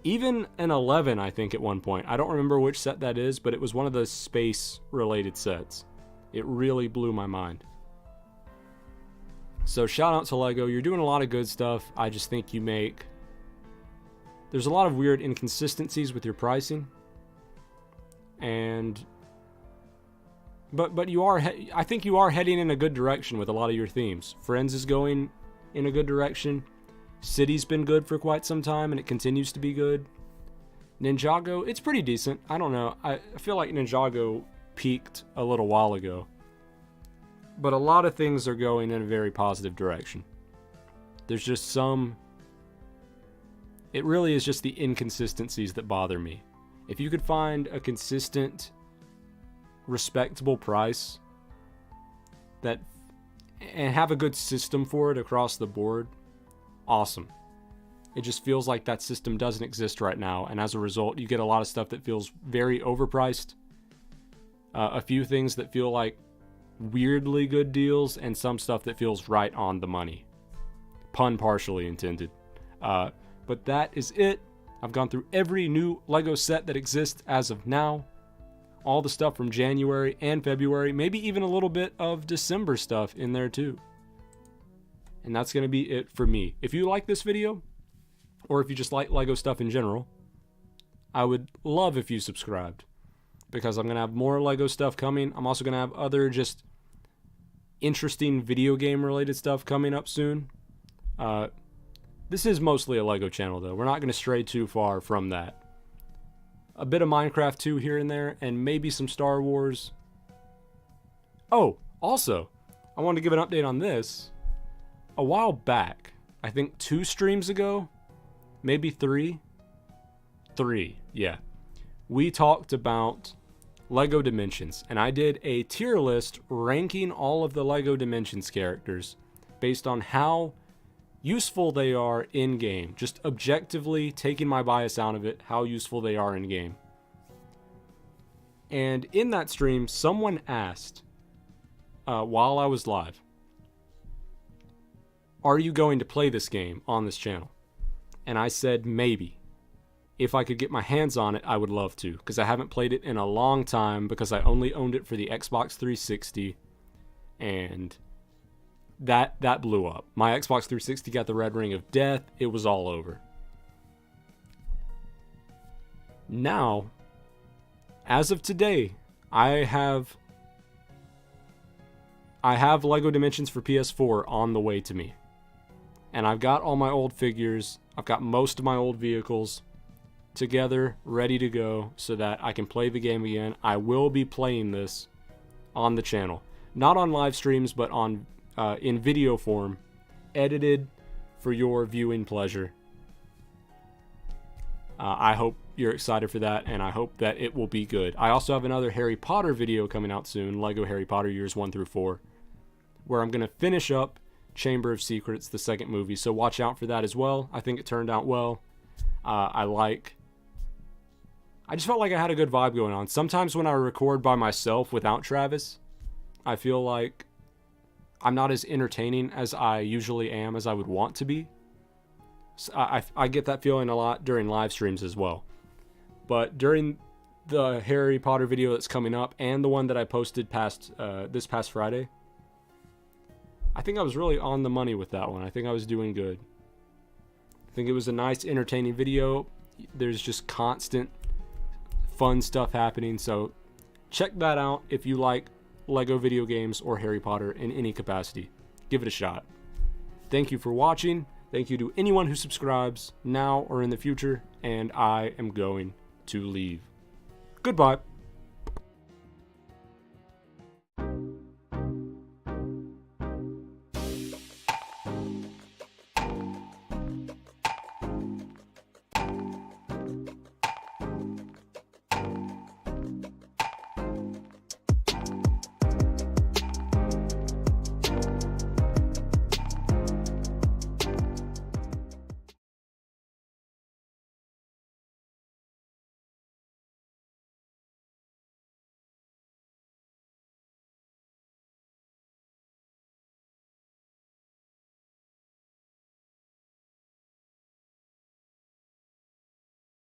Even an 11, I think, at one point. I don't remember which set that is, but it was one of the space-related sets. It really blew my mind. So shout out to LEGO. You're doing a lot of good stuff. I just think there's a lot of weird inconsistencies with your pricing. But I think you are heading in a good direction with a lot of your themes. Friends is going in a good direction. City's been good for quite some time, and it continues to be good. Ninjago, it's pretty decent. I don't know. I feel like Ninjago peaked a little while ago. But a lot of things are going in a very positive direction. There's just it really is just the inconsistencies that bother me. If you could find a consistent, respectable price and have a good system for it across the board, awesome. It just feels like that system doesn't exist right now, and as a result, you get a lot of stuff that feels very overpriced. A few things that feel like weirdly good deals, and some stuff that feels right on the money. Pun partially intended. But that is it. I've gone through every new LEGO set that exists as of now. All the stuff from January and February, maybe even a little bit of December stuff in there too. And that's going to be it for me. If you like this video, or if you just like LEGO stuff in general, I would love if you subscribed, because I'm going to have more LEGO stuff coming. I'm also going to have other just interesting video game related stuff coming up soon. This is mostly a LEGO channel though. We're not going to stray too far from that. A bit of Minecraft too here and there, and maybe some Star Wars. Oh, also, I wanted to give an update on this. A while back, I think 2 streams ago, maybe 3, yeah, we talked about LEGO Dimensions, and I did a tier list ranking all of the LEGO Dimensions characters based on how useful they are in-game. Just objectively taking my bias out of it, how useful they are in-game. And in that stream, someone asked, while I was live, are you going to play this game on this channel? And I said maybe. If I could get my hands on it, I would love to, because I haven't played it in a long time, because I only owned it for the Xbox 360, and that blew up. My Xbox 360 got the red ring of death. It was all over. Now, as of today, I have LEGO Dimensions for PS4 on the way to me. And I've got all my old figures. I've got most of my old vehicles together, ready to go, so that I can play the game again. I will be playing this on the channel. Not on live streams, but on in video form, edited for your viewing pleasure. I hope you're excited for that, and I hope that it will be good. I also have another Harry Potter video coming out soon, LEGO Harry Potter Years 1 through 4, where I'm going to finish up Chamber of Secrets, the second movie, so watch out for that as well. I think it turned out well. I just felt like I had a good vibe going on. Sometimes when I record by myself without Travis, I feel like I'm not as entertaining as I usually am, as I would want to be. So I get that feeling a lot during live streams as well. But during the Harry Potter video that's coming up and the one that I posted this past Friday, I think I was really on the money with that one. I think I was doing good. I think it was a nice, entertaining video. There's just constant fun stuff happening. So check that out if you like LEGO video games or Harry Potter in any capacity. Give it a shot. Thank you for watching. Thank you to anyone who subscribes now or in the future. And I am going to leave. Goodbye.